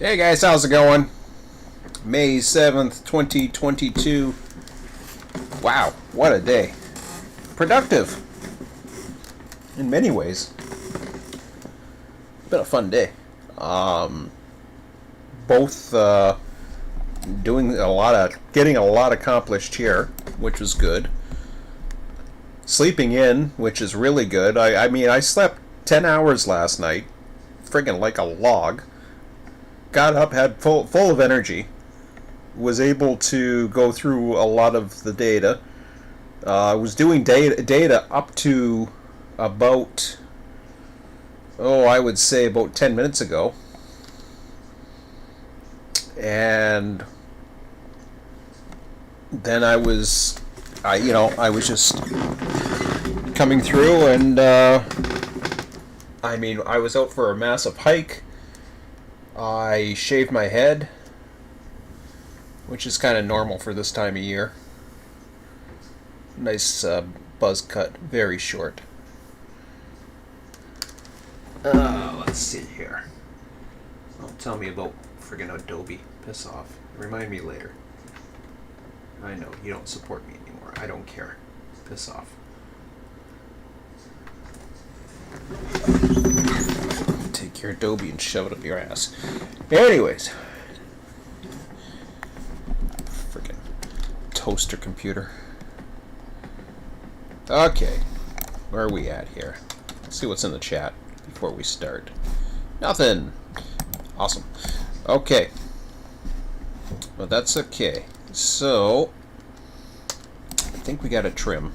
Hey guys, how's it going? May 7th, 2022. Wow, what a day. Productive. In many ways. Been a fun day. Both getting a lot accomplished here, which was good. Sleeping in, which is really good. I mean, I slept 10 hours last night. Friggin' like a log. Got up, had full of energy, was able to go through a lot of the data. Was doing data up to about, I would say about 10 minutes ago. And then I was just coming through and, I was out for a massive hike. I shaved my head, which is kind of normal for this time of year. Nice buzz cut, very short. Let's see here. Don't tell me about friggin' Adobe. Piss off. Remind me later. I know, you don't support me anymore. I don't care. Piss off. Take your Adobe and shove it up your ass. Anyways. Freaking toaster computer. Okay. Where are we at here? Let's see what's in the chat before we start. Nothing. Awesome. Okay. Well, that's okay. So, I think we got a trim.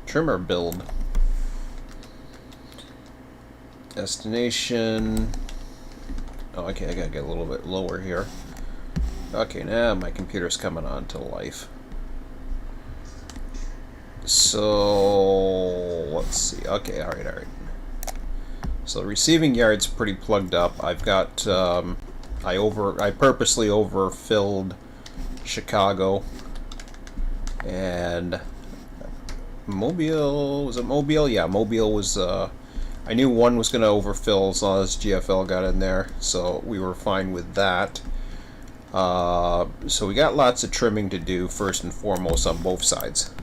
Trim or build? Destination. Oh, okay, I gotta get a little bit lower here. Okay, now my computer's coming on to life. So, let's see. Okay, alright. So, the receiving yard's pretty plugged up. I've got, I purposely overfilled Chicago. And Mobile, was it Mobile? Yeah, Mobile was, I knew one was going to overfill as long as GFL got in there, so we were fine with that. So we got lots of trimming to do, first and foremost, on both sides.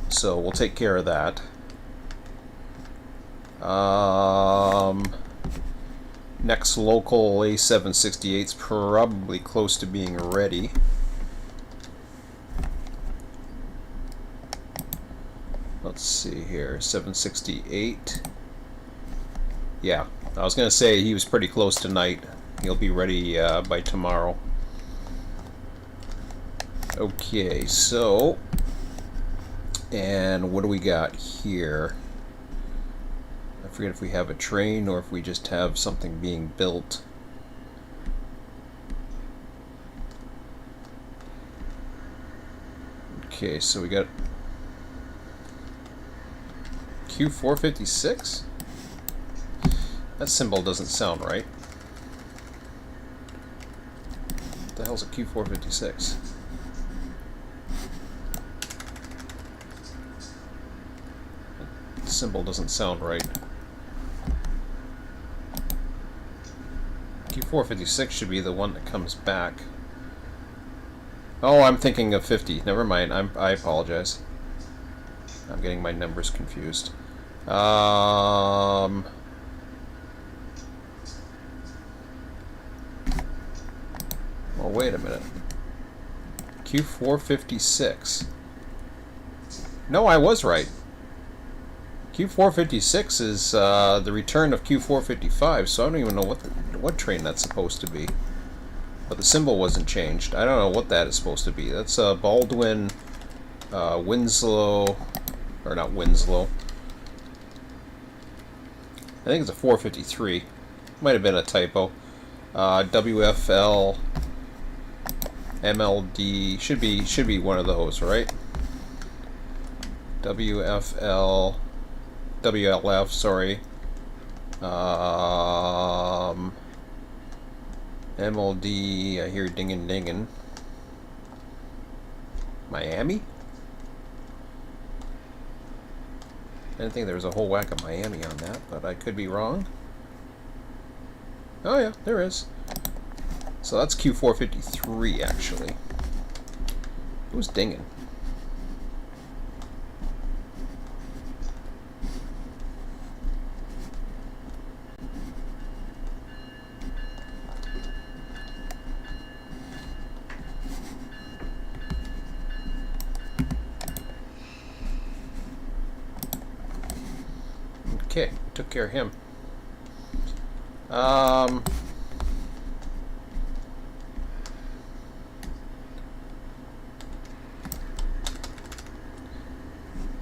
So we'll take care of that. Next local A768's probably close to being ready. Let's see here, 768. Yeah, I was going to say he was pretty close tonight. He'll be ready by tomorrow. Okay, so, and what do we got here? I forget if we have a train or if we just have something being built. Okay, so we got Q456? That symbol doesn't sound right. What the hell's a Q456? That symbol doesn't sound right. Q456 should be the one that comes back. Oh, I'm thinking of 50. Never mind. I apologize. I'm getting my numbers confused. Well, wait a minute. Q456. No, I was right. Q456 is the return of Q455, so I don't even know what train that's supposed to be. But the symbol wasn't changed. I don't know what that is supposed to be. That's Baldwin, Winslow, or not Winslow. I think it's a 453. Might have been a typo. WFL, MLD should be one of those, right? WFL, WLF, sorry. MLD, I hear dingin' dingin'. Miami? I didn't think there was a whole whack of Miami on that, but I could be wrong. Oh yeah, there is. So that's Q453 actually. Who's dinging? Okay, took care of him.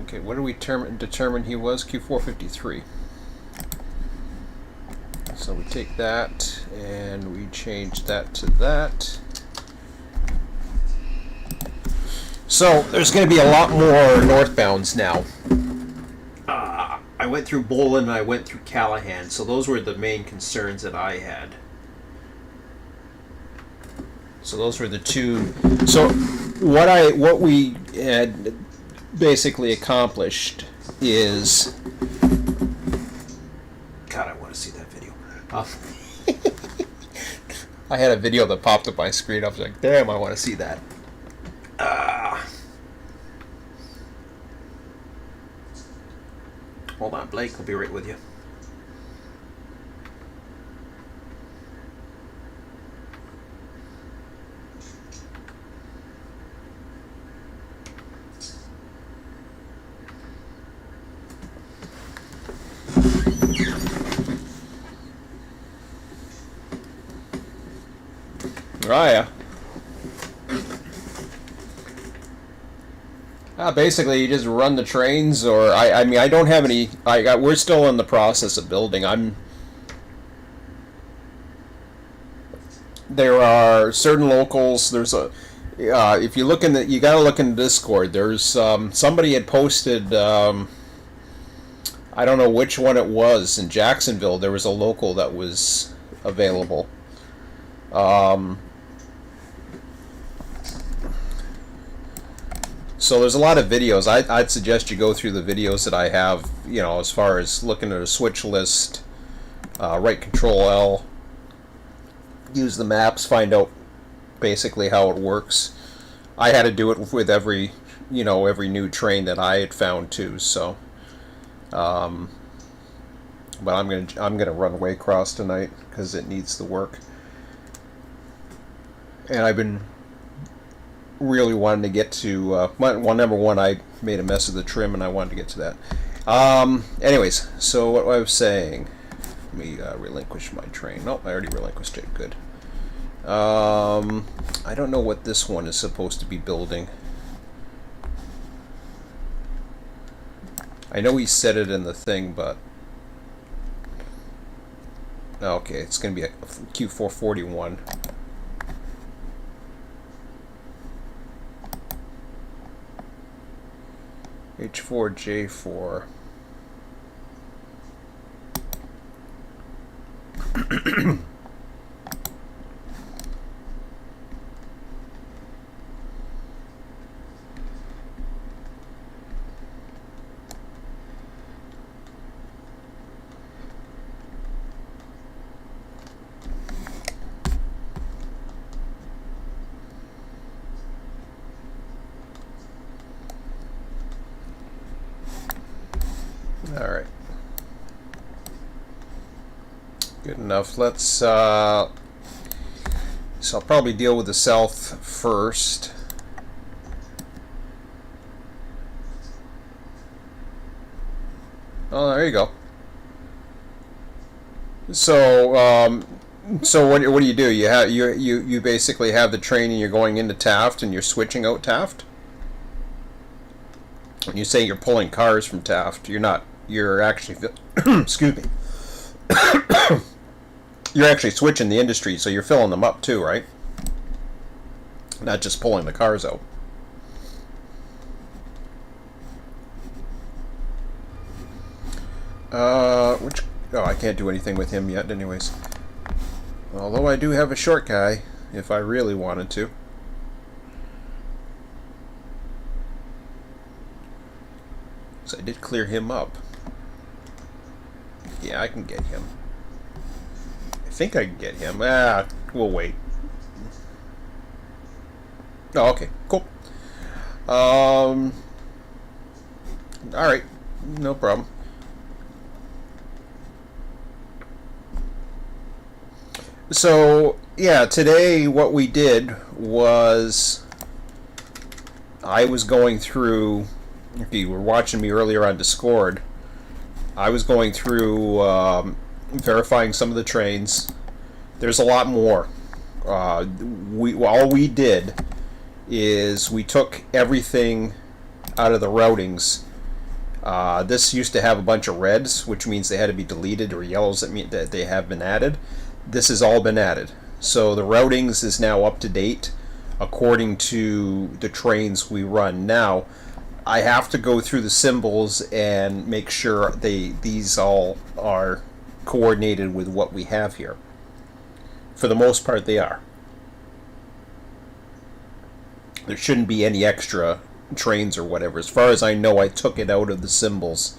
Okay, what did we determine he was? Q453. So we take that and we change that to that. So there's going to be a lot more northbounds now. I went through Bolin and I went through Callahan, so those were the main concerns that I had. So those were the two. So what we had basically accomplished is, God, I want to see that video. I had a video that popped up my screen. I was like, damn, I want to see that. Hold on, Blake. I'll be right with you. Raya. Basically, you just run the trains, or I mean, I don't have any. We're still in the process of building. There are certain locals. There's a. If you look in the, you gotta look in the Discord. There's somebody had posted. I don't know which one it was in Jacksonville. There was a local that was available. So there's a lot of videos. I'd suggest you go through the videos that I have, you know, as far as looking at a switch list, right Control L, use the maps, find out basically how it works. I had to do it with every new train that I had found too. So, but I'm gonna run Waycross tonight because it needs the work, and I've been really wanting to get to well, number one, I made a mess of the trim and I wanted to get to that. Anyways, so what I was saying, let me relinquish my train. Nope, I already relinquished it. Good. I don't know what this one is supposed to be building. I know he said it in the thing, but okay, it's gonna be a Q441. H4J4. Alright. Good enough. Let's, so I'll probably deal with the south first. Oh, there you go. So, so what do you do? You basically have the train and you're going into Taft and you're switching out Taft? When you say you're pulling cars from Taft, you're not. You're actually, excuse me. You're actually switching the industry, so you're filling them up too, right? Not just pulling the cars out. Oh, I can't do anything with him yet, anyways. Although I do have a short guy, if I really wanted to. So I did clear him up. Yeah, I can get him. think I can get him. We'll wait. Oh, okay, cool. Alright, no problem. So, yeah, today what we did was I was going through, if you were watching me earlier on Discord, I was going through verifying some of the trains. There's a lot more. All we did is we took everything out of the routings. This used to have a bunch of reds, which means they had to be deleted, or yellows that mean that they have been added. This has all been added. So the routings is now up to date according to the trains we run. Now, I have to go through the symbols and make sure these all are coordinated with what we have here. For the most part, they are. There shouldn't be any extra trains or whatever. As far as I know, I took it out of the symbols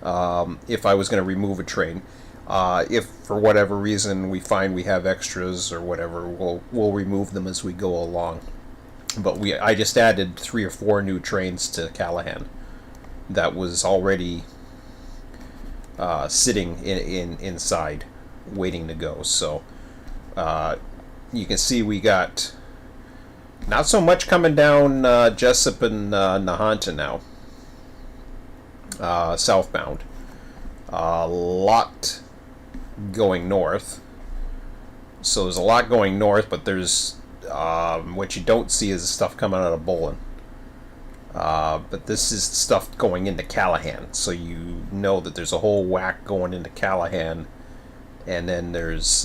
if I was going to remove a train. If for whatever reason we find we have extras or whatever, we'll remove them as we go along. But I just added 3 or 4 new trains to Callahan that was already sitting inside waiting to go. So you can see we got not so much coming down Jessup and Nahanta now, southbound. A lot going north. So there's a lot going north, but there's what you don't see is the stuff coming out of Bolin. But this is stuff going into Callahan, so you know that there's a whole whack going into Callahan, and then there's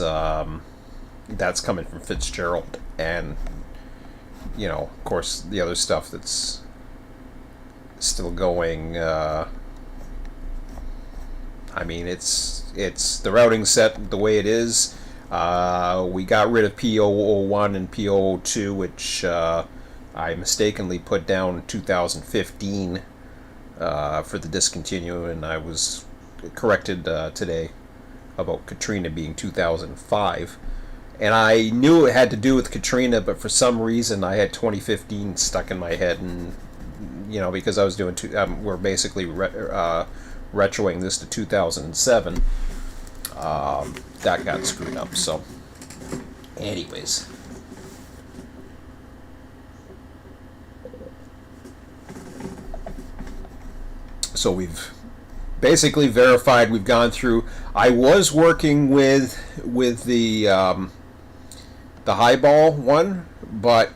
that's coming from Fitzgerald, and you know, of course, the other stuff that's still going. I mean, it's the routing set the way it is. We got rid of P001 and P002, which I mistakenly put down 2015 for the discontinue, and I was corrected today about Katrina being 2005. And I knew it had to do with Katrina, but for some reason I had 2015 stuck in my head, and you know, because I was doing we're basically retroing this to 2007. That got screwed up. So, anyways. So we've basically verified. We've gone through. I was working with the highball one, but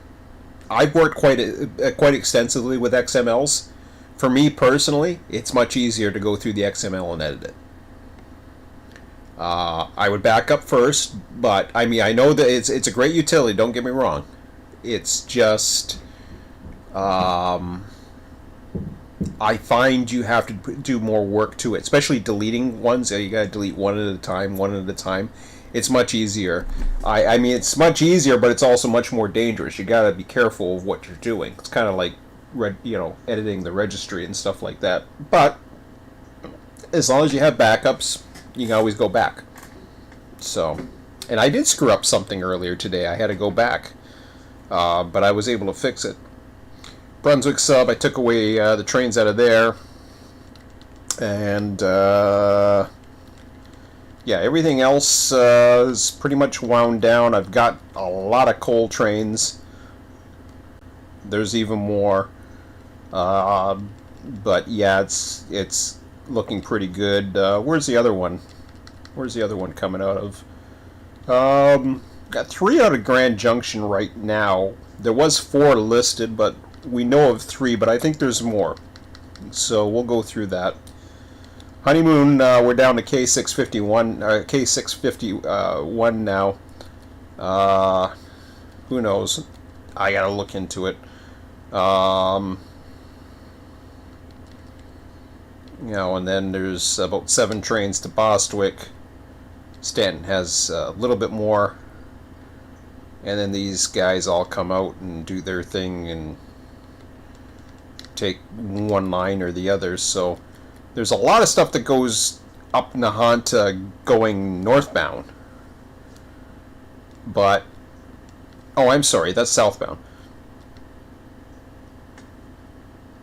I've worked quite extensively with XMLs. For me personally, it's much easier to go through the XML and edit it. I would back up first, but I mean, I know that it's a great utility. Don't get me wrong. It's just I find you have to do more work to it, especially deleting ones. You got to delete one at a time. It's much easier. I mean, it's much easier, but it's also much more dangerous. You got to be careful of what you're doing. It's kind of like editing the registry and stuff like that. But as long as you have backups, you can always go back. So, and I did screw up something earlier today. I had to go back, but I was able to fix it. Brunswick sub, I took away the trains out of there, and yeah, everything else is pretty much wound down. I've got a lot of coal trains. There's even more, but yeah, it's looking pretty good. Where's the other one? Where's the other one coming out of? Got 3 out of Grand Junction right now. There was 4 listed, but we know of 3, but I think there's more. So we'll go through that. Honeymoon, we're down to K651, K651 now. Who knows? I gotta look into it. You know, and then there's about 7 trains to Bostwick. Stanton has a little bit more. And then these guys all come out and do their thing and take one line or the other. So there's a lot of stuff that goes up Nahanta going northbound. But, oh, I'm sorry, that's southbound.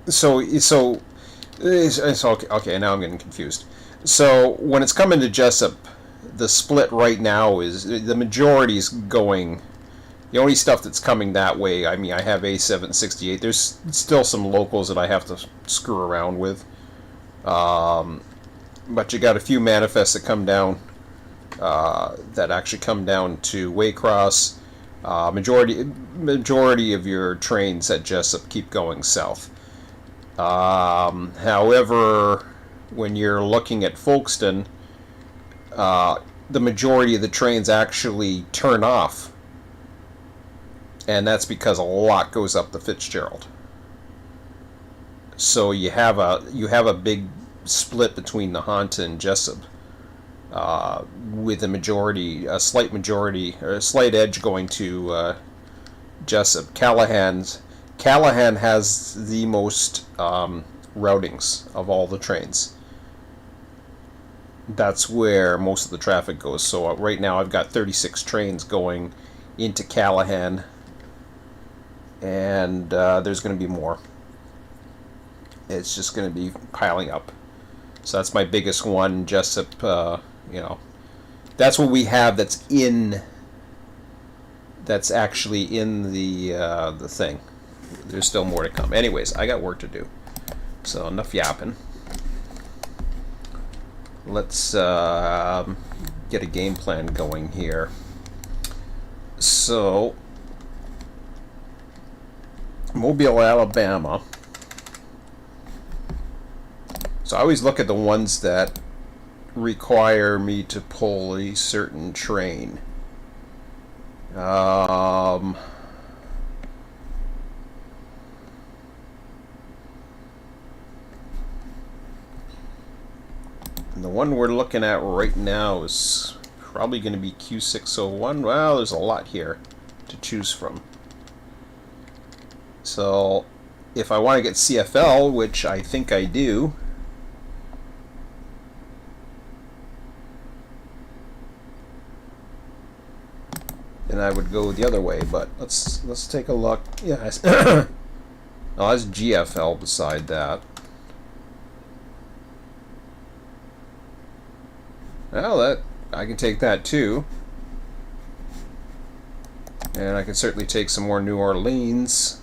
So it's okay. Okay, now I'm getting confused. So when it's coming to Jessup, the split right now is the majority is going. The only stuff that's coming that way, I mean, I have A768. There's still some locals that I have to screw around with. But you got a few manifests that come down, that actually come down to Waycross. Majority of your trains at Jessup keep going south. However, when you're looking at Folkestone, the majority of the trains actually turn off. And that's because a lot goes up the Fitzgerald. So you have a big split between Nahanta and Jessup, with a slight majority, or a slight edge going to Jessup. Callahan has the most routings of all the trains. That's where most of the traffic goes. So right now I've got 36 trains going into Callahan, and there's going to be more. It's just going to be piling up. So that's my biggest one, Jessup. That's what we have. That's actually in the thing. There's still more to come. Anyways, I got work to do. So enough yapping. Let's get a game plan going here. So, Mobile, Alabama. So I always look at the ones that require me to pull a certain train. And the one we're looking at right now is probably going to be Q601. Well, there's a lot here to choose from. So if I want to get CFL, which I think I do, then I would go the other way. But let's take a look. Yeah, oh, that's GFL beside that. Well, I can take that too. And I can certainly take some more New Orleans.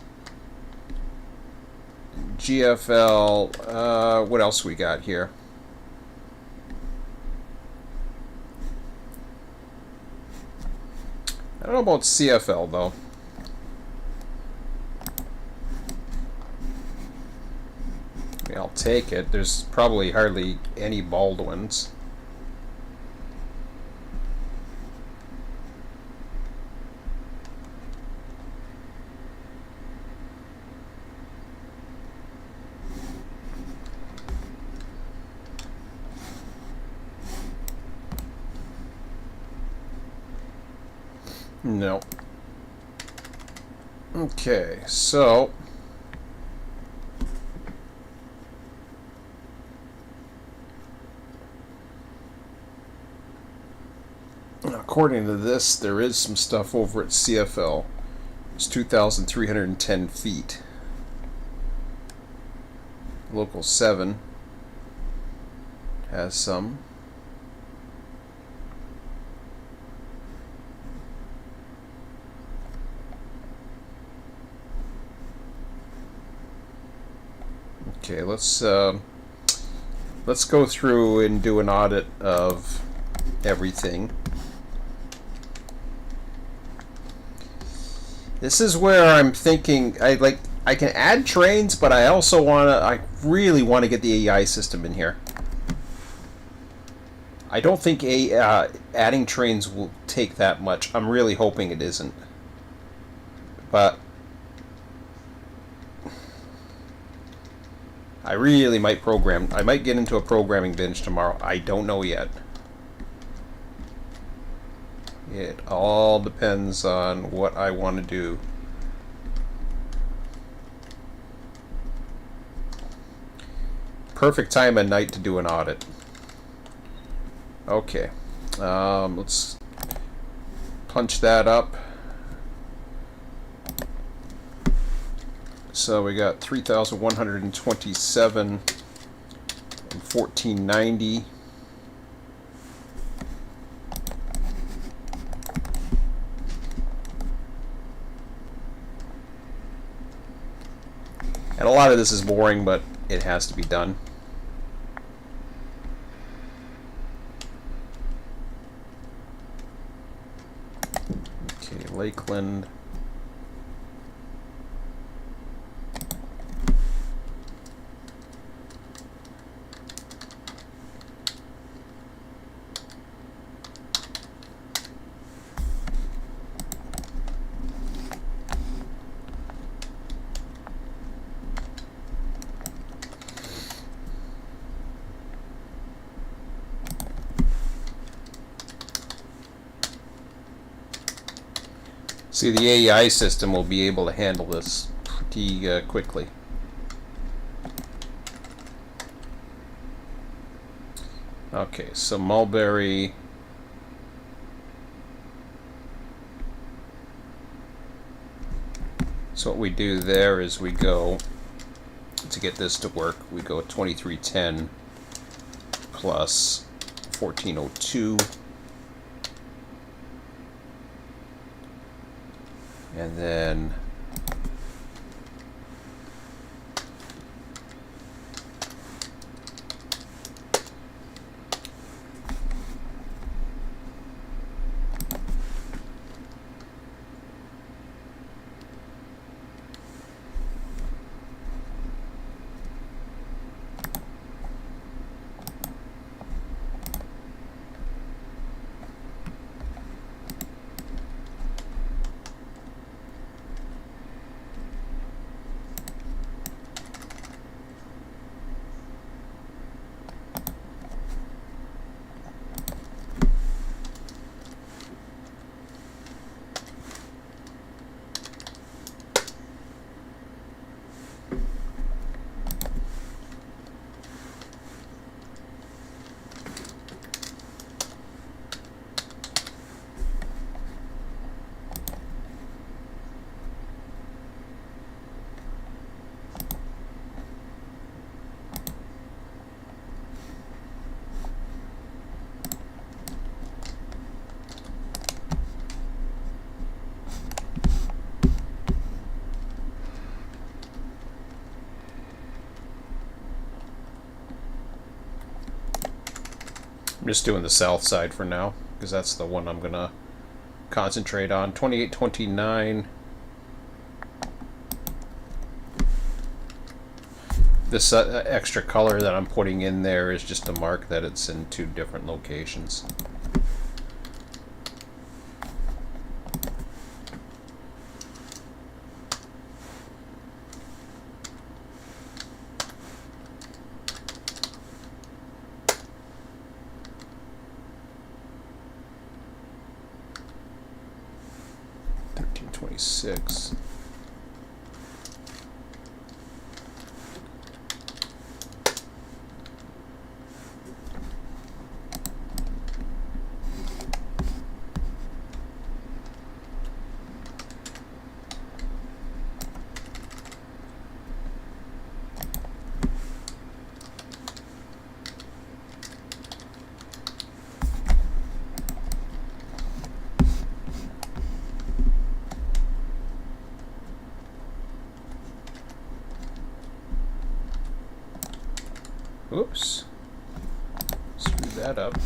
GFL, what else we got here? I don't know about CFL though. I mean, I'll take it. There's probably hardly any Baldwins. No. Okay, so according to this, there is some stuff over at CFL. It's 2,310 feet. Local 7 has some. Okay, let's go through and do an audit of everything. This is where I'm thinking I can add trains, but I really want to get the AI system in here. I don't think adding trains will take that much. I'm really hoping it isn't. But I really might program. I might get into a programming binge tomorrow. I don't know yet. It all depends on what I want to do. Perfect time at night to do an audit. Okay. Let's punch that up. So we got 3,127 and 1490. And a lot of this is boring, but it has to be done. Okay, Lakeland. See, the AI system will be able to handle this pretty quickly. Okay, so Mulberry. So what we do there is we go, to get this to work, we go 2310 plus 1402. And then I'm just doing the south side for now, because that's the one I'm going to concentrate on. 2829. This extra color that I'm putting in there is just to mark that it's in two different locations. Six. Oops. Screw that up.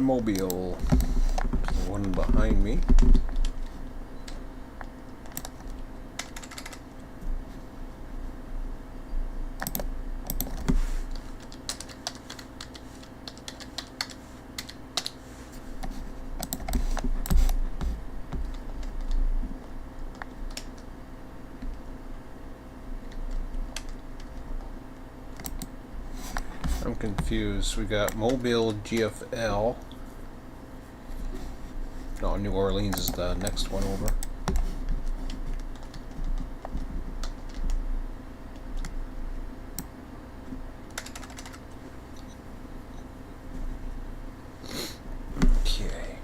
Mobile. One behind me. I'm confused. We got Mobile, GFL. No, New Orleans is the next one over. Okay.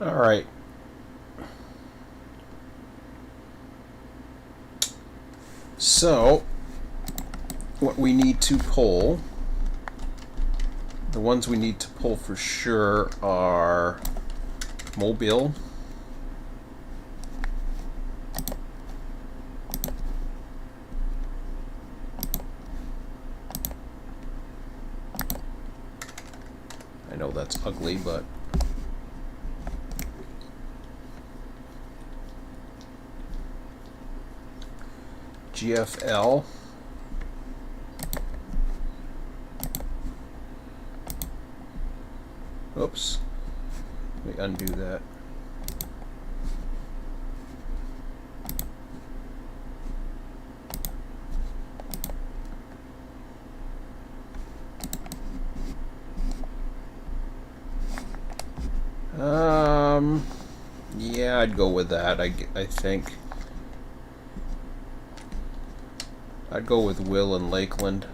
All right. So, what we need to pull, the ones we need to pull for sure are Mobile, I know that's ugly, but GFL, oops, let me undo that. Yeah, I'd go with that. I think I'd go with Will and Lakeland.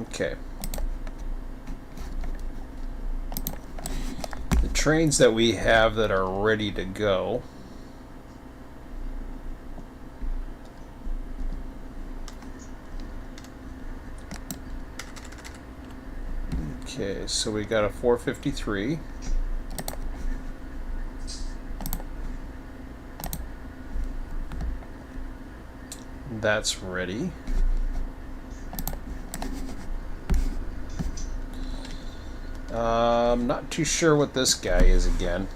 Okay. The trains that we have that are ready to go. Okay, so we got a 453. That's ready. I'm not too sure what this guy is again.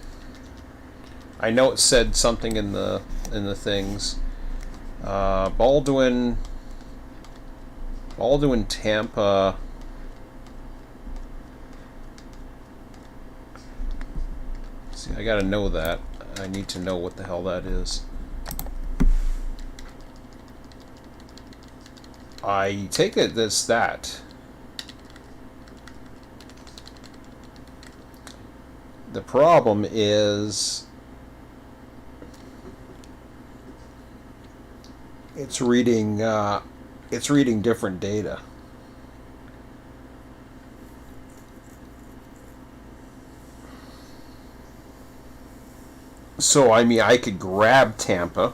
I know it said something in the things. Baldwin, Tampa. See, I gotta know that. I need to know what the hell that is. I take it that's that. The problem is it's reading different data. So I mean, I could grab Tampa.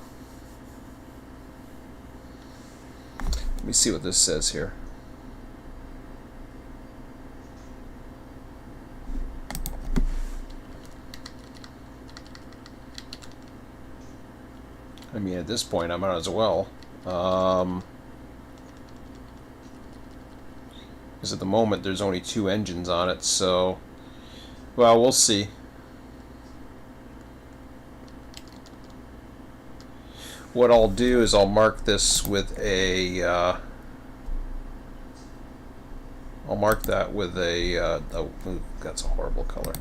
Let me see what this says here. I mean, at this point, I might as well. Because at the moment, there's only 2 engines on it, so... Well, we'll see. What I'll do is I'll mark this with a... I'll mark that with a... oh, that's a horrible color.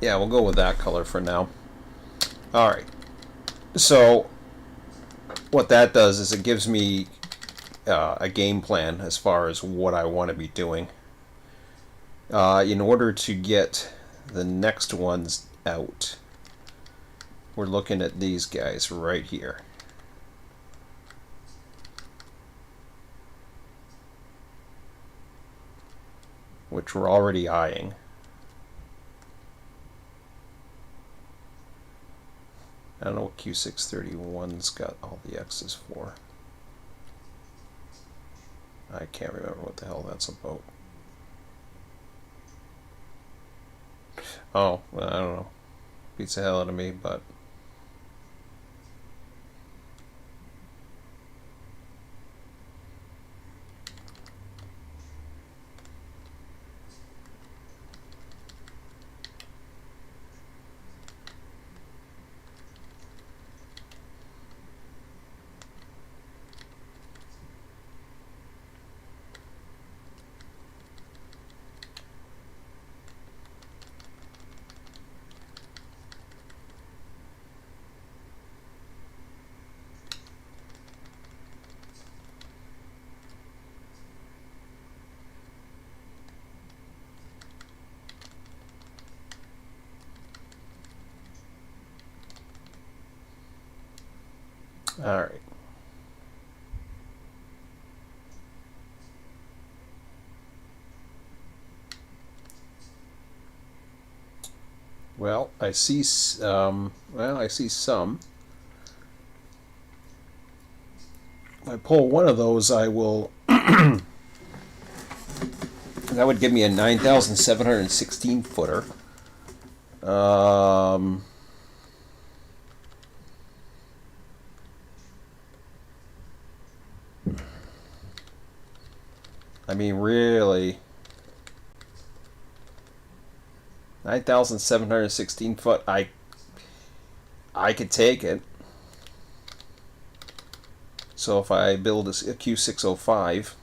Yeah, we'll go with that color for now. Alright. So, what that does is it gives me a game plan as far as what I want to be doing. In order to get the next ones out, we're looking at these guys right here. which we're already eyeing. I don't know what Q631's got all the X's for. I can't remember what the hell that's about. Oh, well, I don't know. Beats the hell out of me, but all right. Well, I see. I see some. If I pull one of those, I will. That would give me a 9,716 footer. I mean, really, 9,716 foot. I could take it. So if I build a Q605,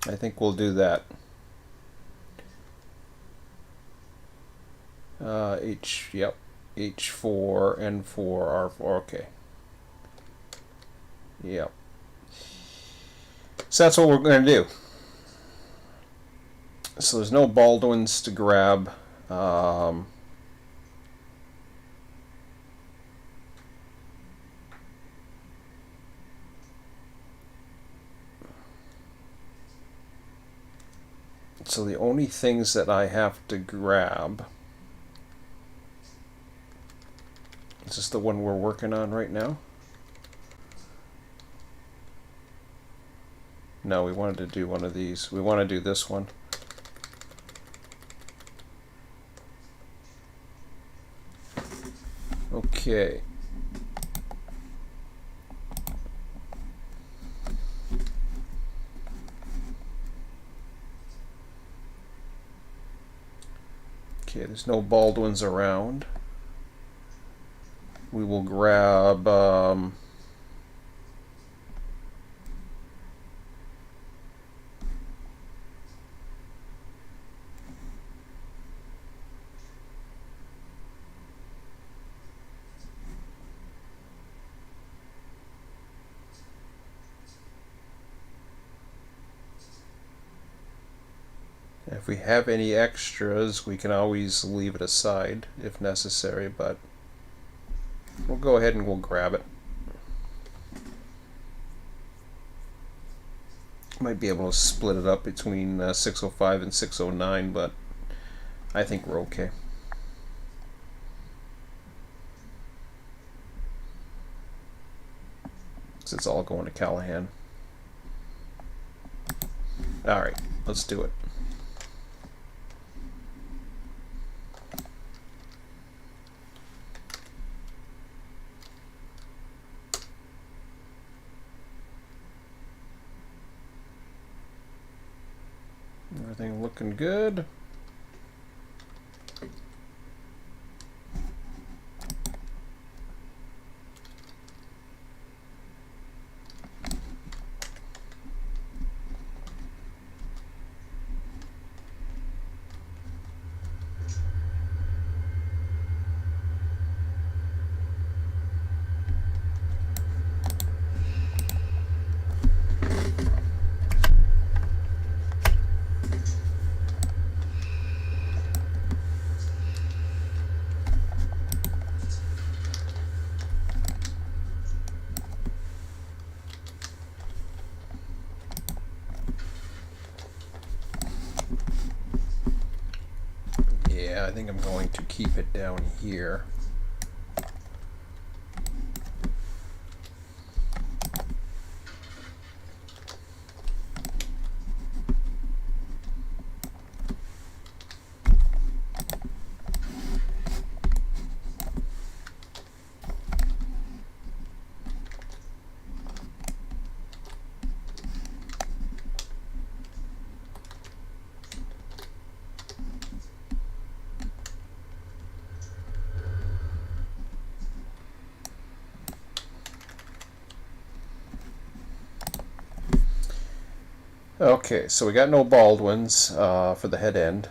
I think we'll do that. Yep, H4, N4, R4. Okay. Yep. So that's what we're going to do. So there's no Baldwins to grab. So the only things that I have to grab, is this the one we're working on right now? No, we wanted to do one of these. We want to do this one. Okay. Okay, there's no Baldwins around. We will grab if we have any extras, we can always leave it aside if necessary, but we'll go ahead and we'll grab it. Might be able to split it up between 605 and 609, but I think we're okay. So it's all going to Callahan. Alright, let's do it. Everything looking good. Yeah, I think I'm going to keep it down here. Okay, so we got no Baldwins for the head end.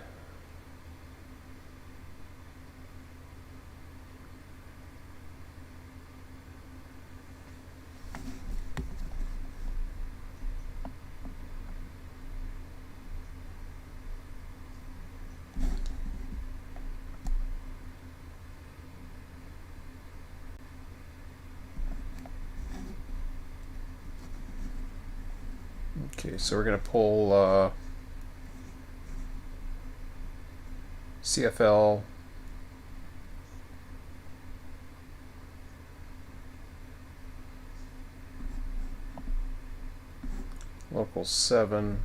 Okay, so we're going to pull CFL, local 7,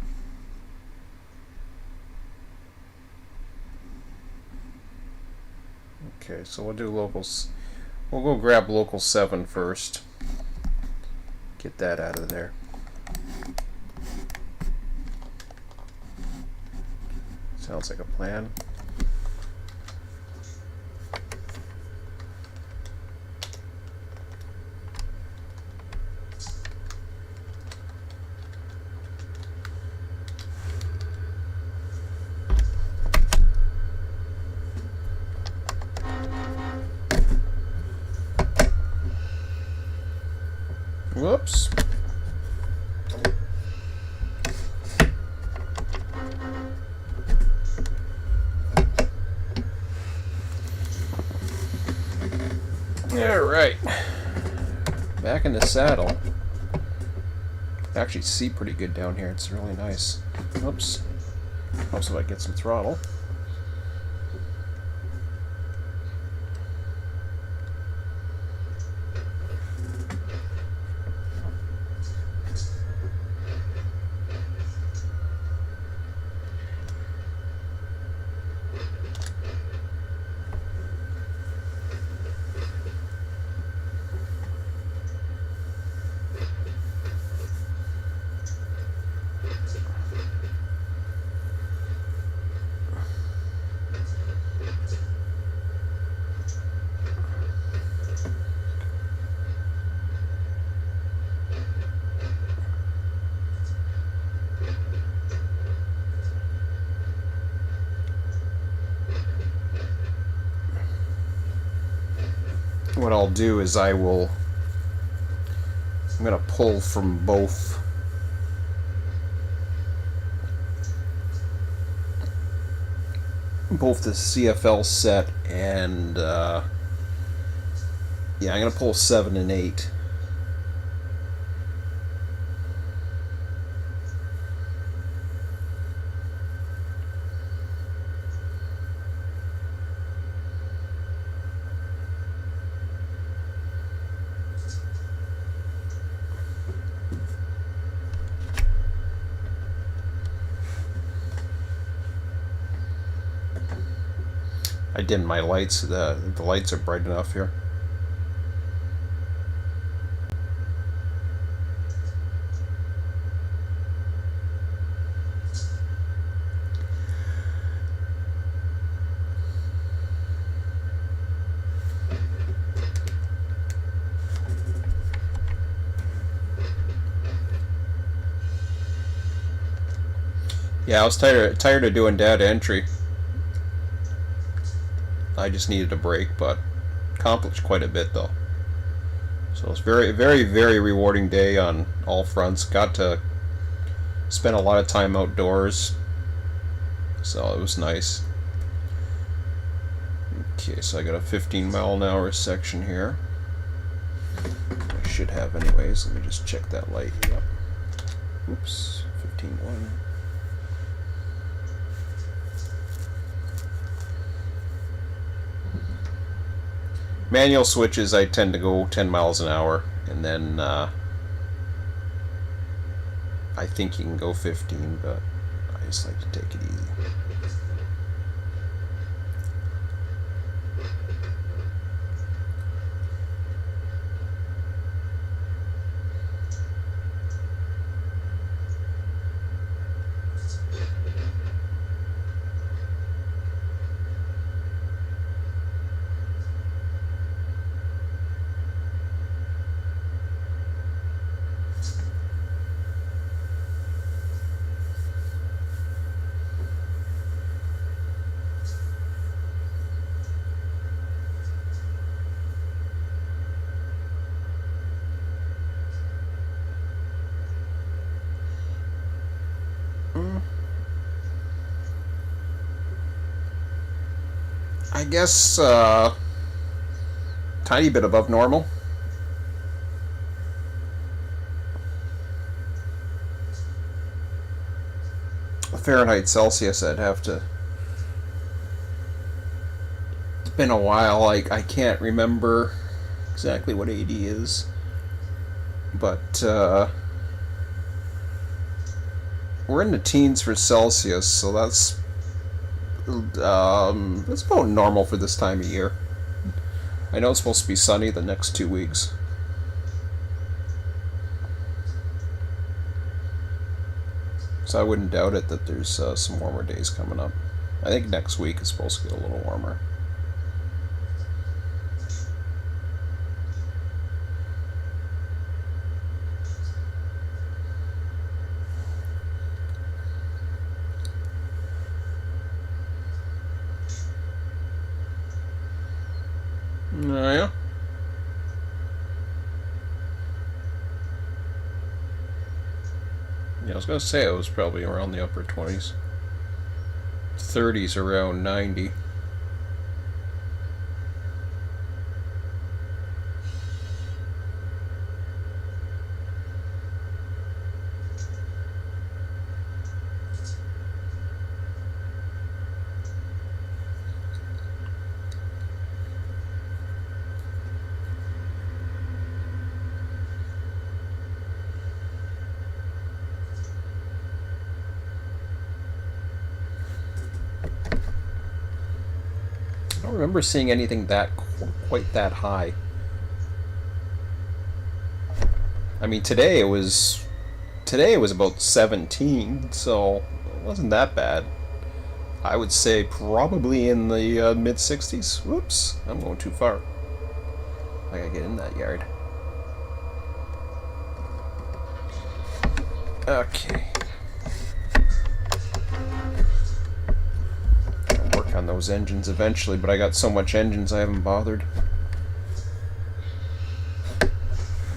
okay, so we'll do locals. We'll go grab local 7 first. Get that out of there. Sounds like a plan. Whoops. All right. Back in the saddle. I actually see pretty good down here. It's really nice. Oops. Helps if I get some throttle. What I'll do is I'm going to pull from both the CFL set and yeah, I'm going to pull 7 and 8. I dimmed my lights. The lights are bright enough here. Yeah, I was tired of doing data entry. I just needed a break, but accomplished quite a bit though. So it's very, very, very rewarding day on all fronts. Got to spend a lot of time outdoors, so it was nice. Okay, so I got a 15-mile-an-hour section here. I should have anyways. Let me just check that light. Yep. Oops, 15.1. Manual switches, I tend to go 10 miles an hour, and then I think you can go 15, but I just like to take it easy. I guess tiny bit above normal. Fahrenheit, Celsius, I'd have to. It's been a while. I can't remember exactly what 80 is, but we're in the teens for Celsius, so that's about normal for this time of year. I know it's supposed to be sunny the next 2 weeks. So I wouldn't doubt it that there's some warmer days coming up. I think next week is supposed to get a little warmer. Oh, yeah. Yeah, I was going to say it was probably around the upper 20s. 30s around 90. I don't remember seeing anything that quite that high. I mean, today it was about 17, so it wasn't that bad. I would say probably in the mid 60s. Whoops, I'm going too far. I gotta get in that yard. Okay. On those engines eventually, but I got so much engines I haven't bothered.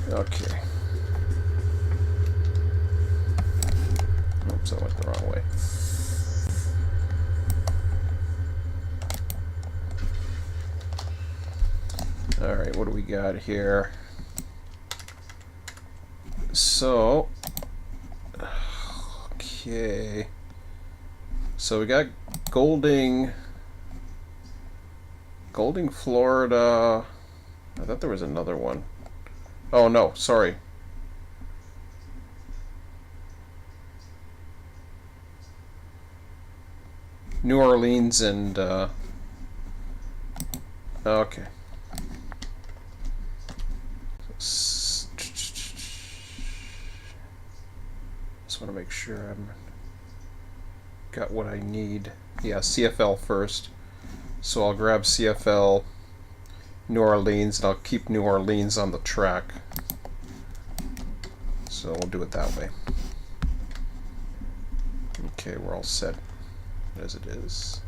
Okay. Oops, I went the wrong way. Alright, what do we got here? So, okay. So we got Golding, Florida. I thought there was another one. Oh no, sorry. New Orleans and okay. Just want to make sure I'm got what I need. Yeah, CFL first. So I'll grab CFL, New Orleans, and I'll keep New Orleans on the track. So we'll do it that way. Okay, we're all set as it is.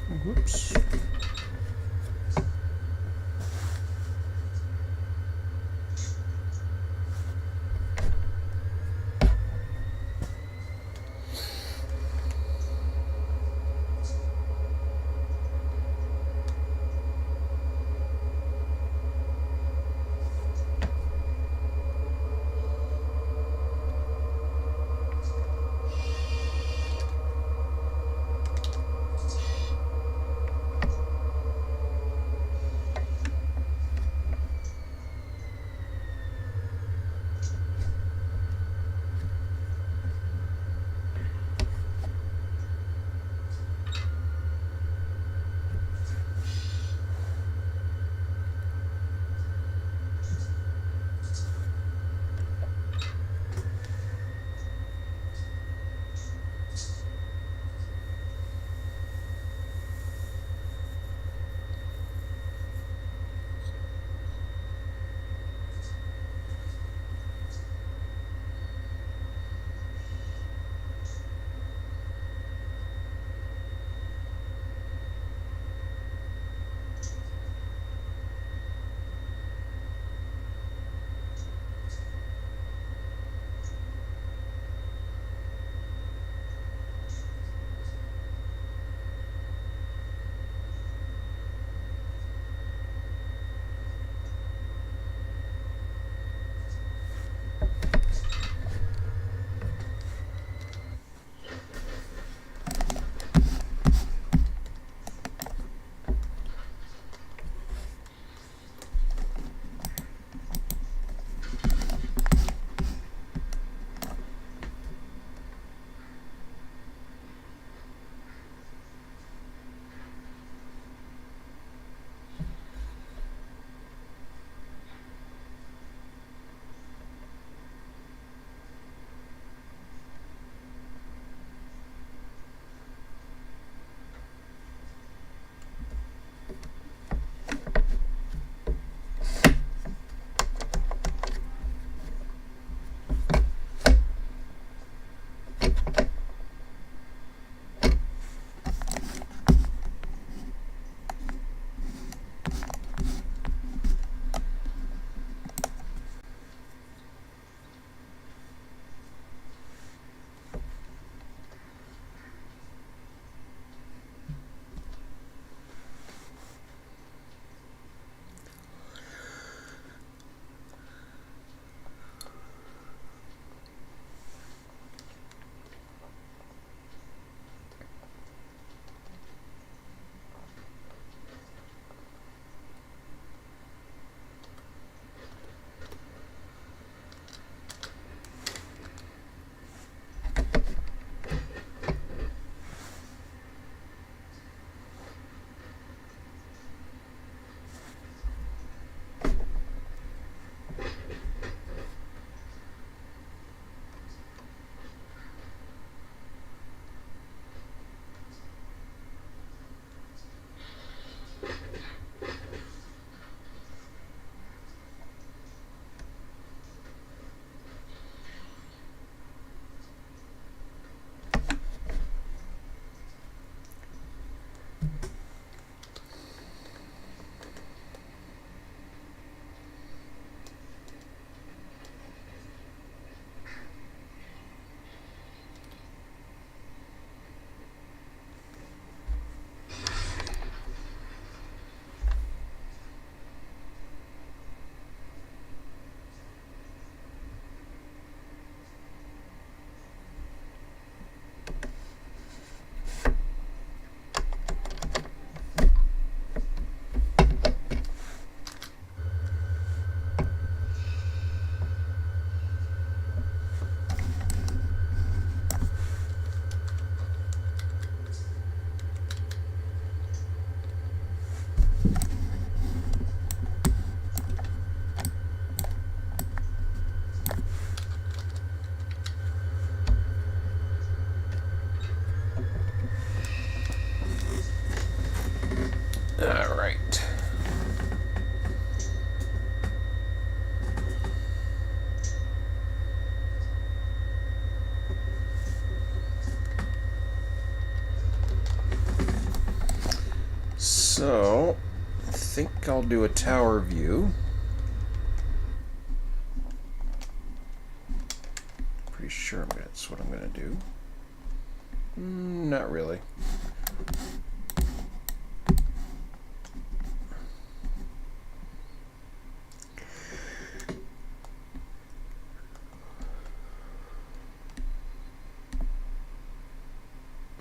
Whoops. All right. So, I think I'll do a tower view. Pretty sure that's what I'm going to do. Not really.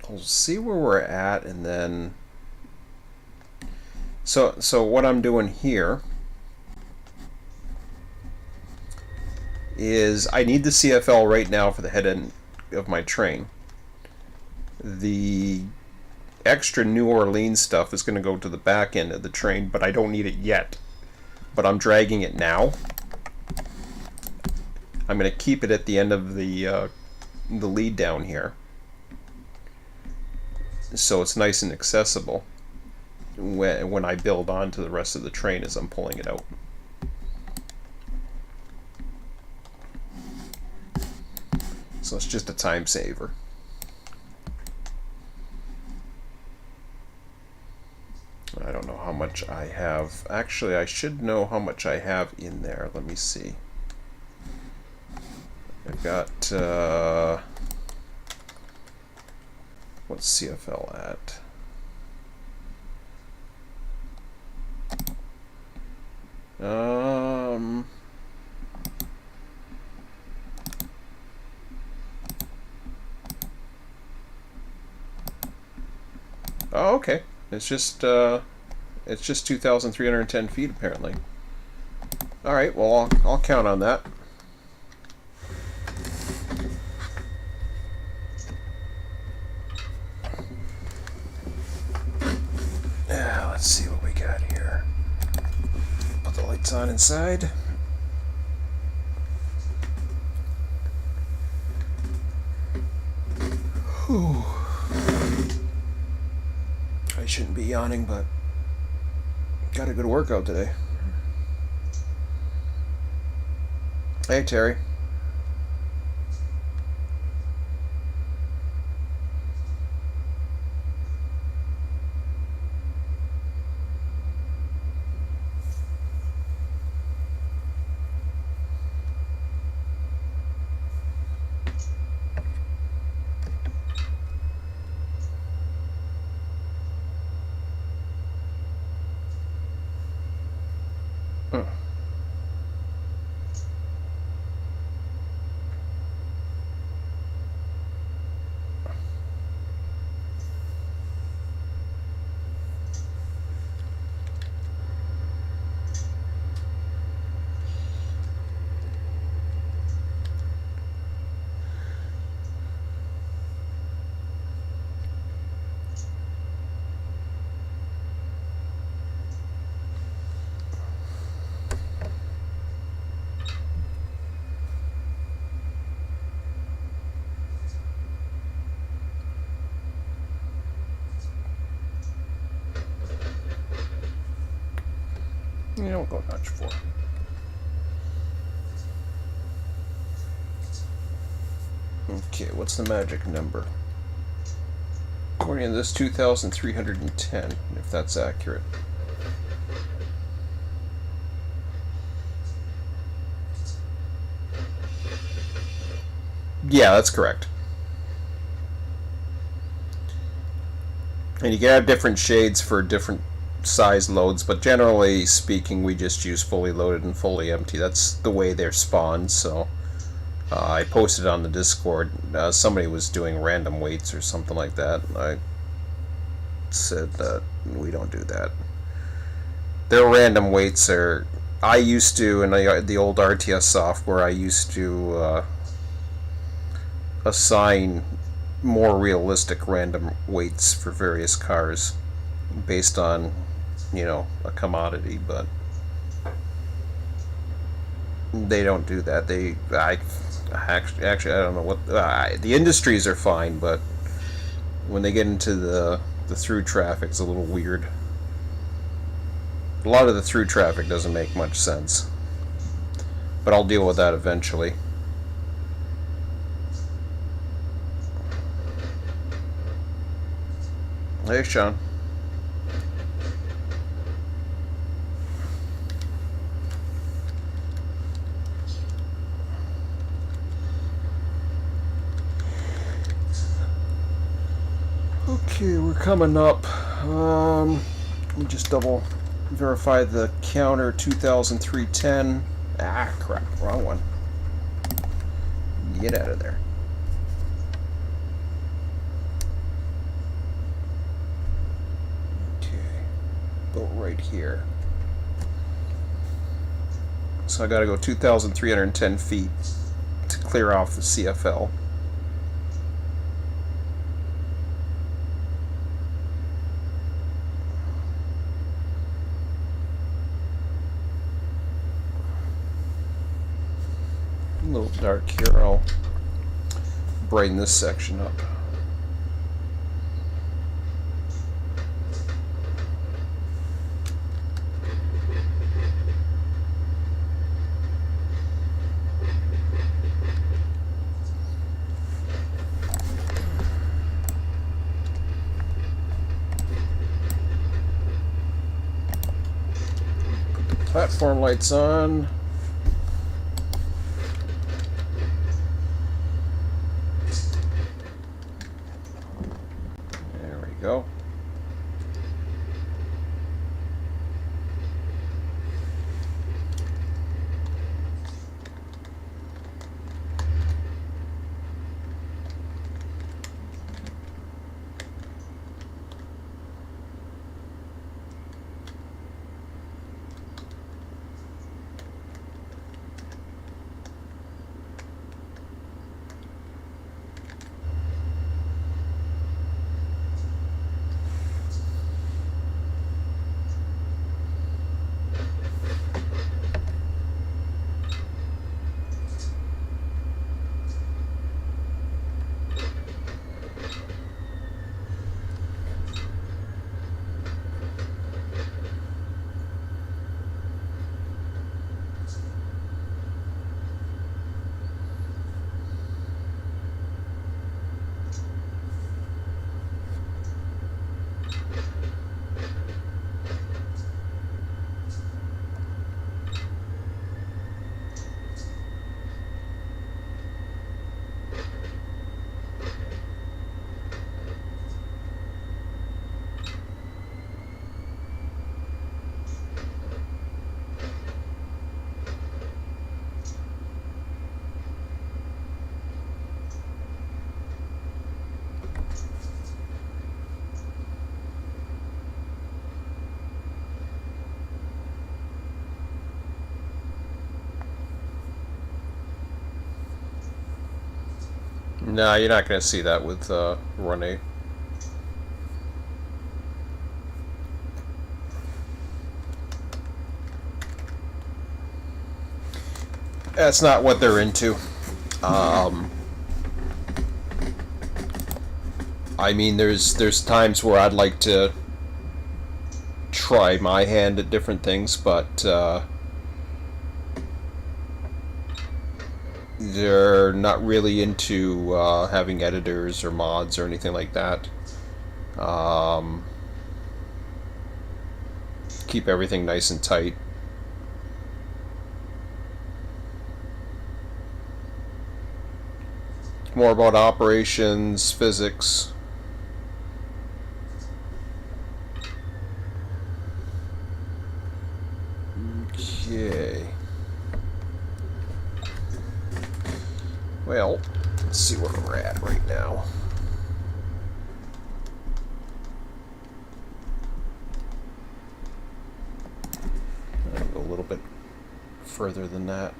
I'll see where we're at, and then so what I'm doing here is I need the CFL right now for the head end of my train. The extra New Orleans stuff is going to go to the back end of the train, but I don't need it yet. But I'm dragging it now. I'm going to keep it at the end of the lead down here, so it's nice and accessible when I build onto the rest of the train as I'm pulling it out. So it's just a time saver. I don't know how much I have. Actually, I should know how much I have in there. Let me see. I've got what's CFL at? Oh, okay. It's just 2,310 feet apparently. All right. Well, I'll count on that. Let's see what we got here. Put the lights on inside. Whew. I shouldn't be yawning, but got a good workout today. Hey, Terry. Yeah, we'll go notch 4. Okay, what's the magic number? According to this, 2,310, if that's accurate. Yeah, that's correct. And you can have different shades for different size loads, but generally speaking, we just use fully loaded and fully empty. That's the way they're spawned. So I posted on the Discord. Somebody was doing random weights or something like that. I said that we don't do that. Their random weights are. I used to, in the old RTS software, I used to assign more realistic random weights for various cars based on, a commodity, but they don't do that. Actually, I don't know what the industries are fine, but when they get into the through traffic, it's a little weird. A lot of the through traffic doesn't make much sense, but I'll deal with that eventually. Hey, Sean. Okay, we're coming up. Let me just double verify the counter. 200310. Ah, crap, wrong one. Get out of there. Okay, about right here. So I gotta go 2,310 feet to clear off the CFL. A little dark here. I'll brighten this section up. Put the platform lights on. Go. No, you're not going to see that with Run8. That's not what they're into. I mean, there's times where I'd like to try my hand at different things, but they're not really into having editors or mods or anything like that. Keep everything nice and tight. More about operations, physics. Okay. Well, let's see where we're at right now. I'll go a little bit further than that.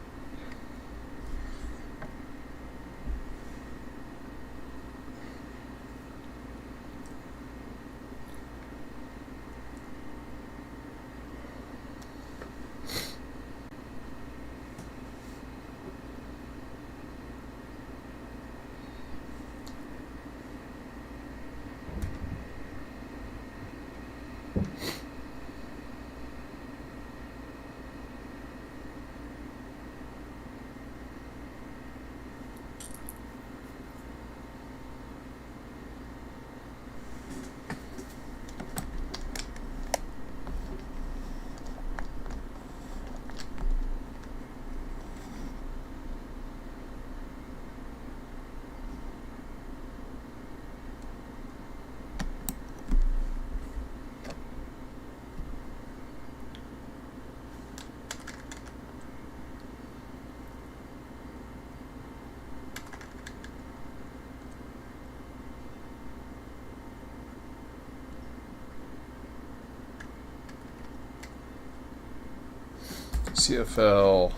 CFL,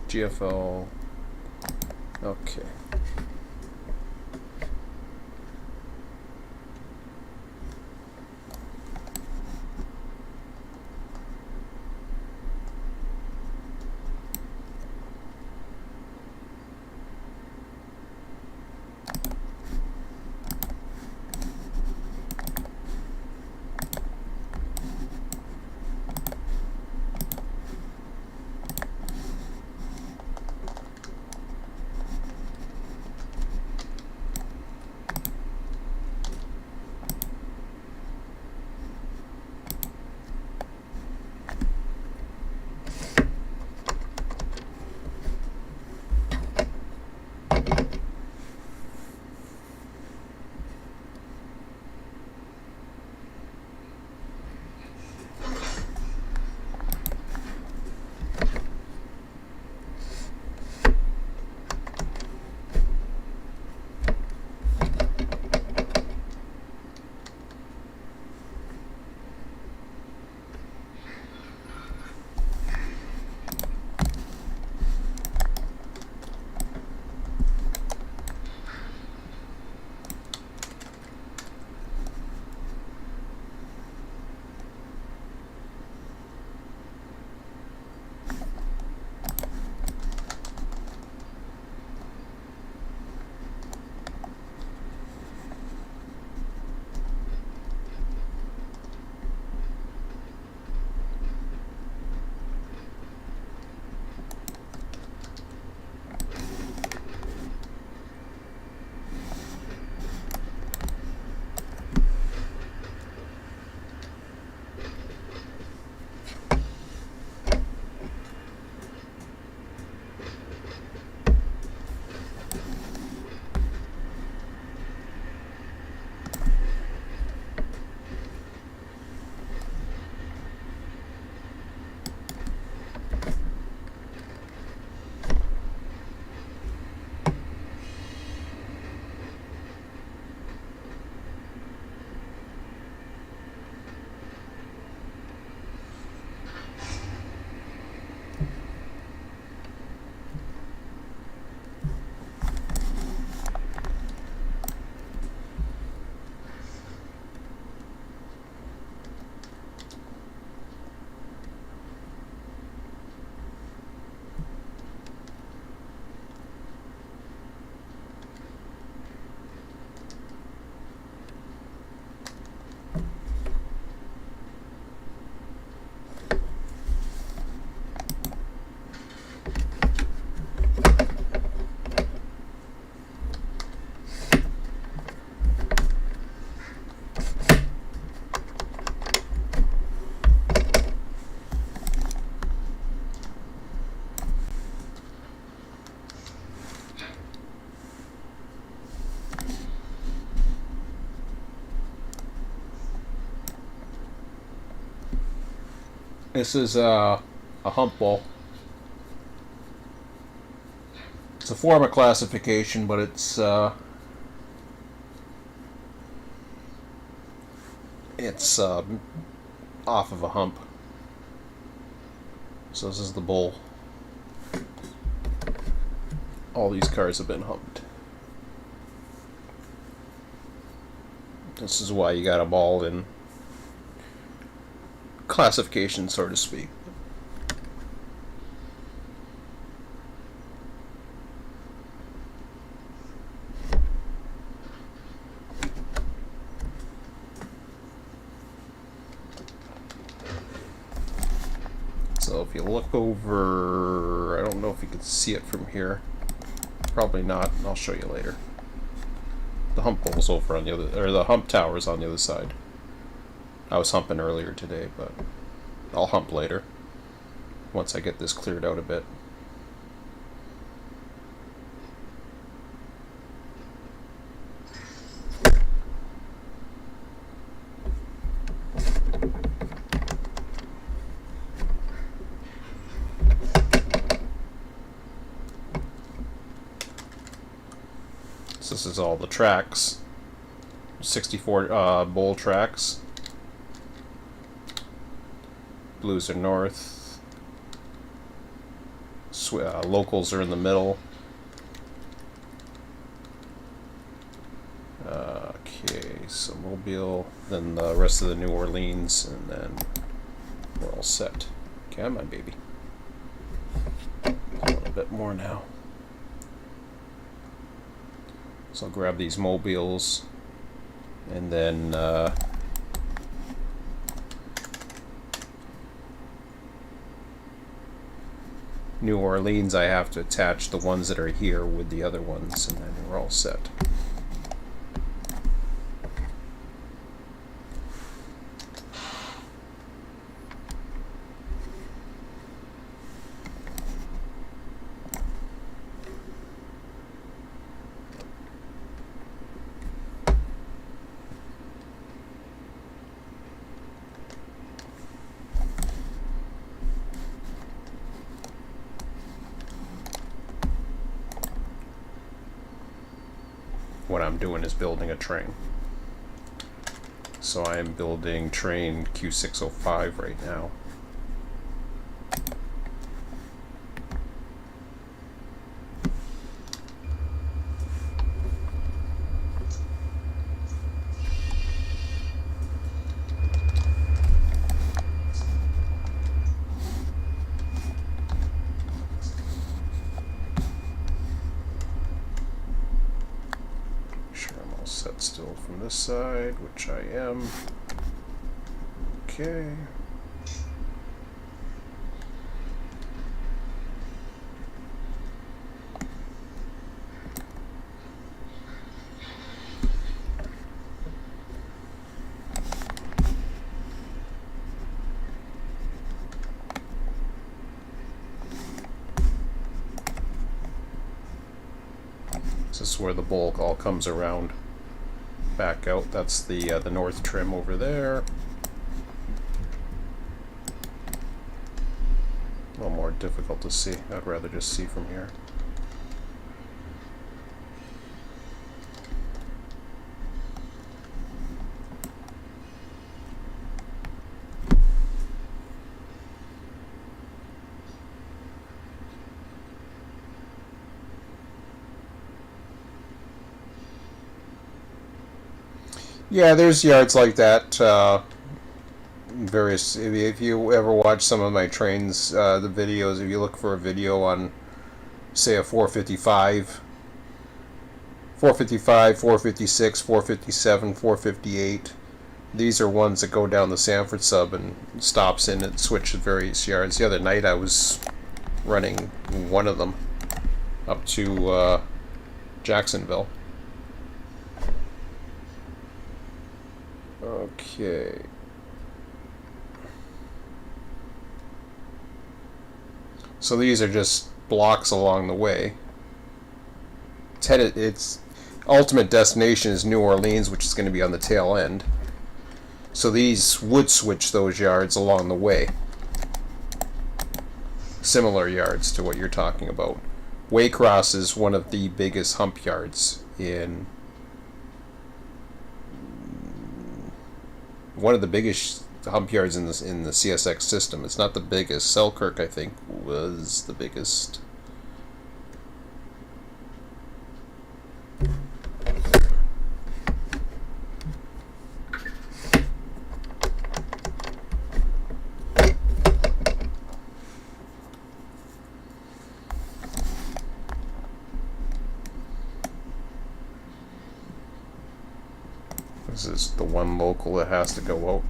GFL. Okay. This is a hump wall. It's a form of classification, but it's off of a hump. So this is the bowl. All these cars have been humped. This is why you got them all in classification, so to speak. So if you look over, I don't know if you can see it from here. Probably not. I'll show you later. The hump pole's over on the other, or the hump tower's on the other side. I was humping earlier today, but I'll hump later once I get this cleared out a bit. So this is all the tracks. 64 bowl tracks. Blues are north. Locals are in the middle. Okay, so Mobile, then the rest of the New Orleans, and then we're all set. Come on, baby. A little bit more now. So I'll grab these Mobiles, and then New Orleans, I have to attach the ones that are here with the other ones, and then we're all set. What I'm doing is building a train. So I am building train Q605 right now. Set still from this side, which I am. Okay. This is where the bulk all comes around. Back out. That's the north trim over there. A little more difficult to see. I'd rather just see from here. Yeah, there's yards like that. Various. If you ever watch some of my trains, the videos, if you look for a video on, say, a 455, 456, 457, 458, these are ones that go down the Sanford sub and stops in and switch at various yards. The other night I was running one of them up to Jacksonville. Okay. So these are just blocks along the way. Its ultimate destination is New Orleans, which is going to be on the tail end. So these would switch those yards along the way. Similar yards to what you're talking about. Waycross is one of the biggest hump yards in... one of the biggest hump yards in the CSX system. It's not the biggest. Selkirk, I think, was the biggest. This is the one local that has to go out.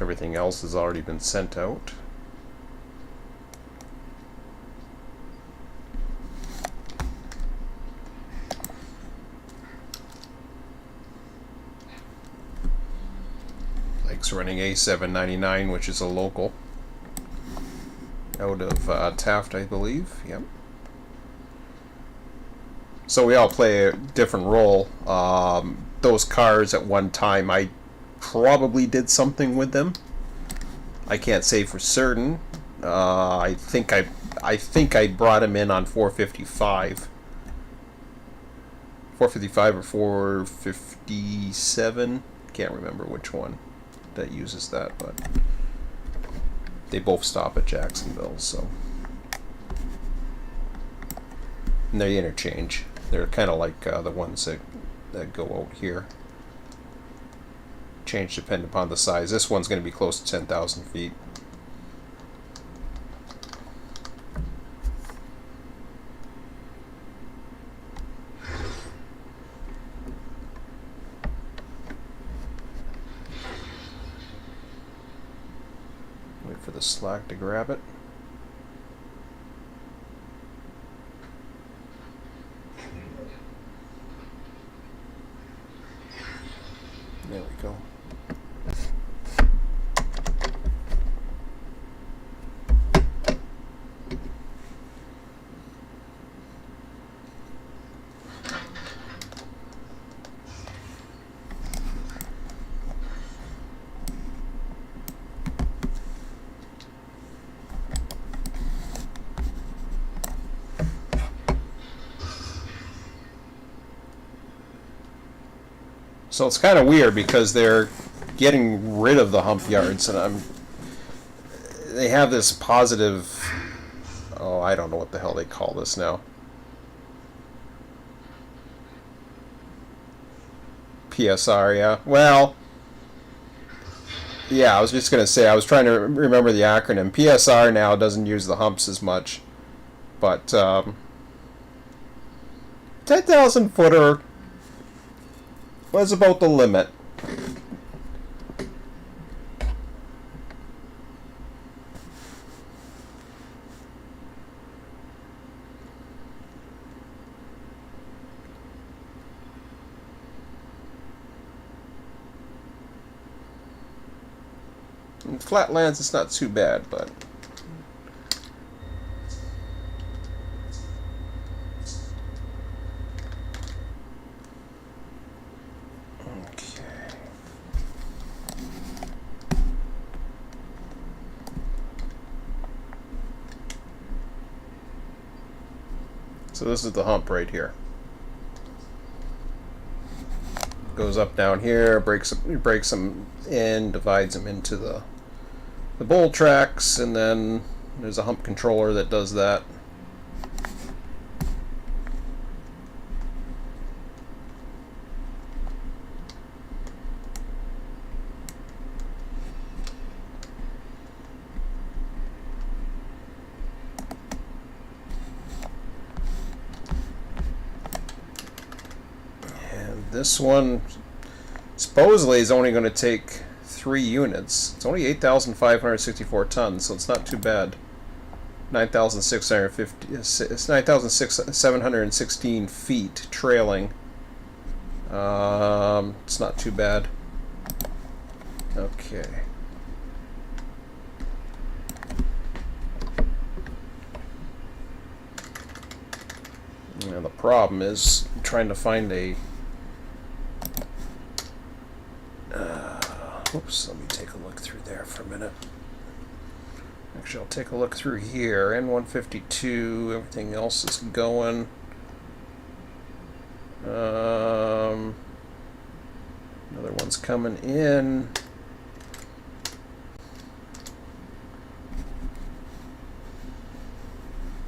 Everything else has already been sent out. Blake's running A799, which is a local. Out of Taft, I believe. Yep. So we all play a different role. Those cars at one time, I probably did something with them. I can't say for certain. I think I brought him in on 455. 455 or 457. Can't remember which one that uses that, but they both stop at Jacksonville, so And they interchange. They're kind of like the ones that go out here. Change depending upon the size. This one's going to be close to 10,000 feet. Wait for the slack to grab it. There we go. So it's kind of weird because they're getting rid of the hump yards, and they have this positive, oh, I don't know what the hell they call this now. PSR, yeah. Well, yeah, I was just going to say, I was trying to remember the acronym. PSR now doesn't use the humps as much, but 10,000 footer was about the limit. In flatlands, it's not too bad, but so this is the hump right here. Goes up down here, breaks them in, divides them into the bowl tracks, and then there's a hump controller that does that. This one supposedly is only going to take 3 units. It's only 8,564 tons, so it's not too bad. 9,650. It's 9,716 feet trailing. It's not too bad. Okay. And the problem is trying to find a oops, let me take a look through there for a minute. Actually, I'll take a look through here. N152, everything else is going. Another one's coming in.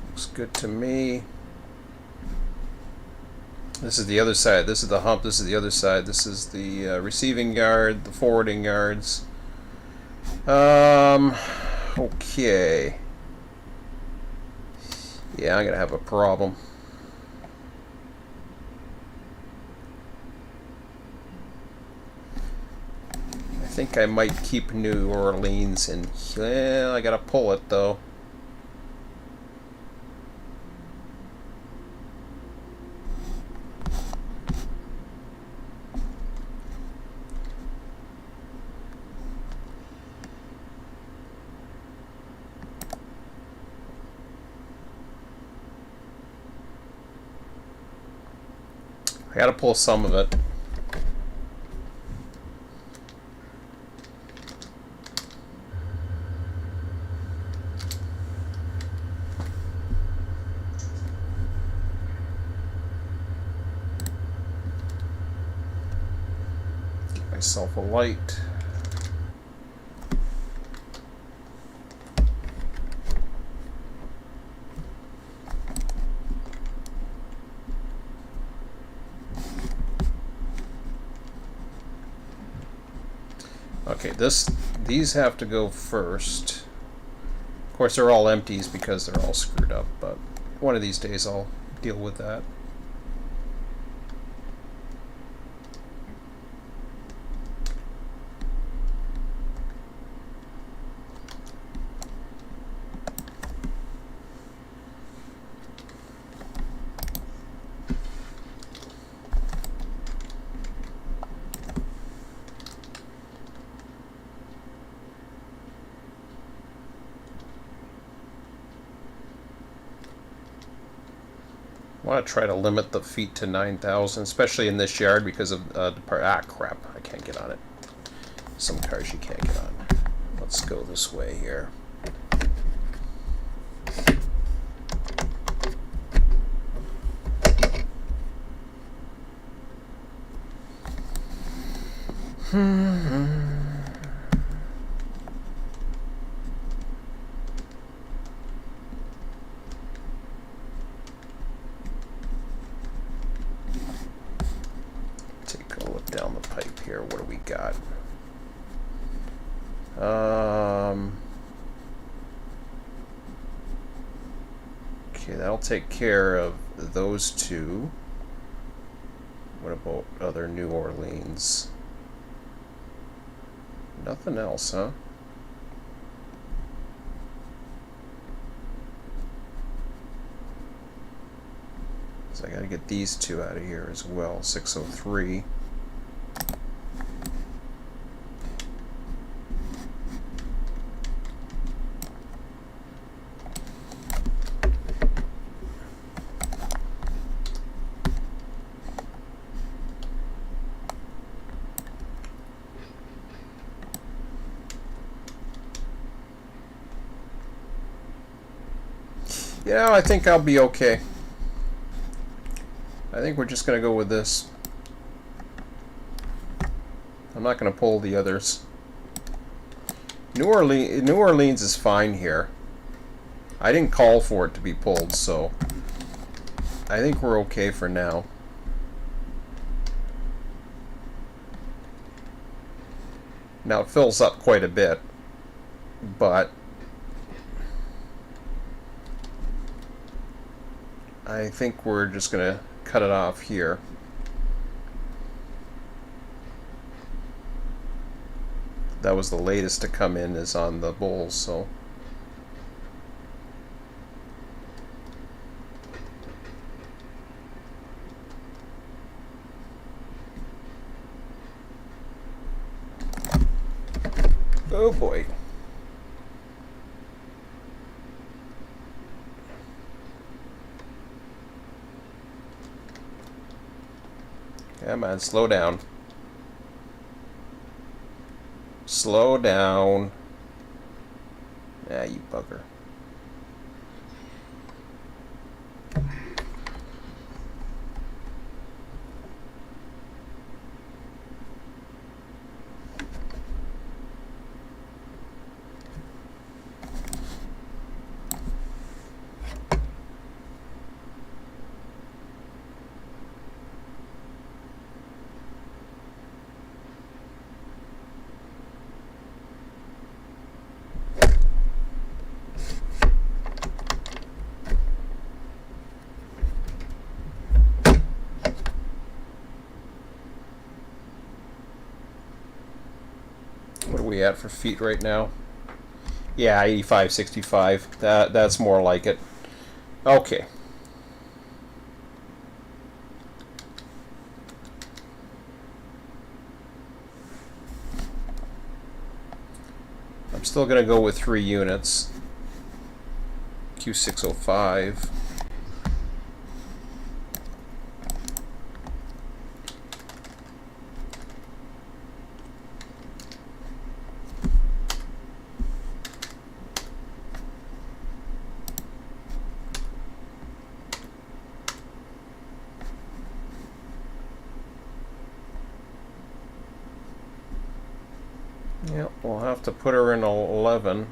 Looks good to me. This is the other side. This is the hump. This is the other side. This is the receiving yard, the forwarding yards. Okay. Yeah, I'm going to have a problem. I think I might keep New Orleans in. Well, I got to pull it, though. I gotta pull some of it. Get myself a light. Okay, these have to go first. Of course, they're all empties because they're all screwed up, but one of these days I'll deal with that. I want to try to limit the feet to 9,000, especially in this yard because of crap, I can't get on it. Some cars you can't get on. Let's go this way here. Take a look down the pipe here. What do we got? Okay, that'll take care of those two. What about other New Orleans? Nothing else, huh? So I gotta get these two out of here as well. 603. Yeah, I think I'll be okay. I think we're just going to go with this. I'm not going to pull the others. New Orleans is fine here. I didn't call for it to be pulled, so I think we're okay for now. Now it fills up quite a bit, but I think we're just going to cut it off here. That was the latest to come in is on the bulls, so oh boy. Come on, slow down. Slow down. Ah, you bugger. What are we at for feet right now? Yeah, 85, 65. That's more like it. Okay. I'm still going to go with 3 units. Q605. Yep, we'll have to put her in 11.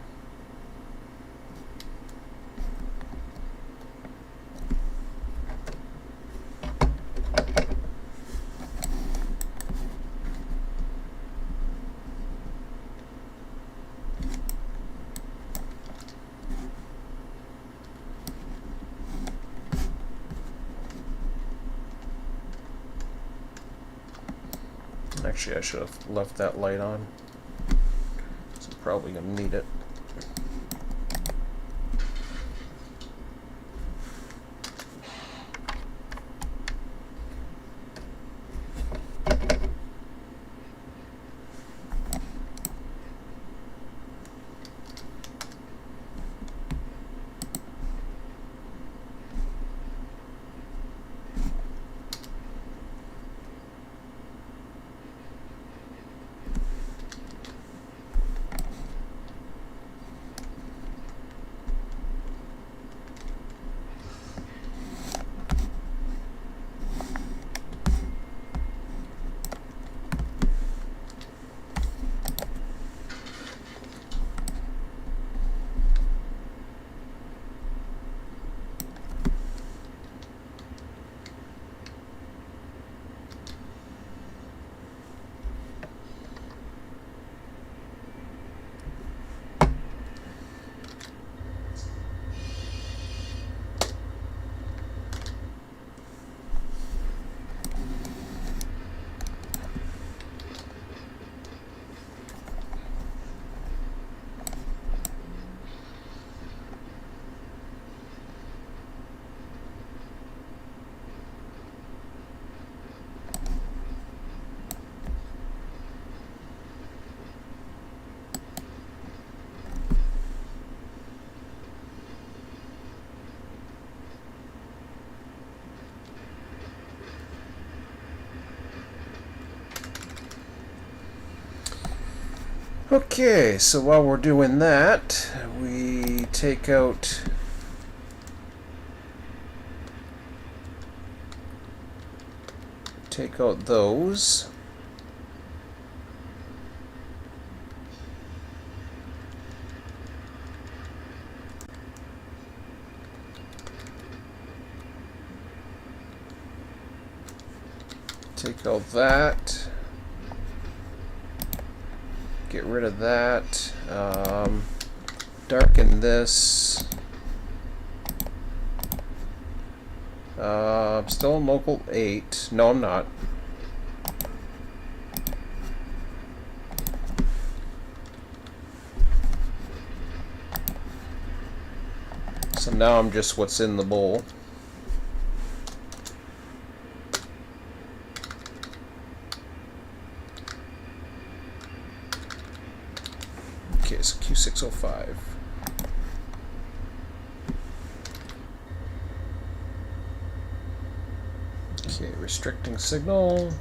Actually, I should have left that light on. So I'm probably going to need it. Okay, so while we're doing that, we take out those. Take out that. Get rid of that. Darken this. I'm still in local 8. No, I'm not. So now I'm just what's in the bowl. Okay, so Q605. Okay, restricting signal.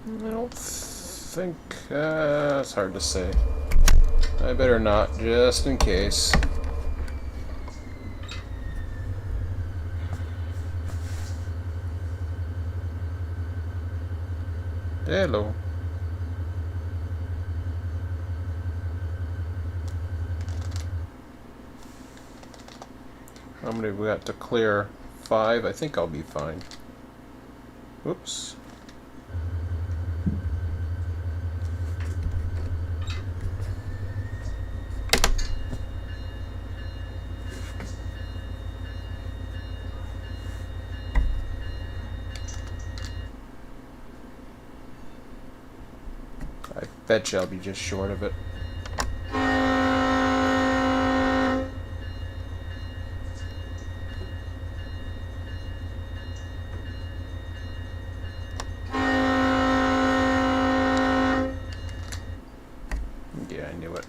I don't think... it's hard to say. I better not, just in case. Hello. How many we got to clear? 5? I think I'll be fine. Oops. Bet you I'll be just short of it. Yeah, I knew it.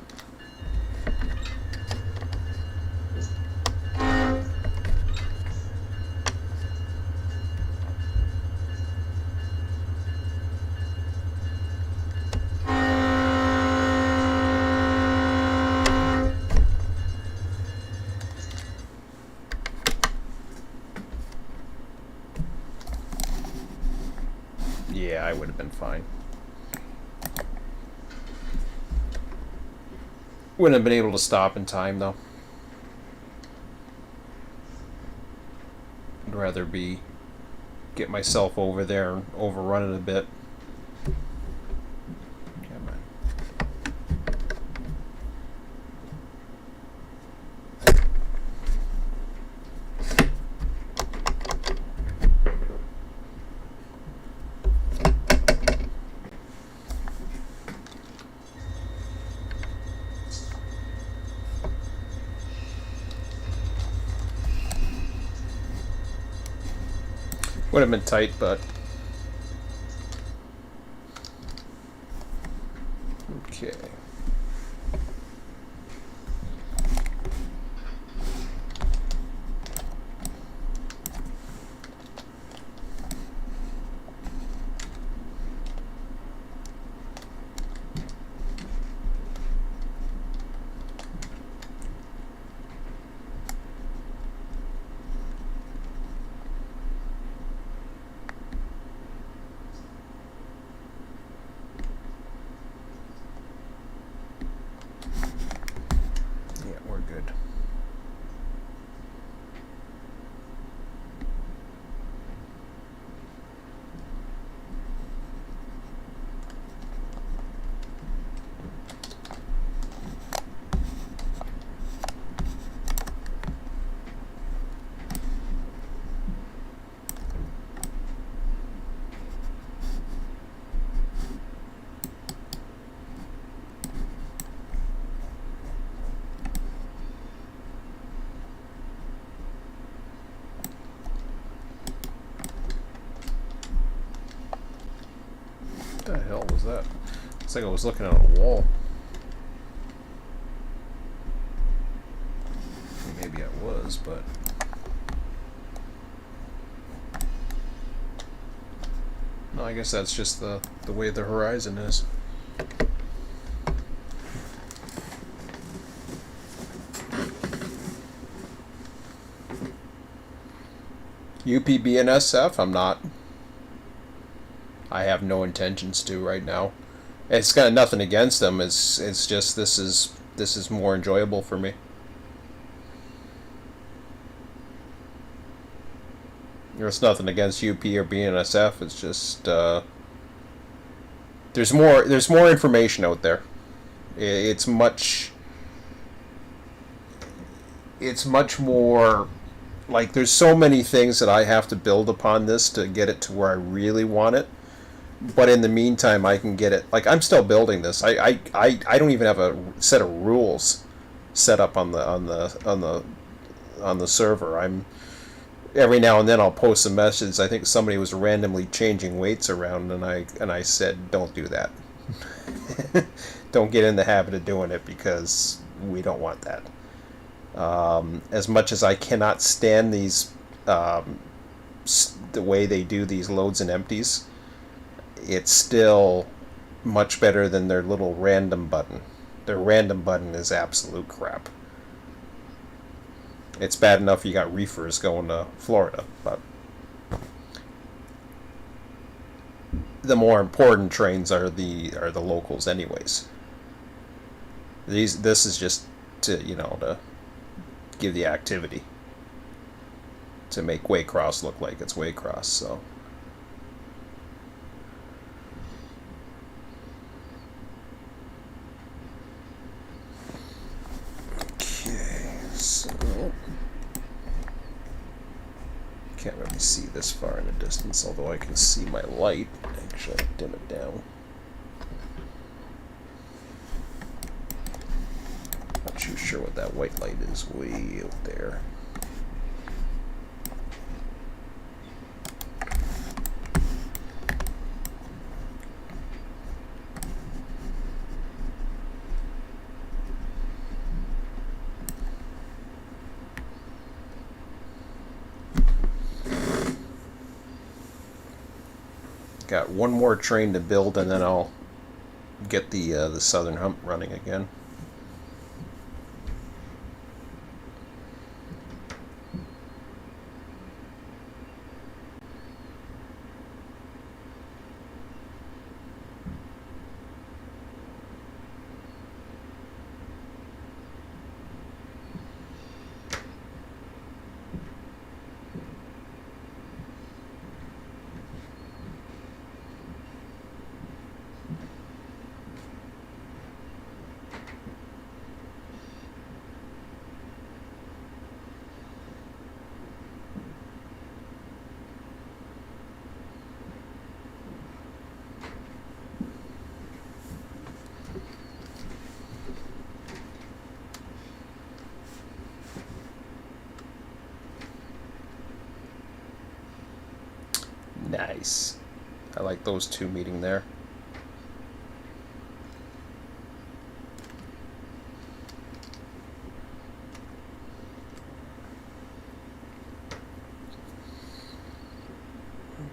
Yeah, I would have been fine. Wouldn't have been able to stop in time, though. I'd rather get myself over there and overrun it a bit. Come on. Would have been tight, but okay. Good. What the hell was that? It's like I was looking at a wall. Maybe I was, but no, I guess that's just the way the horizon is. UPB and SF, I'm not. I have no intentions to right now. It's got nothing against them. It's just this is more enjoyable for me. There's nothing against UP or BNSF. It's just there's more information out there. It's much more like there's so many things that I have to build upon this to get it to where I really want it. But in the meantime, I can get it. Like I'm still building this. I don't even have a set of rules set up on the server. I'm every now and then I'll post a message. I think somebody was randomly changing weights around, and I said, don't do that. Don't get in the habit of doing it because we don't want that. As much as I cannot stand these, the way they do these loads and empties, it's still much better than their little random button. Their random button is absolute crap. It's bad enough you got reefers going to Florida, but the more important trains are the locals anyways. This is just to to give the activity, to make Waycross look like it's Waycross. So okay, so can't really see this far in the distance, although I can see my light. Actually, dim it down. sure what that white light is way out there. Got one more train to build, and then I'll get the southern hump running again. Nice. I like those two meeting there.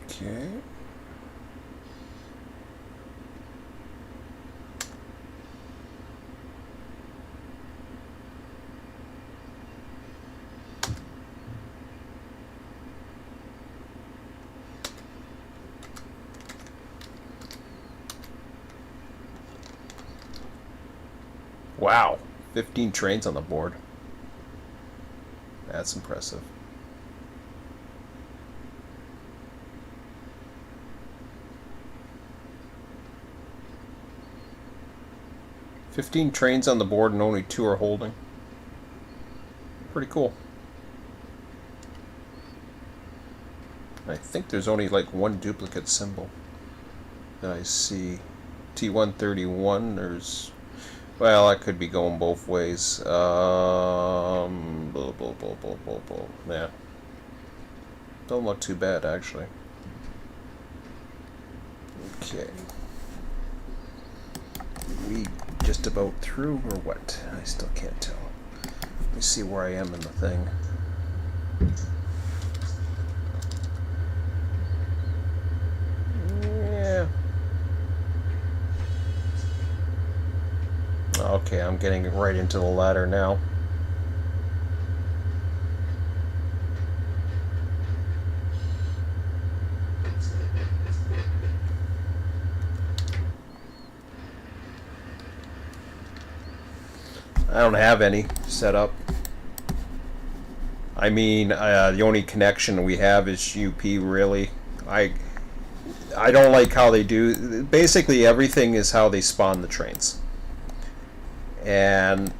Okay. Wow, 15 trains on the board. That's impressive. "15 trains on the board and only 2 are holding." Pretty cool. I think there's only like one duplicate symbol that I see. T131, there's... Well, I could be going both ways. Yeah. Don't look too bad, actually. Okay. We just about through, or what? I still can't tell. Let me see where I am in the thing. Yeah. Okay, I'm getting right into the ladder now. I don't have any set up. I mean, the only connection we have is UP, really. I don't like how they do... Basically, everything is how they spawn the trains. And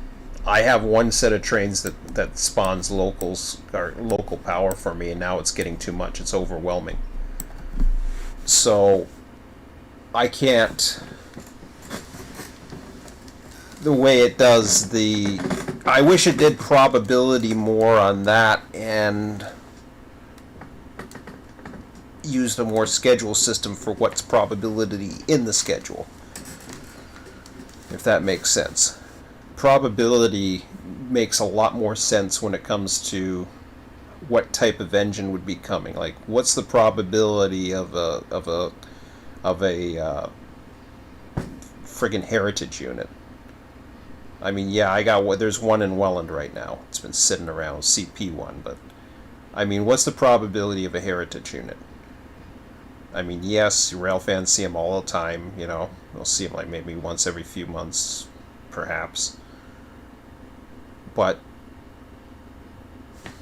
I have one set of trains that spawns locals, or local power for me, and now it's getting too much. It's overwhelming. So I can't... The way it does the... I wish it did probability more on that and used a more schedule system for what's probability in the schedule, if that makes sense. Probability makes a lot more sense when it comes to what type of engine would be coming. Like, what's the probability of a friggin' heritage unit? I mean, yeah, there's one in Welland right now. It's been sitting around, CP1, but I mean, what's the probability of a heritage unit? I mean, yes, rail fans see them all the time, you know. They'll see them like maybe once every few months, perhaps. But,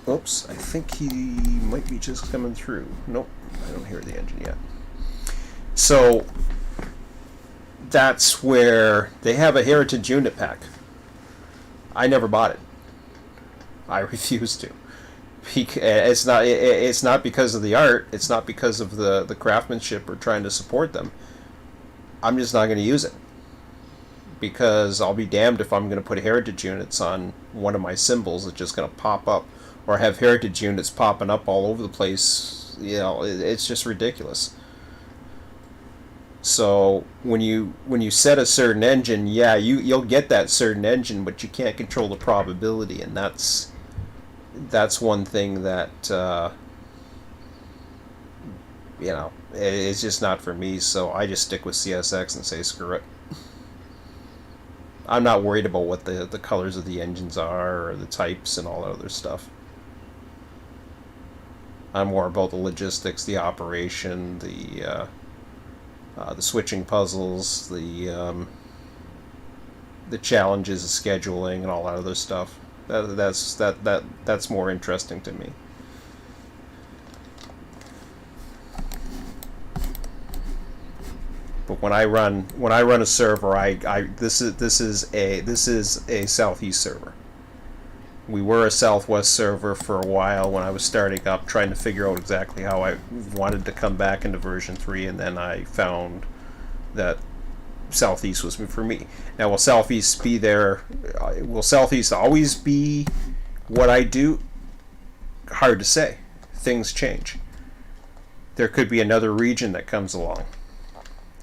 oops, I think he might be just coming through. Nope, I don't hear the engine yet. So, that's where they have a heritage unit pack. I never bought it. I refuse to. It's not because of the art. It's not because of the craftsmanship or trying to support them. I'm just not going to use it because I'll be damned if I'm going to put heritage units on one of my symbols. It's just going to pop up, or have heritage units popping up all over the place. You know, it's just ridiculous. So when you set a certain engine, yeah, you'll get that certain engine, but you can't control the probability, and that's one thing that you know, it's just not for me. So I just stick with CSX and say screw it. I'm not worried about what the colors of the engines are or the types and all that other stuff. I'm more about the logistics, the operation, the switching puzzles, the challenges, the scheduling, and all that other stuff. That's more interesting to me. But when I run a server, this is a Southeast server. We were a Southwest server for a while when I was starting up, trying to figure out exactly how I wanted to come back into version 3, and then I found that Southeast was for me. Now, will Southeast be there? Will Southeast always be what I do? Hard to say. Things change. There could be another region that comes along.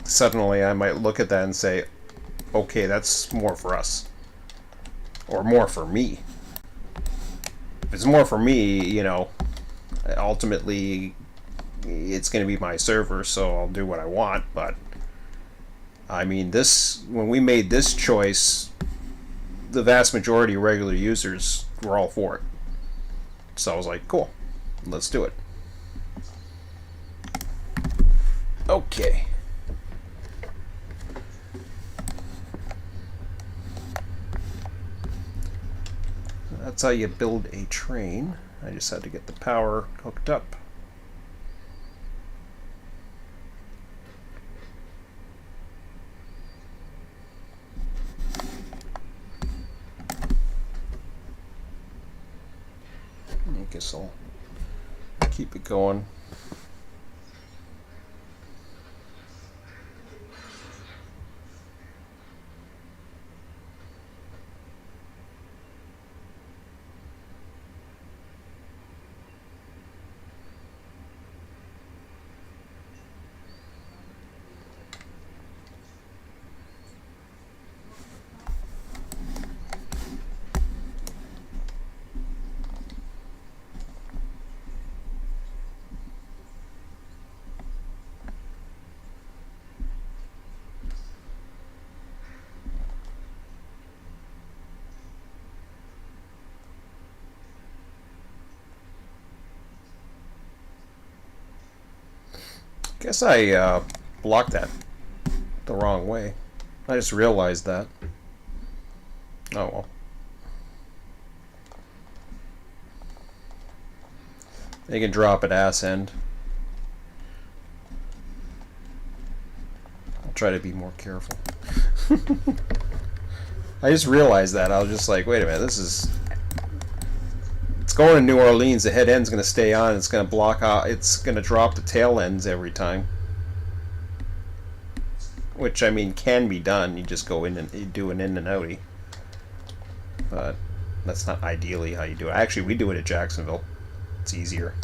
Suddenly I might look at that and say, okay, that's more for us. Or more for me. If it's more for me, you know, ultimately it's going to be my server, so I'll do what I want. But I mean, when we made this choice, the vast majority of regular users were all for it. So I was like, cool, let's do it. Okay. That's how you build a train. I just had to get the power hooked up. I guess I'll keep it going. Guess I blocked that the wrong way. I just realized that. Oh well. They can drop at ass end. I'll try to be more careful. I just realized that. I was just like, wait a minute, it's going to New Orleans, the head end's going to stay on, it's going to block out, it's going to drop the tail ends every time. Which, I mean, can be done. You just go in and you do an in and outie. But that's not ideally how you do it. Actually, we do it at Jacksonville. It's easier.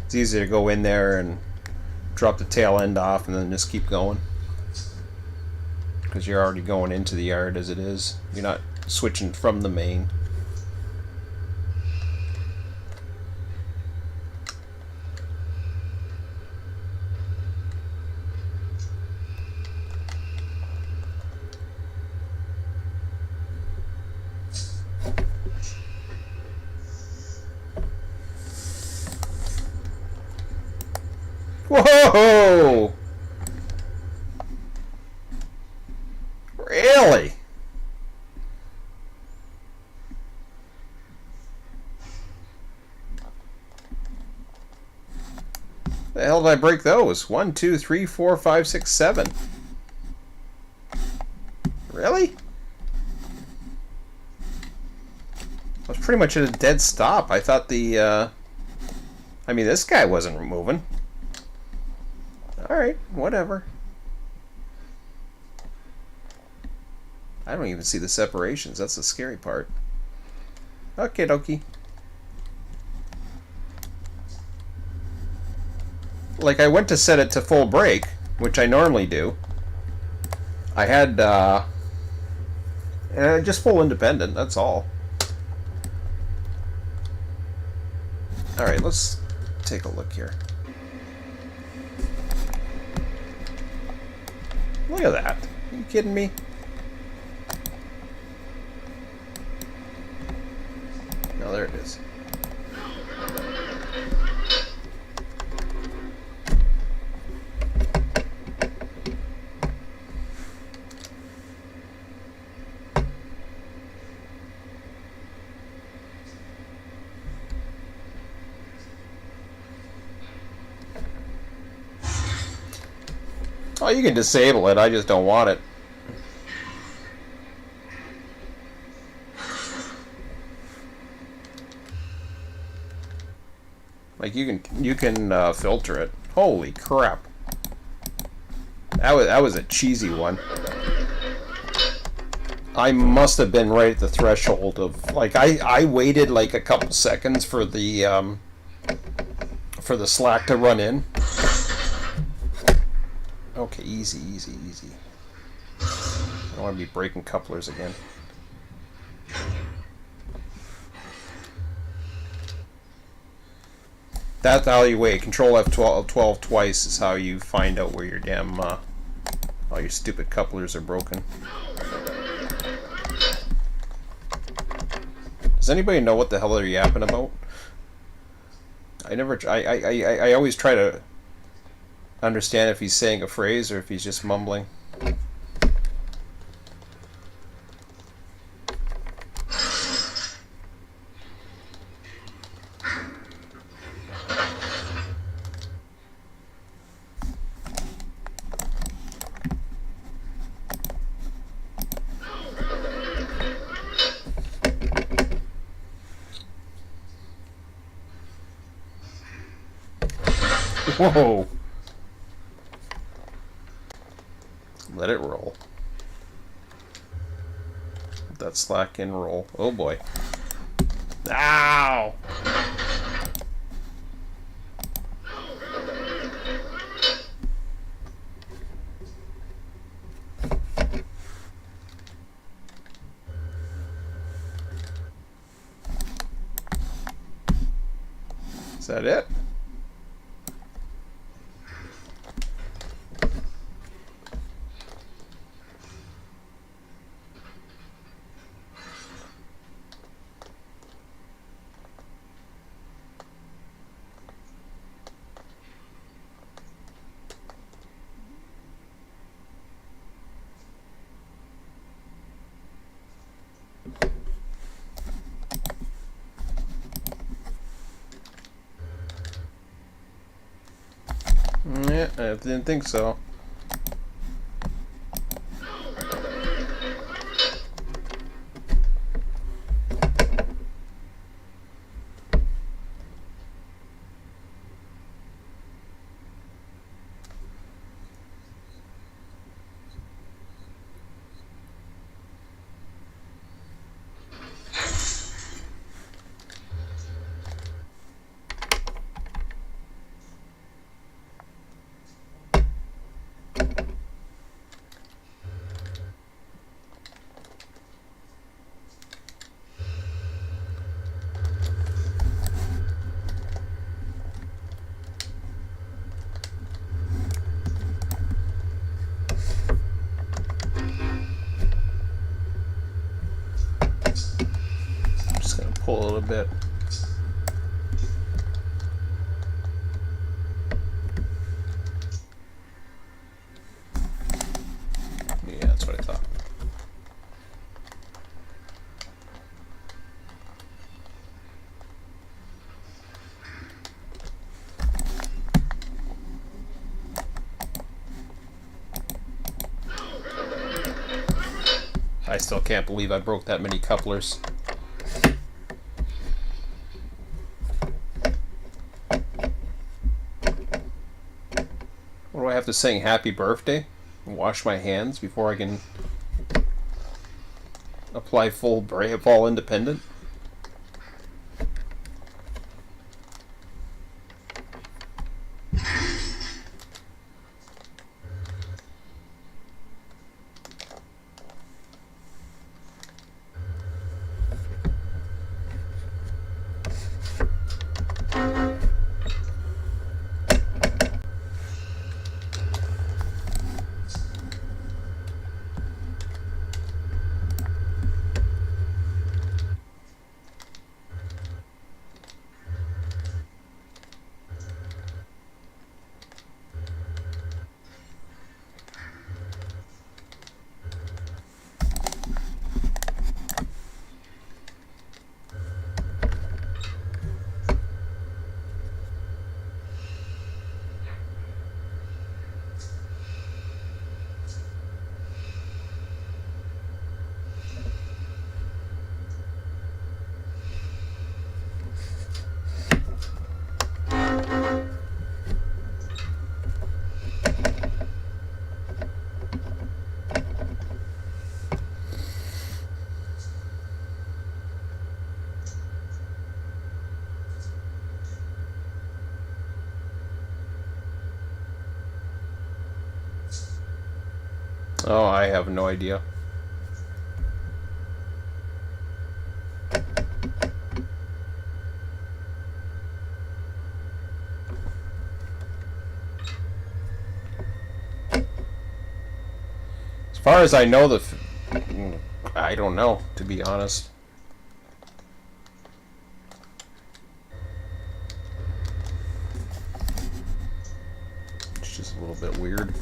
It's easier to go in there and drop the tail end off and then just keep going. Because you're already going into the yard as it is. You're not switching from the main. Whoa! Really? The hell did I break those? 1, 2, 3, 4, 5, 6, 7. Really? I was pretty much at a dead stop. I thought I mean, this guy wasn't moving. Alright, whatever. I don't even see the separations. That's the scary part. Okay, dokie. Like, I went to set it to full break, which I normally do. I had, just full independent, that's all. Alright, let's take a look here. Look at that. Are you kidding me? No, there it is. Oh, you can disable it. I just don't want it. Like you can filter it. Holy crap! That was a cheesy one. I must have been right at the threshold of like I waited like a couple seconds for the slack to run in. Okay, easy, easy, easy. I don't want to be breaking couplers again. That's how you wait. Control F12 twice is how you find out where your damn all your stupid couplers are broken. Does anybody know what the hell they're yapping about? I always try to understand if he's saying a phrase or if he's just mumbling. Whoa! Let it roll. Let that slack in roll. Oh boy. Ow! Is that it? Yeah, I didn't think so. Pull a little bit. Yeah, that's what I thought. I still can't believe I broke that many couplers. What do I have to sing happy birthday and wash my hands before I can Apply full fall independent. Oh, I have no idea. As far as I know, I don't know, to be honest. It's just a little bit weird.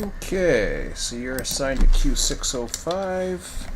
Okay, so you're assigned to Q605.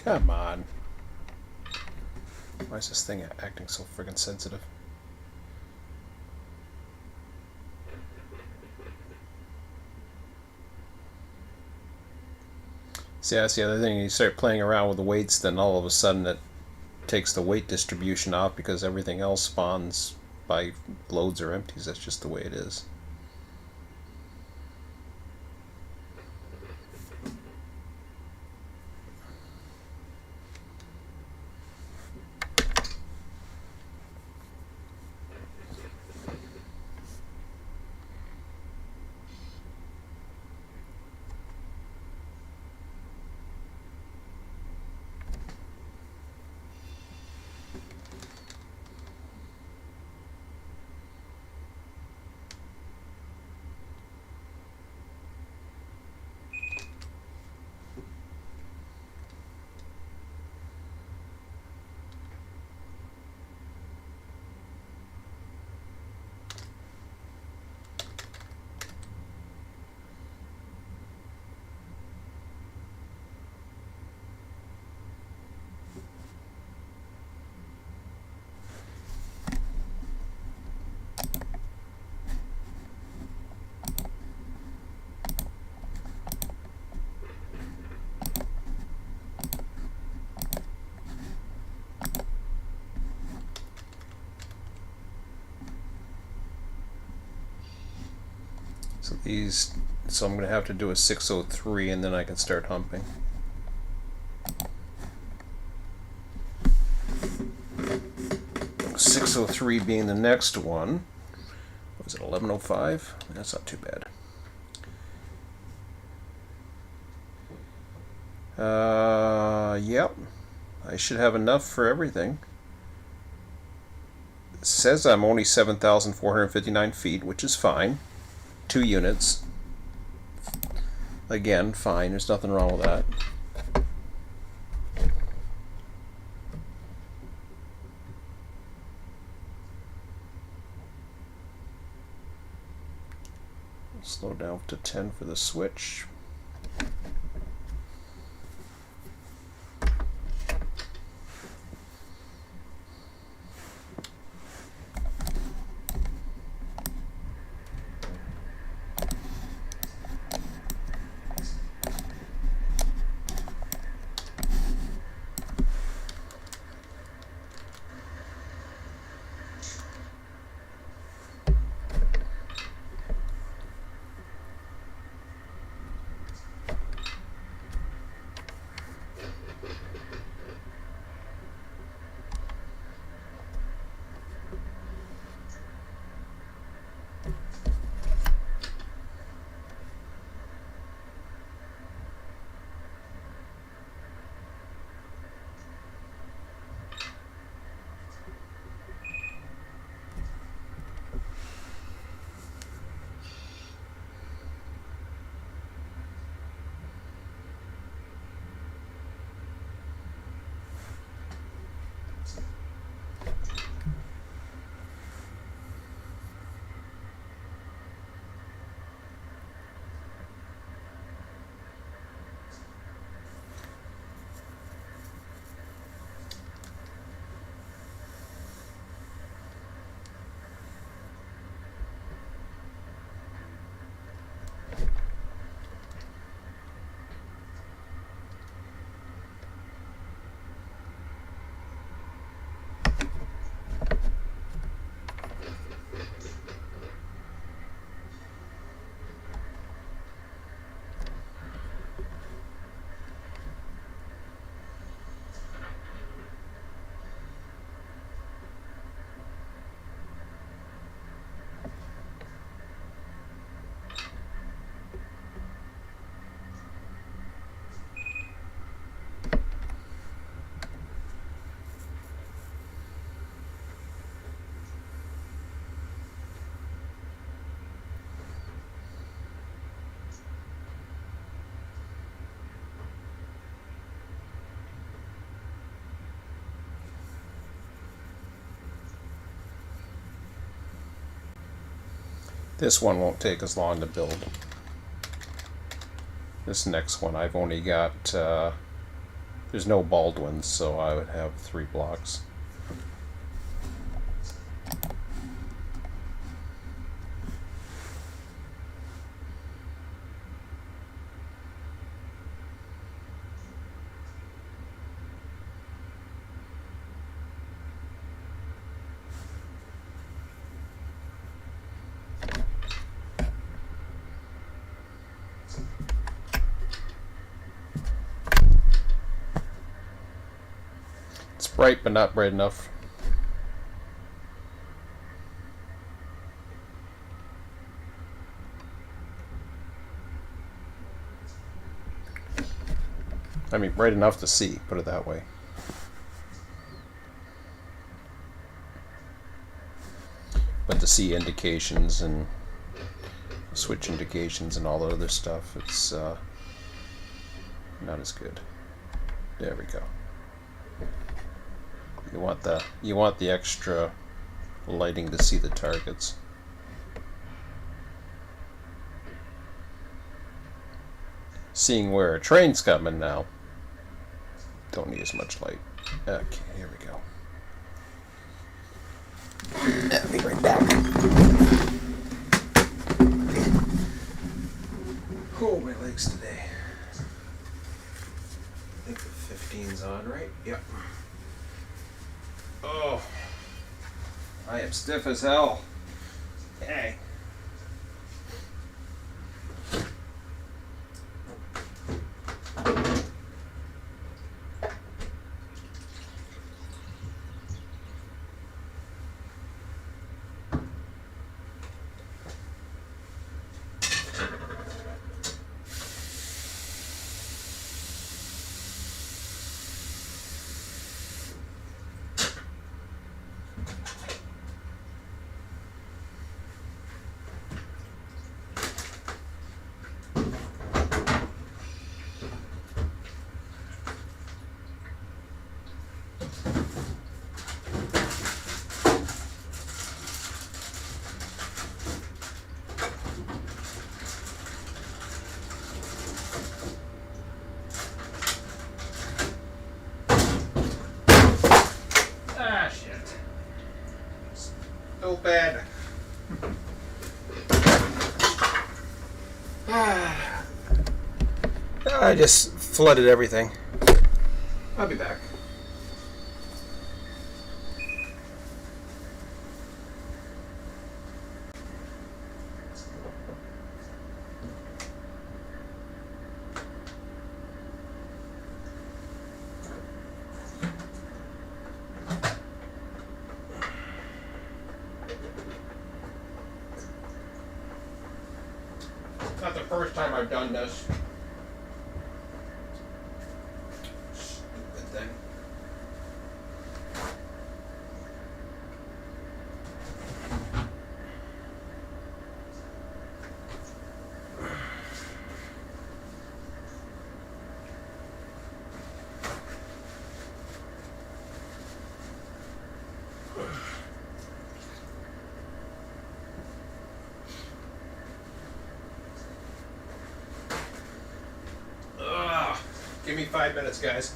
Come on. Why is this thing acting so friggin' sensitive? See, that's the other thing. You start playing around with the weights, then all of a sudden it takes the weight distribution off because everything else spawns by loads or empties. That's just the way it is. So I'm going to have to do a 603 and then I can start humping. .603 being the next one. Was it 1105? That's not too bad. Yep. I should have enough for everything. It says I'm only 7,459 feet, which is fine. 2 units. Again, fine. There's nothing wrong with that. Slow down to 10 for the switch. This one won't take as long to build. This next one, I've only got, there's There's no Baldwins, so I would have 3 blocks. It's bright, but not bright enough. I mean, bright enough to see, put it that way. But to see indications and switch indications and all the other stuff, it's not as good. There we go. You want the extra lighting to see the targets. Seeing where a train's coming now. Don't need as much light. Okay, here we go. I'll be right back. Oh, my legs today. I think the 15's on, right? Yep. Oh, I am stiff as hell. Hey. So bad. I just flooded everything. I'll be back. Not the first time I've done this. Stupid thing. Give me 5 minutes, guys.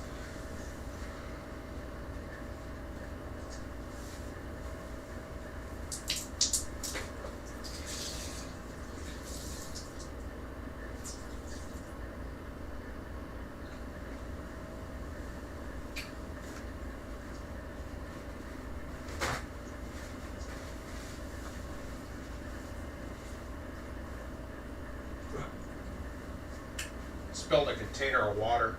Spilled a container of water.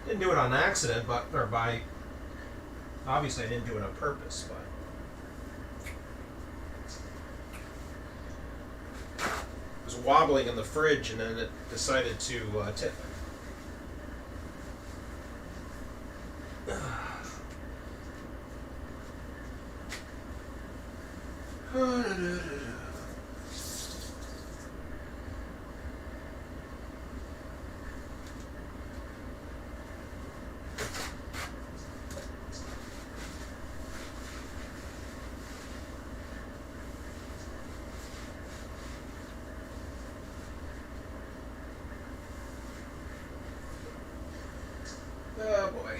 Didn't do it on accident, obviously I didn't do it on purpose, but. It was wobbling in the fridge and then it decided to tip. Oh boy.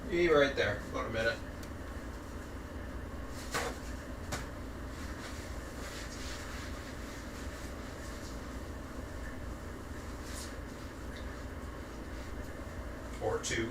Be right there. About a minute. Or two.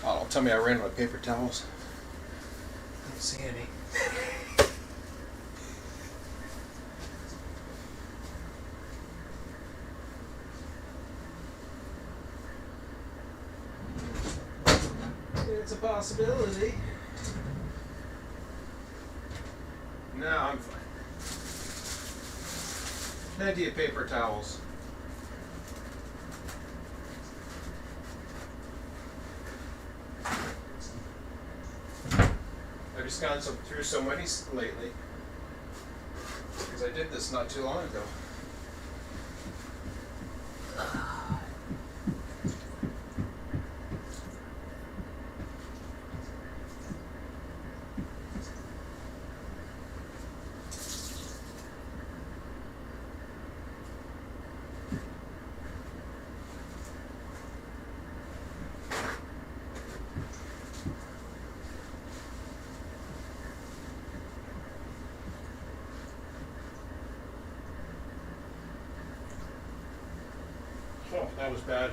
Oh, don't tell me I ran out of paper towels. I don't see any. It's a possibility. No, I'm fine. Plenty of paper towels. I've just gone through so many lately because I did this not too long ago. Oh, that was bad.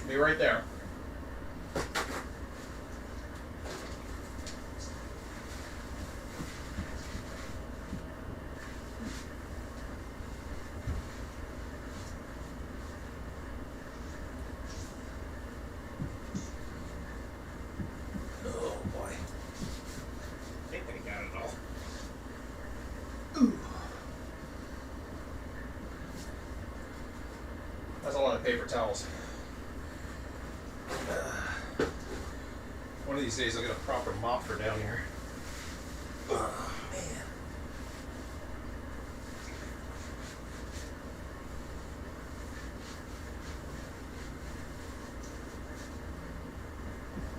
Be right there. Oh boy. I think I got it all. Ooh. That's a lot of paper towels. One of these days I'll get a proper mopper down here. Oh, man.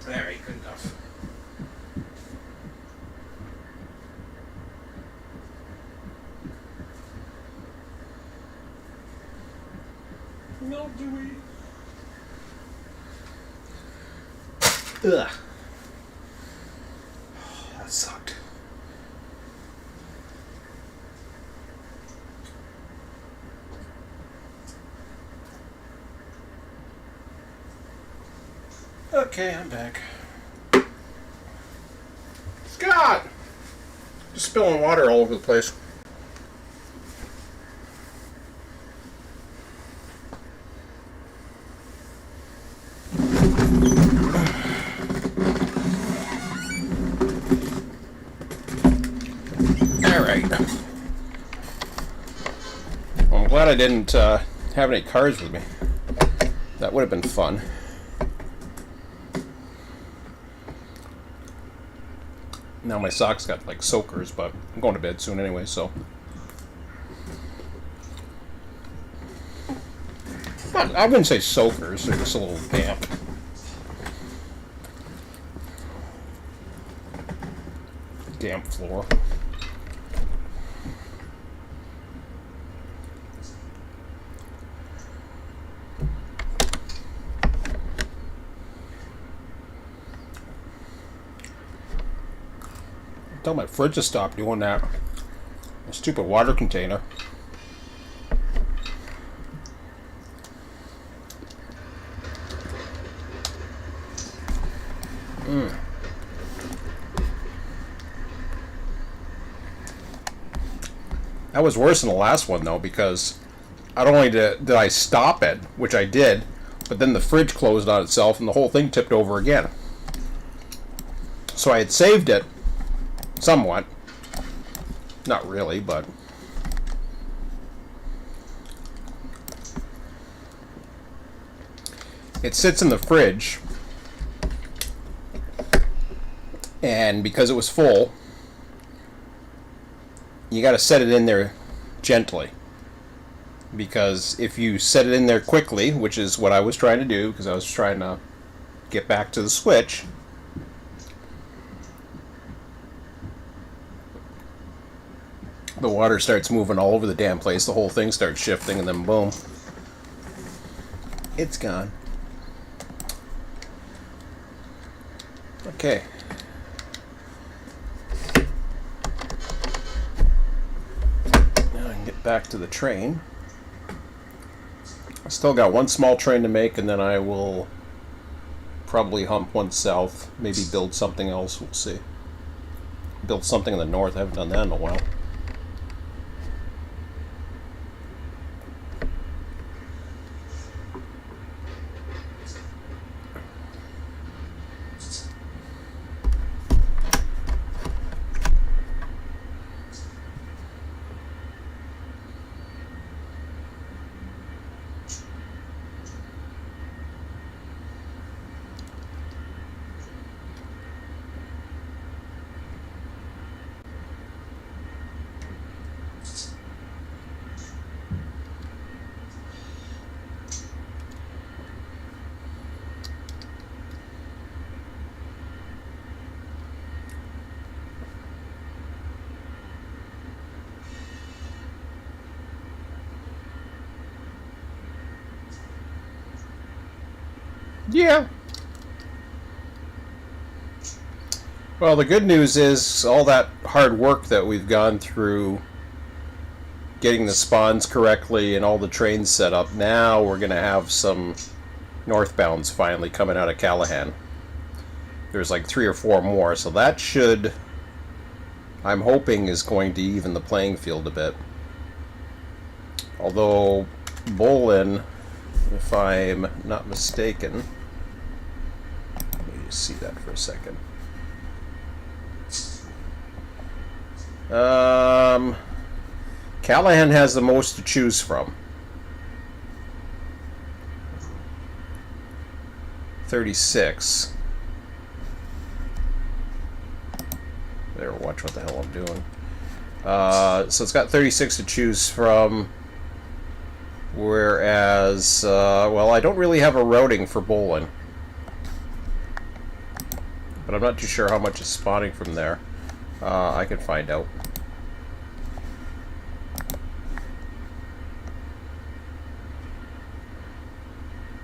There, good enough. Mildewy. Ugh. That sucked. Okay, I'm back. Scott! Just spilling water all over the place. Well, I'm glad I didn't have any cars with me. That would have been fun. Now my socks got like soakers, but I'm going to bed soon anyway, so. I wouldn't say soakers, they're just a little damp. Damp floor. Tell my fridge to stop doing that. A stupid water container. That was worse than the last one though, because not only did I stop it, which I did, But then the fridge closed on itself and the whole thing tipped over again. So I had saved it somewhat. Not really, but it sits in the fridge, and because it was full, you got to set it in there gently, because if you set it in there quickly, which is what I was trying to do because I was trying to get back to the switch, the water starts moving all over the damn place, the whole thing starts shifting, and then boom, it's gone. Okay. Now I can get back to the train. I still got one small train to make, and then I will probably hump one south, maybe build something else, we'll see. Build something in the north, I haven't done that in a while. Yeah. Well, the good news is all that hard work that we've gone through getting the spawns correctly and all the trains set up, now we're going to have some northbounds finally coming out of Callahan. There's like 3 or 4 more, so that should, I'm hoping, is going to even the playing field a bit. Although Bolin, if I'm not mistaken, let me just see that for a second. Callahan has the most to choose from. 36. There, watch what the hell I'm doing. So it's got 36 to choose from. Whereas, well, I don't really have a routing for Bolin. But I'm not too sure how much is spawning from there. I can find out.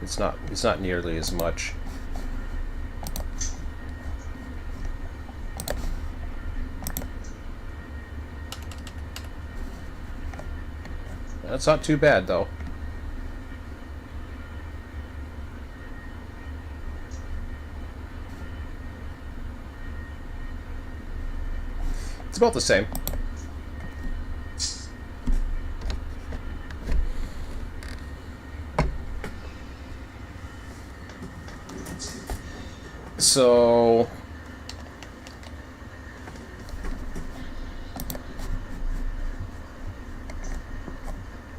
It's not nearly as much. That's not too bad, though. It's about the same. So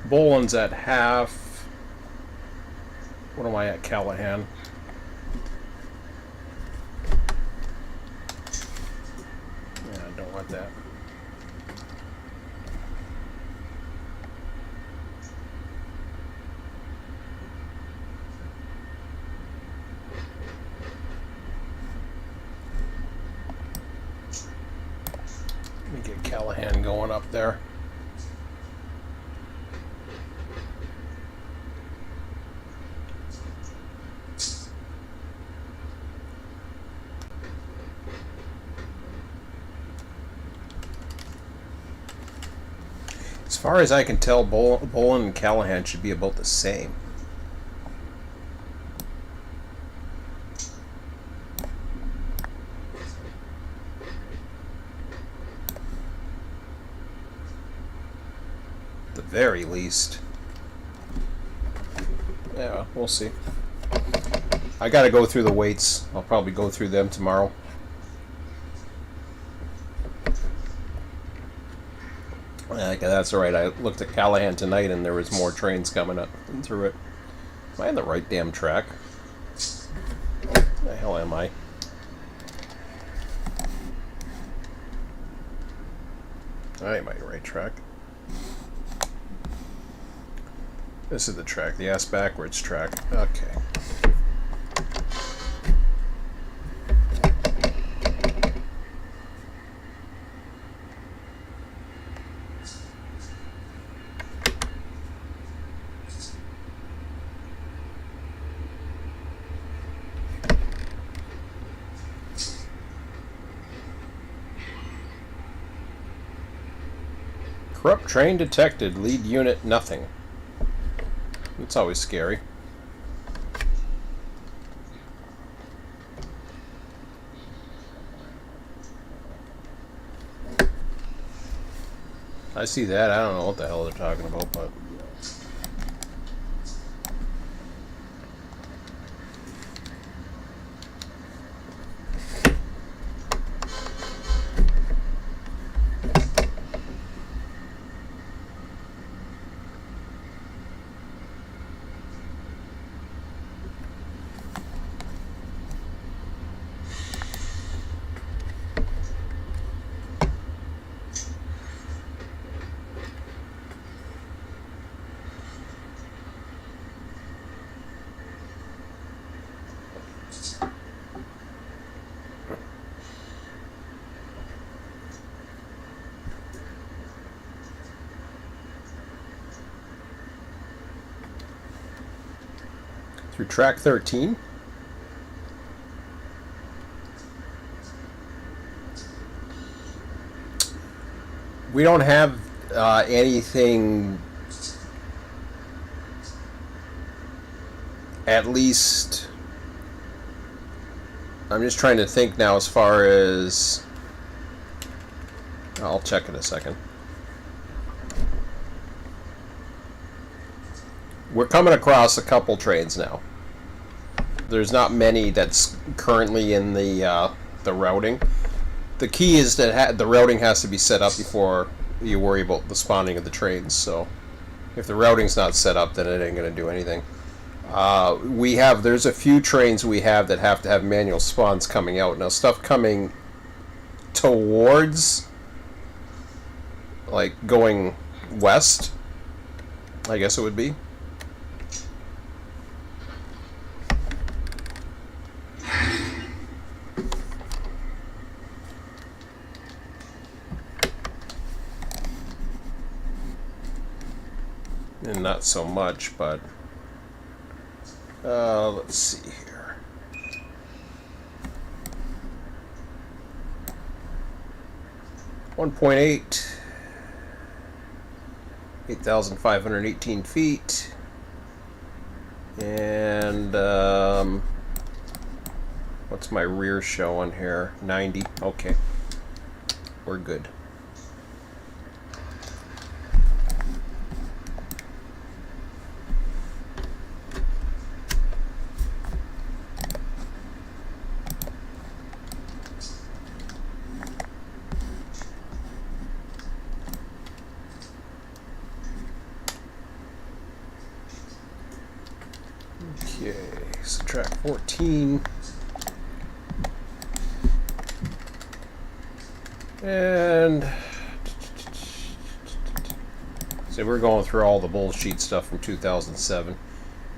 Bolin's at half. What am I at, Callahan? Yeah, I don't want that. Let me get Callahan going up there. As far as I can tell, Bolin and Callahan should be about the same. At the very least. Yeah, we'll see. I gotta go through the weights. I'll probably go through them tomorrow. That's alright. I looked at Callahan tonight and there was more trains coming up and through it. Am I on the right damn track? Where the hell am I? I am on the right track. This is the track, the ass backwards track. Okay. Corrupt train detected. Lead unit nothing. It's always scary. I see that. I don't know what the hell they're talking about, but... Through track 13? We don't have anything, at least, I'm just trying to think now as far as, I'll check in a second. We're coming across a couple trains now. There's not many that's currently in the routing. The key is that the routing has to be set up before you worry about the spawning of the trains. So if the routing's not set up, then it ain't going to do anything. There's a few trains we have that have to have manual spawns coming out. Now stuff coming towards, like going west, I guess it would be. And not so much, but let's see here. .8, 8,518 feet, and what's my rear show on here? 90. Okay, we're good. Okay, so track 14. And so we're going through all the bullshit stuff from 2007.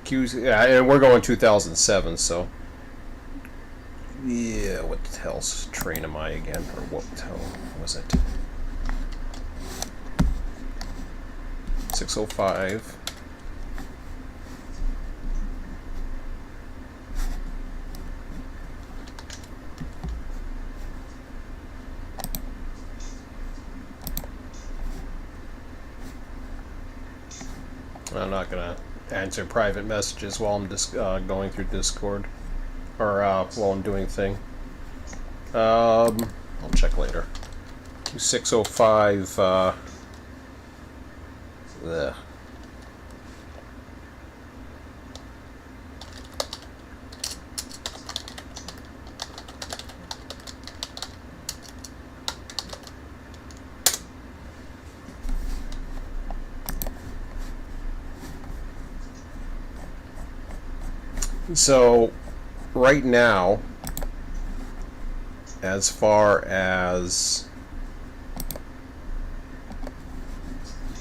And we're going 2007, so yeah, what the hell's train am I again? Or what the hell was it? 605. I'm not going to answer private messages while I'm just going through Discord, or while I'm doing thing. I'll check later. 605. So right now, as far as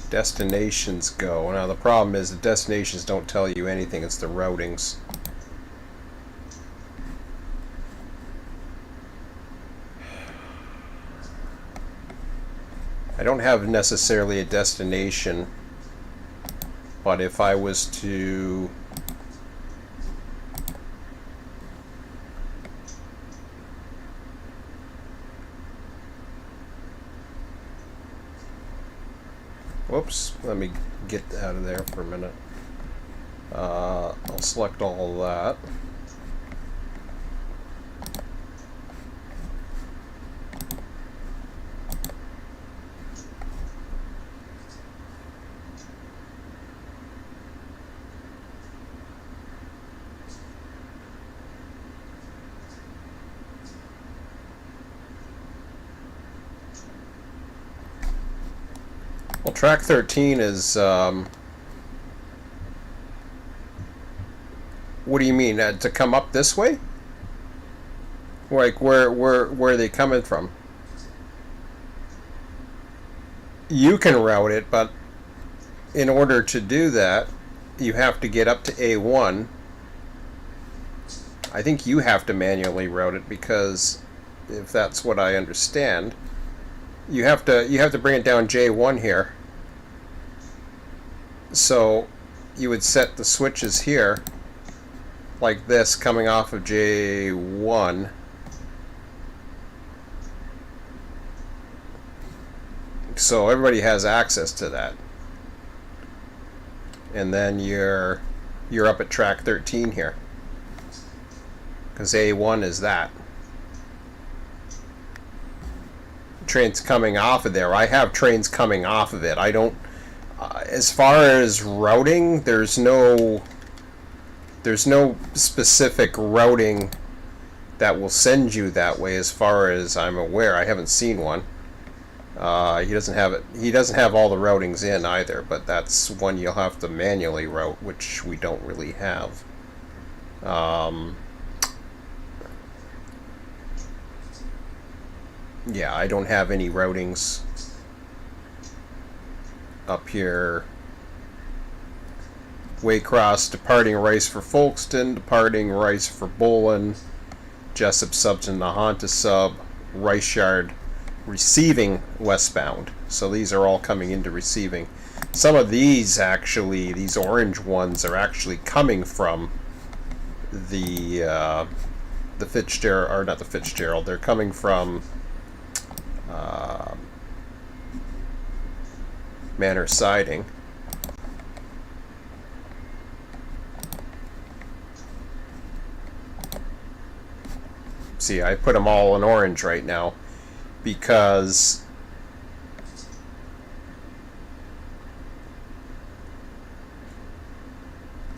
destinations go, now the problem is the destinations don't tell you anything, it's the routings. I don't have necessarily a destination, but if I was to whoops, let me get out of there for a minute. I'll select all of that. Well, track 13 is, what do you mean, to come up this way? Like, where are they coming from? You can route it, but in order to do that, you have to get up to A1. I think you have to manually route it, because if that's what I understand, you have to bring it down J1 here. So you would set the switches here like this, coming off of J1. So everybody has access to that. And then you're up at track 13 here, because A1 is that. Trains coming off of there. I have trains coming off of it. I don't, as far as routing, there's no specific routing that will send you that way, as far as I'm aware. I haven't seen one. He doesn't have it. He doesn't have all the routings in either, but that's one you'll have to manually route, which we don't really have. Yeah, I don't have any routings up here. Waycross departing Rice for Folkestone, departing Rice for Bolin, Jessup sub to Nahanta sub, Rice Yard receiving westbound. So these are all coming into receiving. Some of these, actually, these orange ones, are actually coming from the Fitzgerald, or not the Fitzgerald, they're coming from Manor Siding. See, I put them all in orange right now because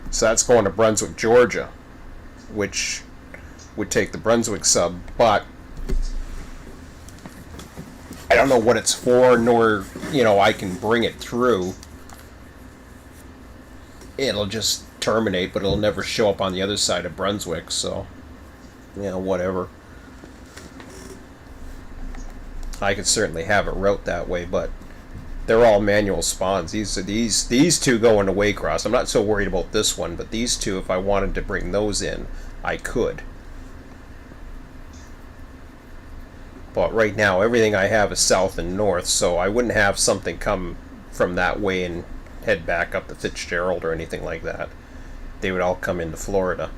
so that's going to Brunswick, Georgia, which would take the Brunswick sub, but I don't know what it's for, nor, I can bring it through. It'll just terminate, but it'll never show up on the other side of Brunswick, so, whatever. I could certainly have it route that way, but they're all manual spawns. These two go into Waycross. I'm not so worried about this one, but these two, if I wanted to bring those in, I could. But right now, everything I have is south and north, so I wouldn't have something come from that way and head back up to Fitzgerald or anything like that. They would all come into Florida.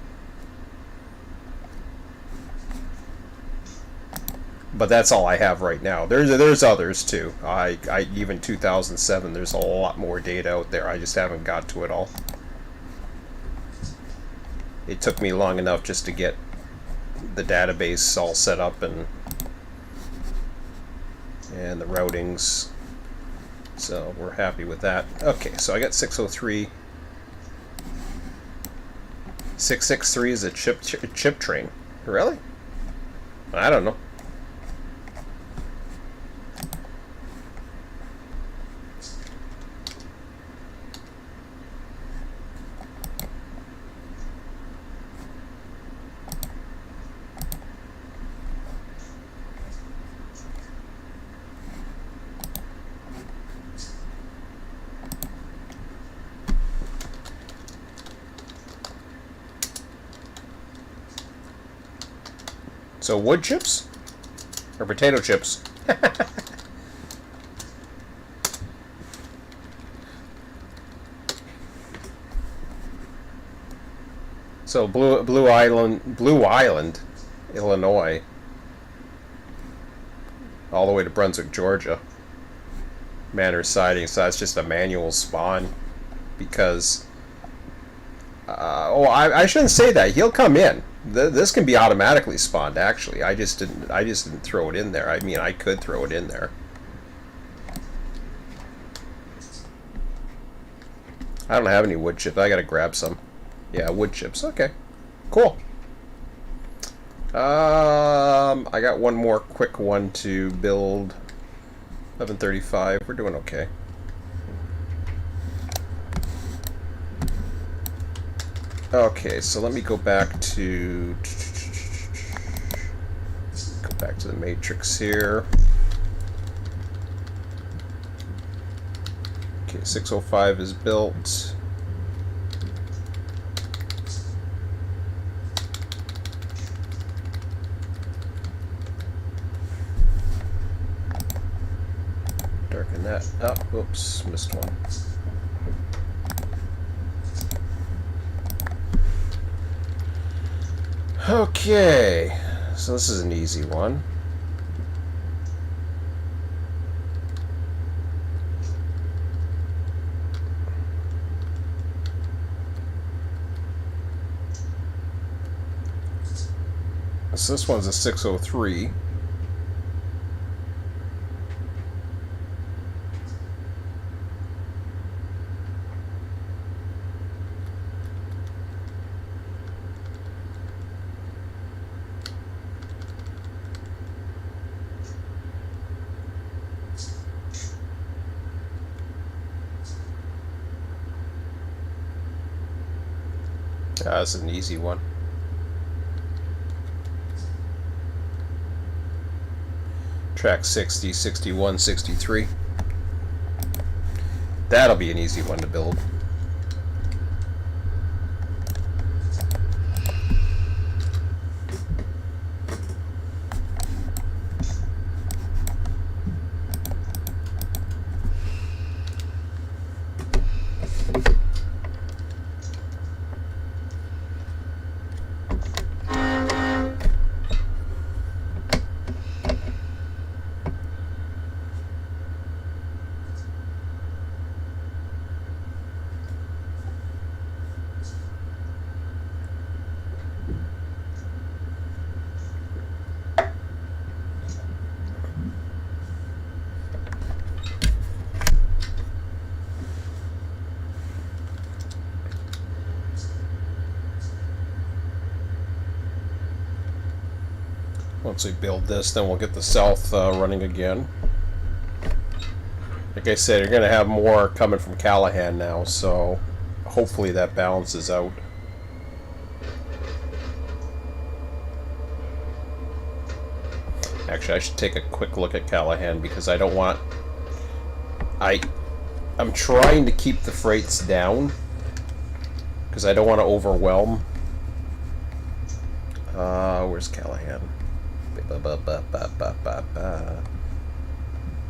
But that's all I have right now. There's others too. I even 2007. There's a lot more data out there. I just haven't got to it all. It took me long enough just to get the database all set up and the routings. So we're happy with that. Okay, so I got 603. 663 is a chip train. Really? I don't know. So wood chips? Or potato chips? So Blue Island, Illinois, all the way to Brunswick, Georgia. Manor siding, so that's just a manual spawn. Because, I shouldn't say that. He'll come in. This can be automatically spawned. Actually, I just didn't throw it in there. I mean, I could throw it in there. I don't have any wood chips. I gotta grab some. Yeah, wood chips. Okay, cool. I got one more quick one to build. 11:35. We're doing okay. Okay, so let me go back to the matrix here. Okay, 605 is built. Darken that up. Oops, missed one. Okay, so this is an easy one. So this one's a 603. That's an easy one. Track 60, 61, 63. That'll be an easy one to build. Once we build this, then we'll get the south running again. Like I said, you're going to have more coming from Callahan now, so hopefully that balances out. Actually, I should take a quick look at Callahan because I don't want... I'm trying to keep the freights down because I don't want to overwhelm. Where's Callahan?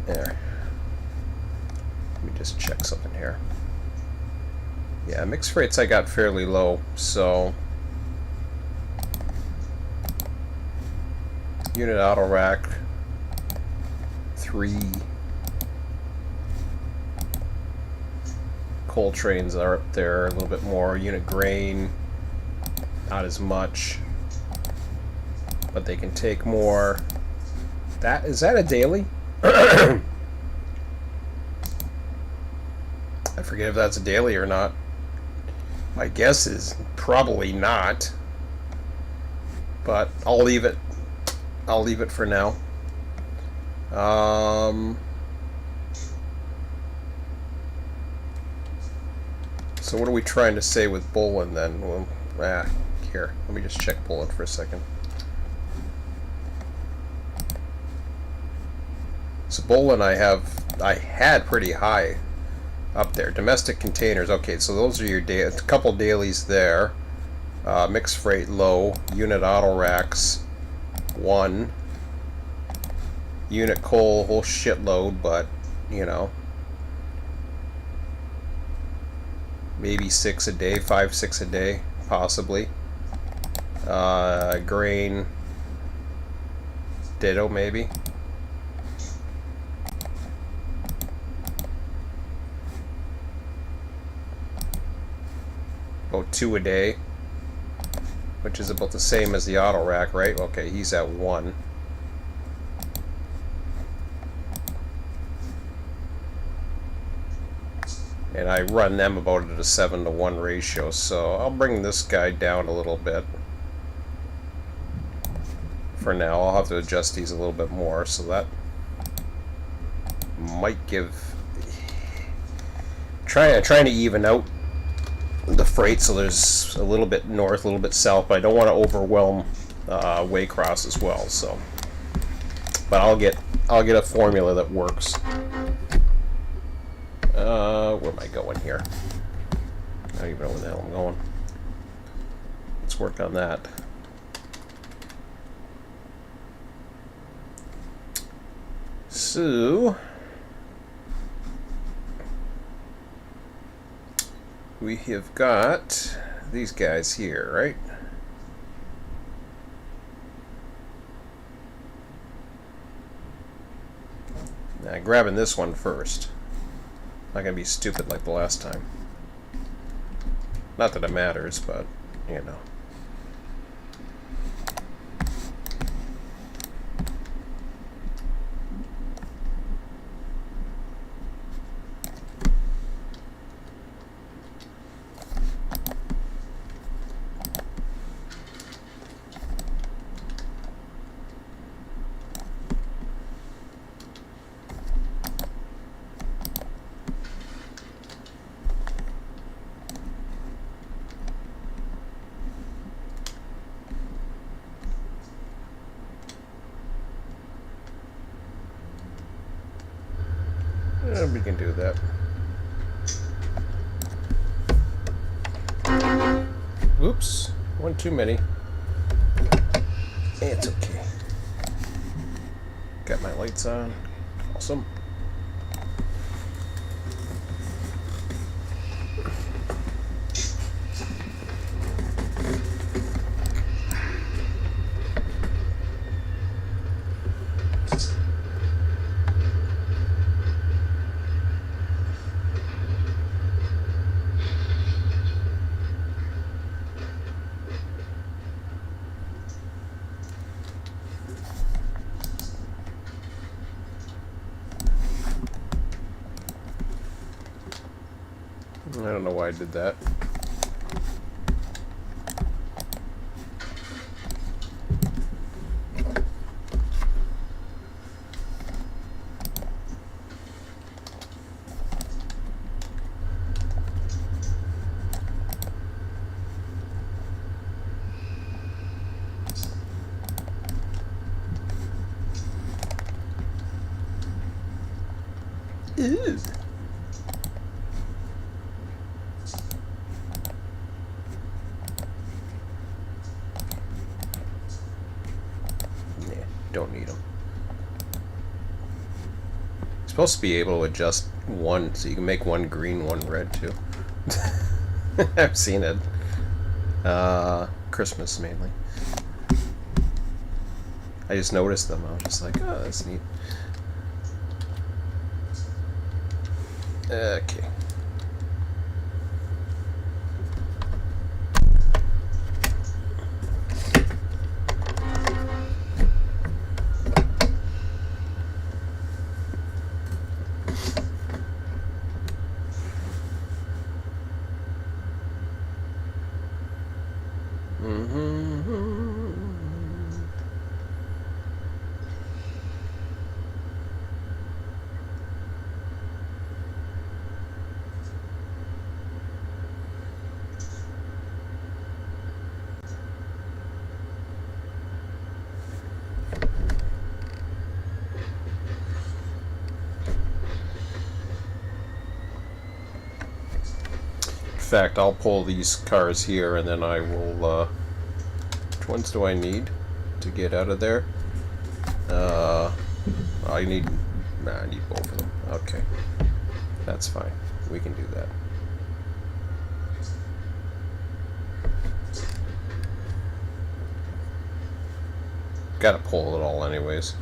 There. Let me just check something here. Yeah, mixed freights I got fairly low, so unit auto rack 3. Coal trains are up there a little bit more. Unit grain not as much, but they can take more. Is that a daily? I forget if that's a daily or not. My guess is probably not, but I'll leave it. I'll leave it for now. So what are we trying to say with Bolin then? Well, here, let me just check Bolin for a second. So Bolin I had pretty high up there. Domestic containers, okay, so those are your a couple dailies there. Mixed freight low, unit auto racks 1. Unit coal, whole shitload, but, you know, maybe 6 a day, 5, 6 a day, possibly. Grain, ditto, maybe. About 2 a day, which is about the same as the auto rack, right? Okay, he's at 1. And I run them about at a 7-to-1 ratio, so I'll bring this guy down a little bit. For now, I'll have to adjust these a little bit more, so that might give... Trying to even out the freight so there's a little bit north, a little bit south, but I don't want to overwhelm Waycross as well, so... But I'll get a formula that works. Where am I going here? I don't even know where the hell I'm going. Let's work on that. So we have got these guys here, right? Now, grabbing this one first. Not gonna be stupid like the last time. Not that it matters, but, you know. We can do that. Oops, one too many. It's okay. Got my lights on. Awesome. I don't know why I did that. Ew. Don't need them. You're supposed to be able to adjust one, so you can make one green, one red too. I've seen it. Christmas mainly. I just noticed them. I was just like, oh, that's neat. Okay. In fact, I'll pull these cars here and then I will, which ones do I need? to get out of there. I need both of them. Okay. That's fine. We can do that. Gotta pull it all anyways.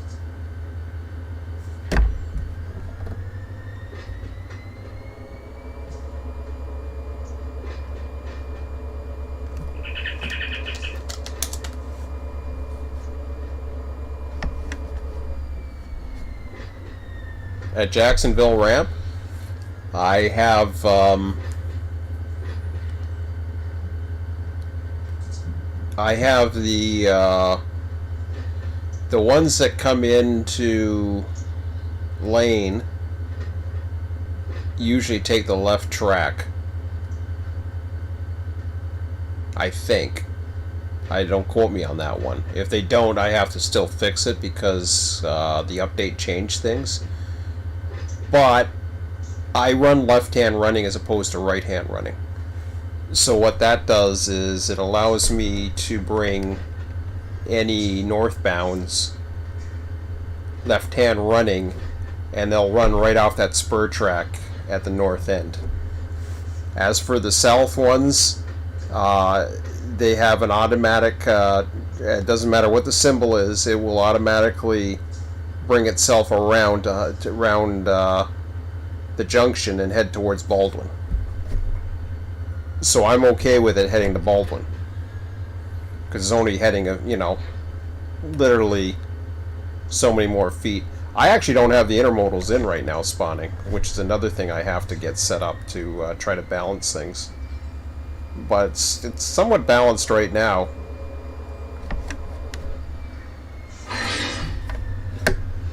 At Jacksonville Ramp, I have the ones that come into lane usually take the left track. I think. Don't quote me on that one. If they don't, I have to still fix it because the update changed things. But I run left-hand running as opposed to right-hand running. So what that does is it allows me to bring any northbounds left-hand running, and they'll run right off that spur track at the north end. As for the south ones, they have an automatic, it doesn't matter what the symbol is, it will automatically bring itself around the junction and head towards Baldwin. So I'm okay with it heading to Baldwin, because it's only heading literally so many more feet. I actually don't have the intermodals in right now spawning, which is another thing I have to get set up to try to balance things. But it's somewhat balanced right now.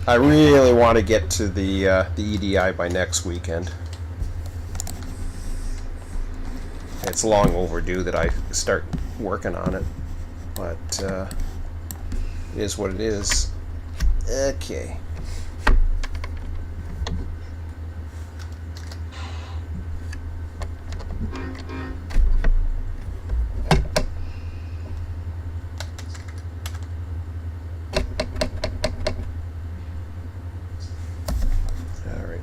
I really want to get to the EDI by next weekend. It's long overdue that I start working on it, but it is what it is. Okay.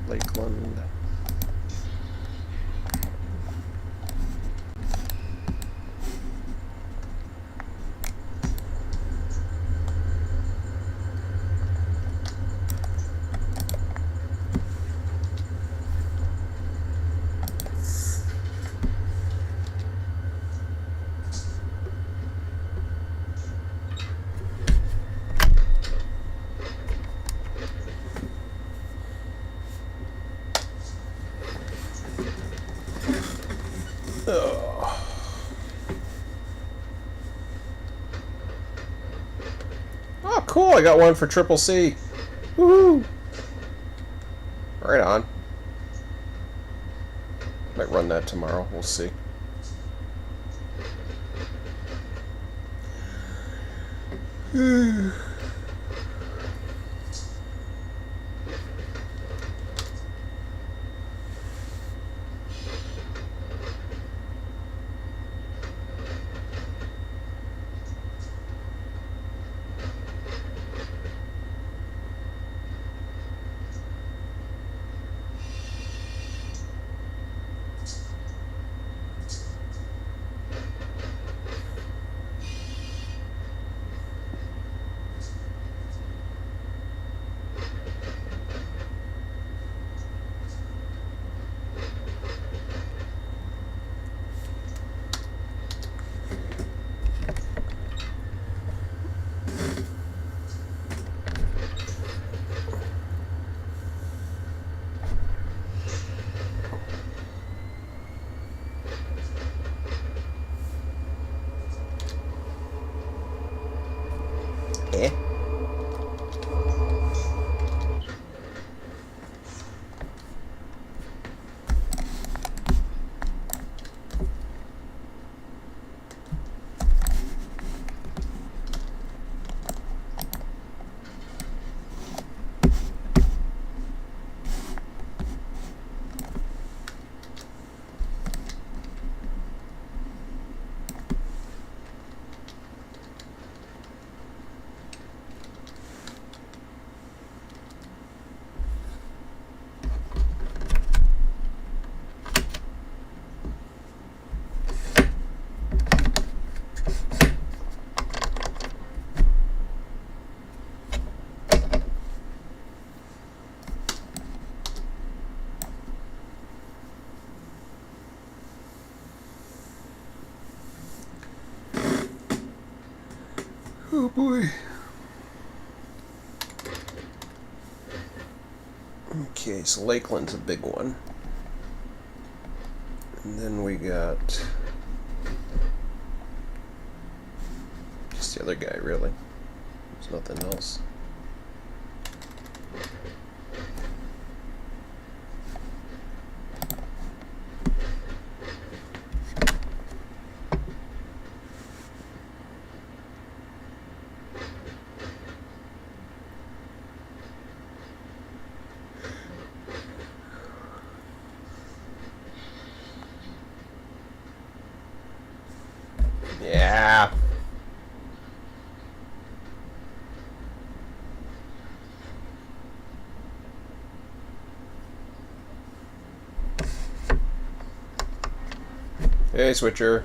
Lakeland. Oh, cool! I got one for Triple C. Woohoo! Right on. Might run that tomorrow. We'll see. Oh boy. Okay, so Lakeland's a big one. And then we got just the other guy, really. There's nothing else. Yeah. Hey, Switcher.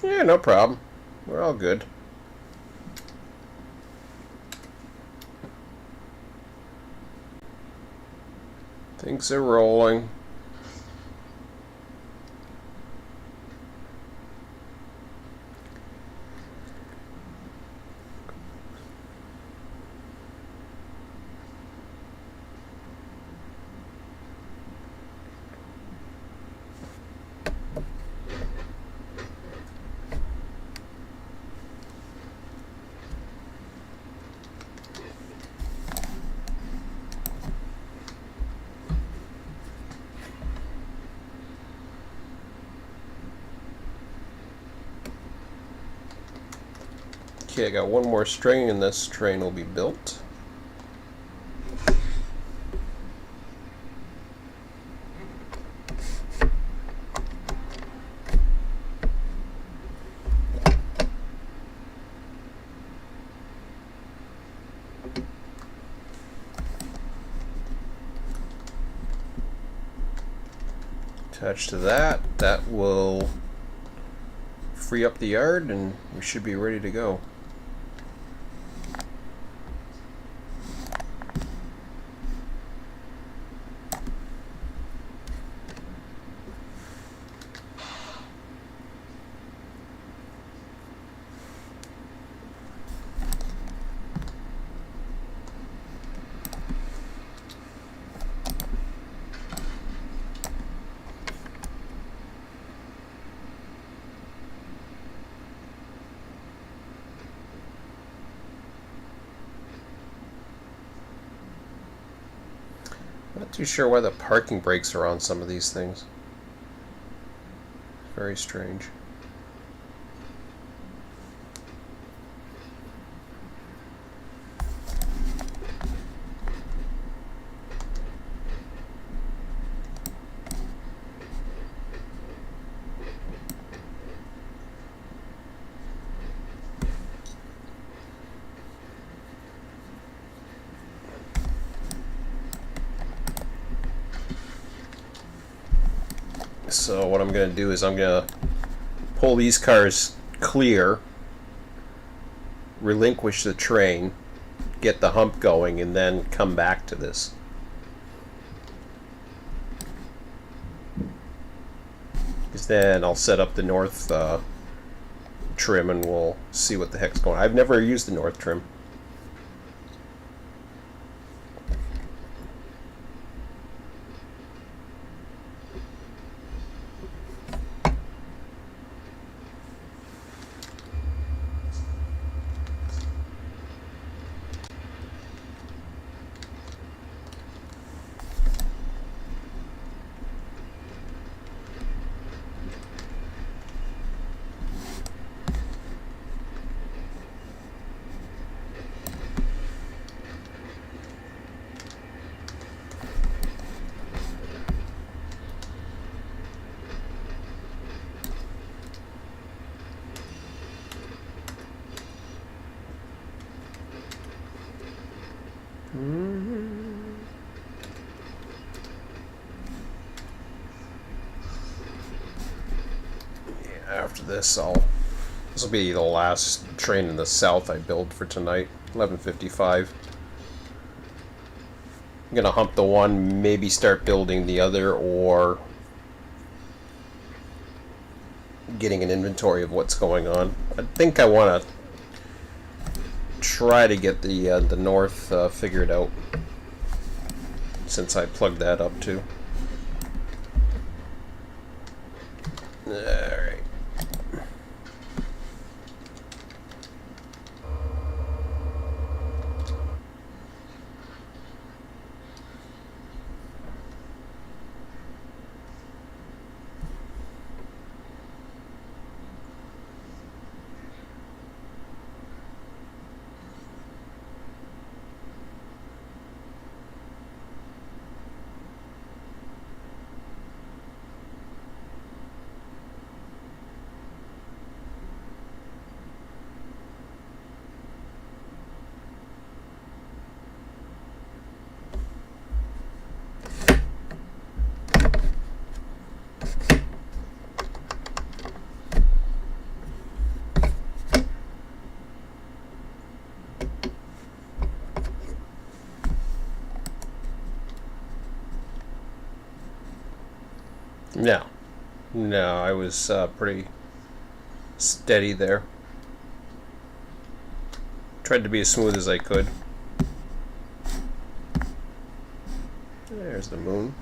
Yeah, no problem. We're all good. Things are rolling. Okay, I got one more string and this train will be built. Attached to that, that will free up the yard and we should be ready to go. Not too sure why the parking brakes are on some of these things. Very strange. So what I'm going to do is I'm going to pull these cars clear, relinquish the train, get the hump going, and then come back to this. Because then I'll set up the north trim and we'll see what the heck's going on. I've never used the north trim. After this, this will be the last train in the south I build for tonight. 11:55. I'm gonna hump the one, maybe start building the other, or getting an inventory of what's going on. I think I want to try to get the north figured out, since I plugged that up too. Alright. No, I was pretty steady there. Tried to be as smooth as I could. There's the moon.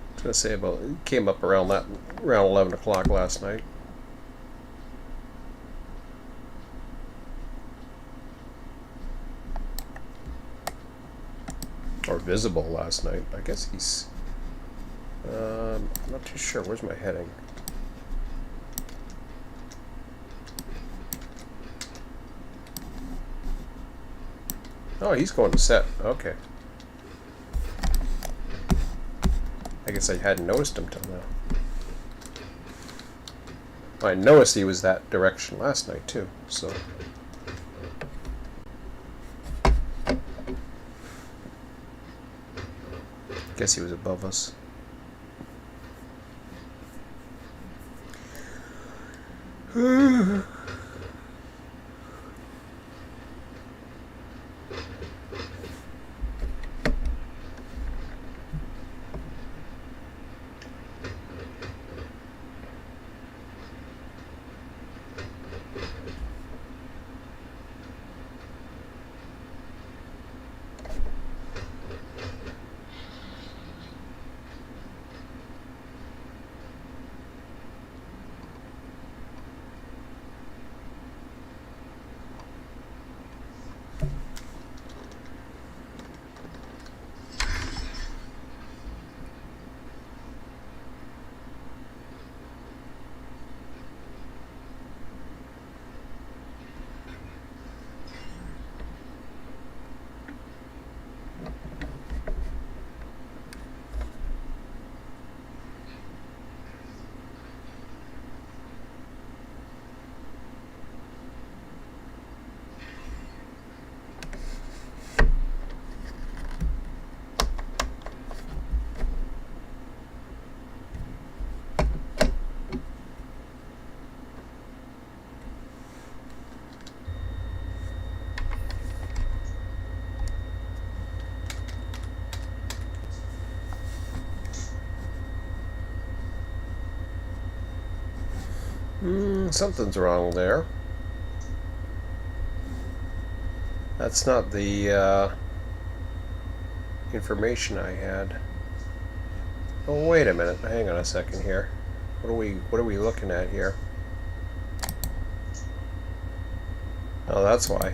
I was gonna say it came up around 11 o'clock last night. Or visible last night. I guess he's... I'm not too sure. Where's my heading? Oh, he's going to set. Okay. I guess I hadn't noticed him till now. I noticed he was that direction last night too, so... Guess he was above us. Something's wrong there. That's not the information I had. Oh, wait a minute. Hang on a second here. What are we looking at here? Oh, that's why.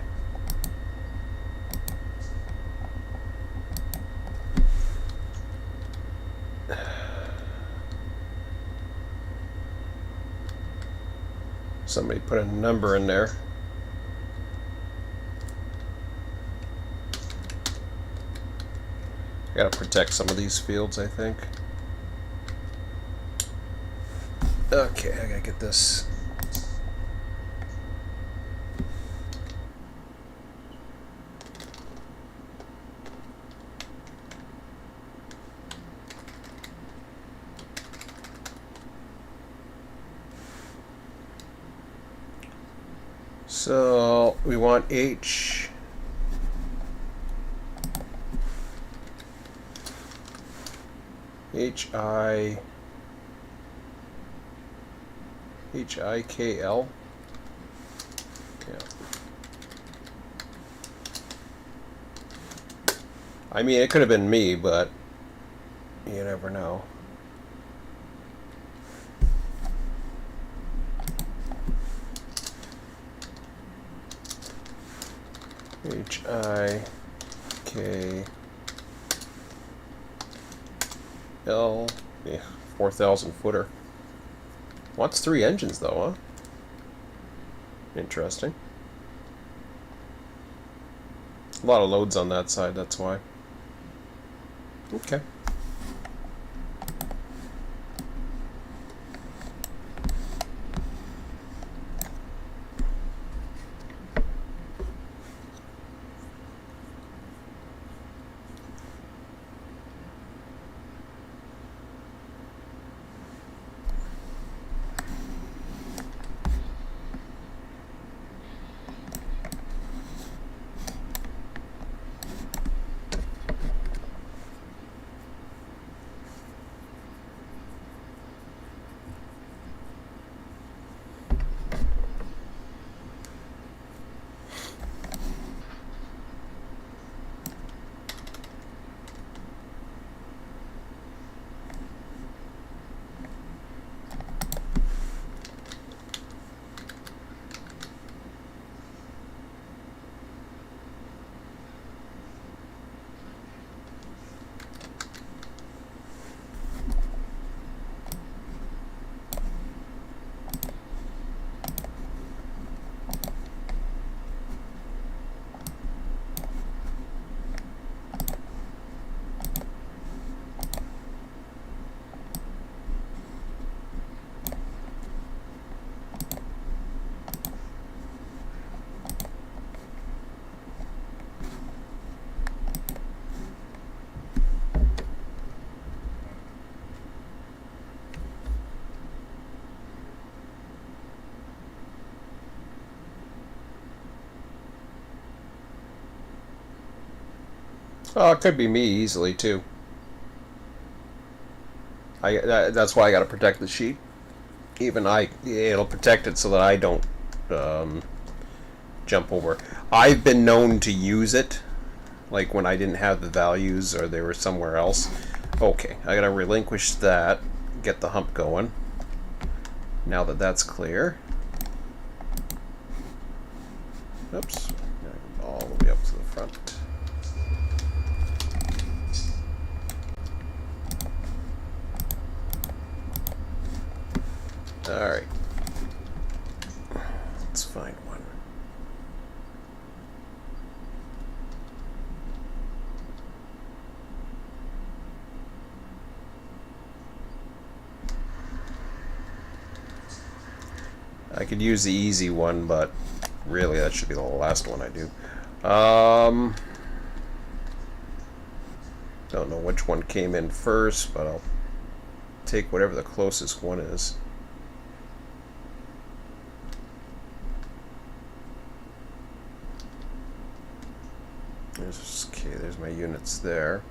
Somebody put a number in there. I gotta protect some of these fields, I think. Okay, I gotta get this. So we want H. HIKL. Yeah. I mean, it could have been me, but you never know. HIKL. Yeah, 4,000 footer. Wants 3 engines though, huh? Interesting. A lot of loads on that side, that's why. Okay. Oh, it could be me easily too. That's why I got to protect the sheet. Even it'll protect it so that I don't um, jump over. I've been known to use it, like when I didn't have the values or they were somewhere else. Okay, I gotta relinquish that, get the hump going. Now that that's clear. Oops, all the way up to the front. Alright. Let's find one. I could use the easy one, but really that should be the last one I do. Don't know which one came in first, but I'll take whatever the closest one is. Okay, there's my units there.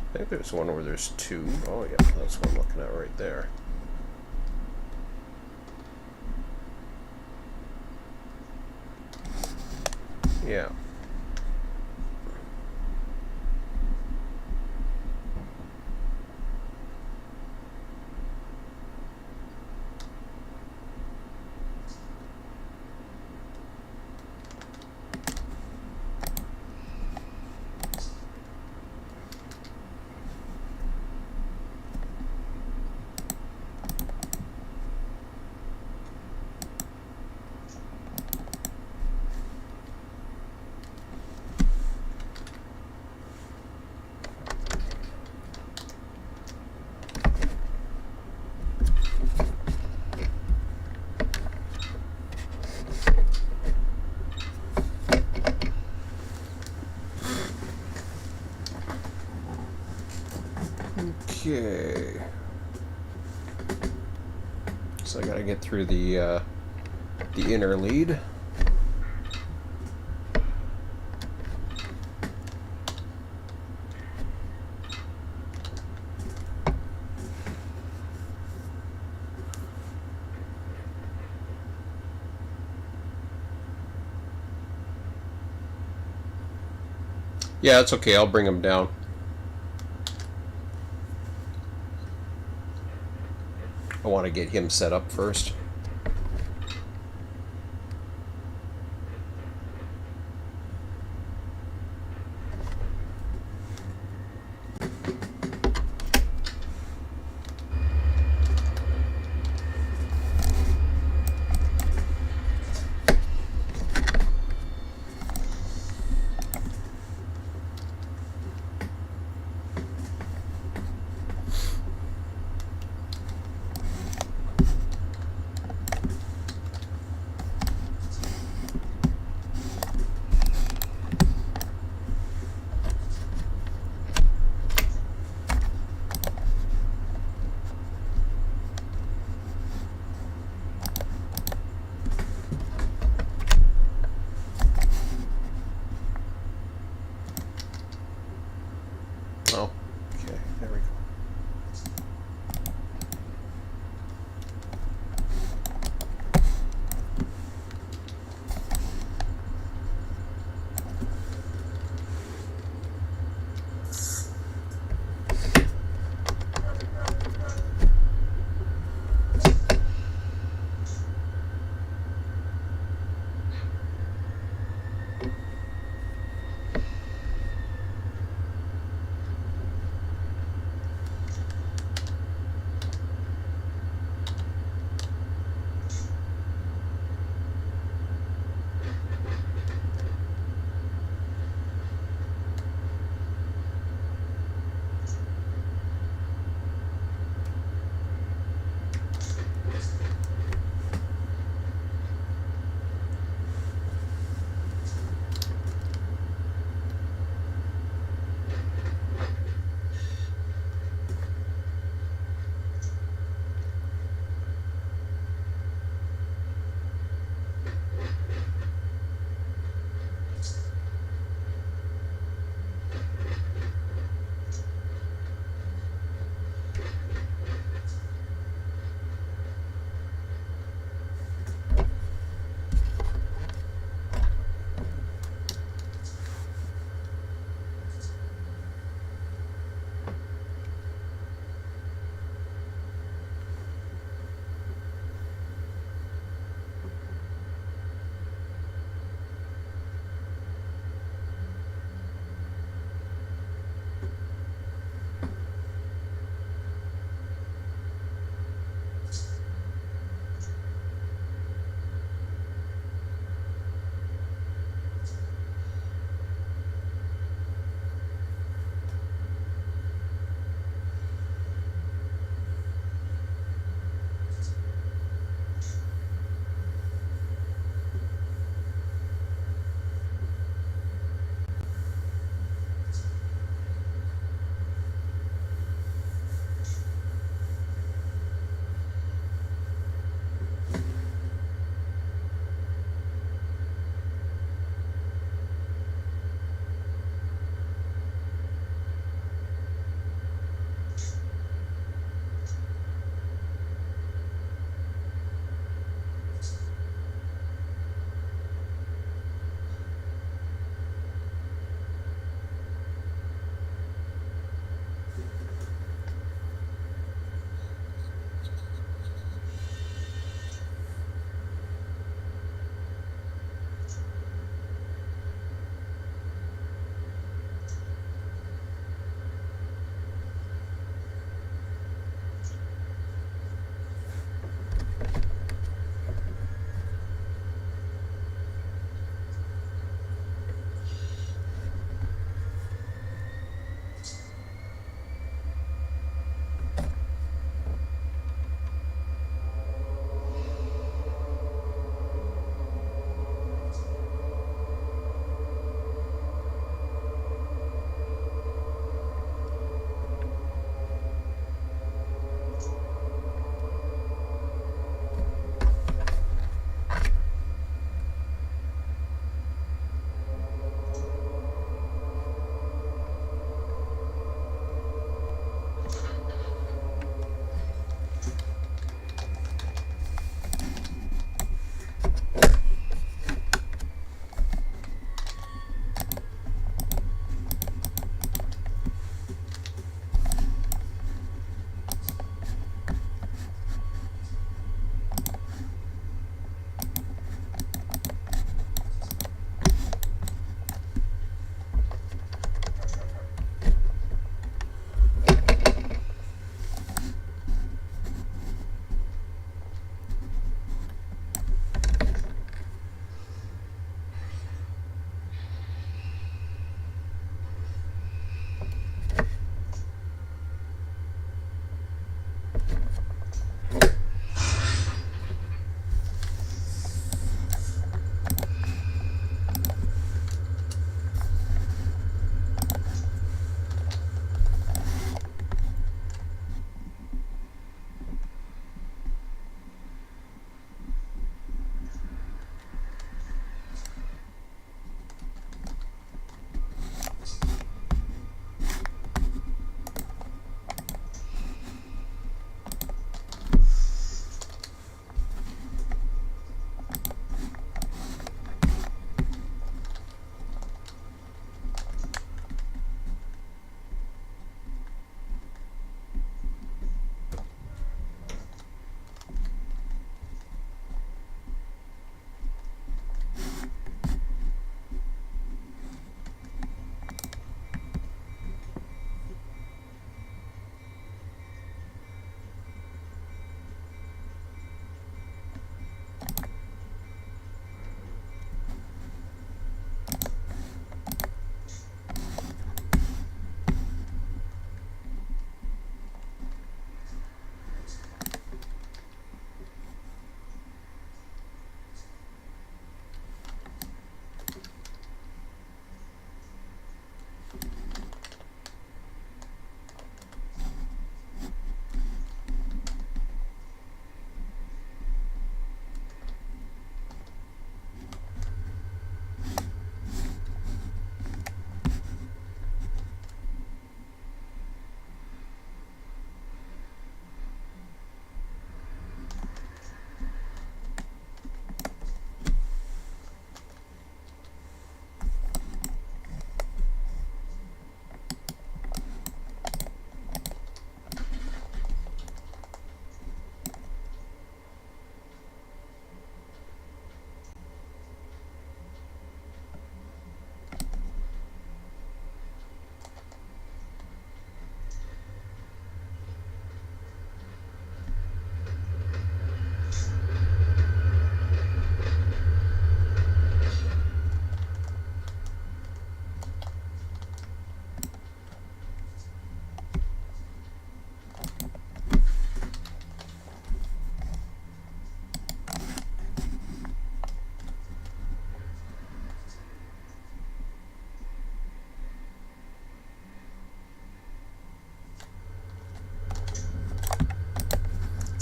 I think there's one where there's 2. Oh yeah, that's what I'm looking at right there. Yeah. Okay. So I gotta get through the inner lead. Yeah, it's okay. I'll bring him down. I want to get him set up first.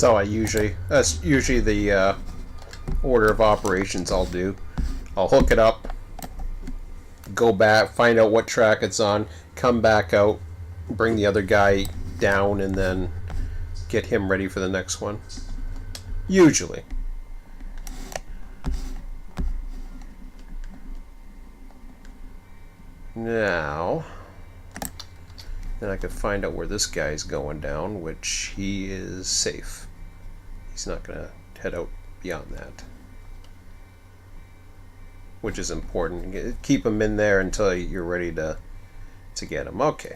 how that's usually the order of operations I'll do. I'll hook it up, go back, find out what track it's on, come back out, bring the other guy down, and then get him ready for the next one. Usually. Now, then I could find out where this guy's going down, which he is safe. He's not going to head out beyond that, which is important. Keep him in there until you're ready to get him. Okay,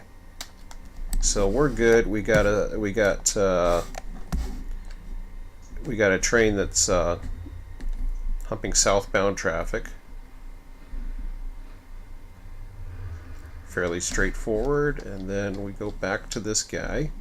so we're good. We got a train that's humping southbound traffic. Fairly straightforward, and then we go back to this guy.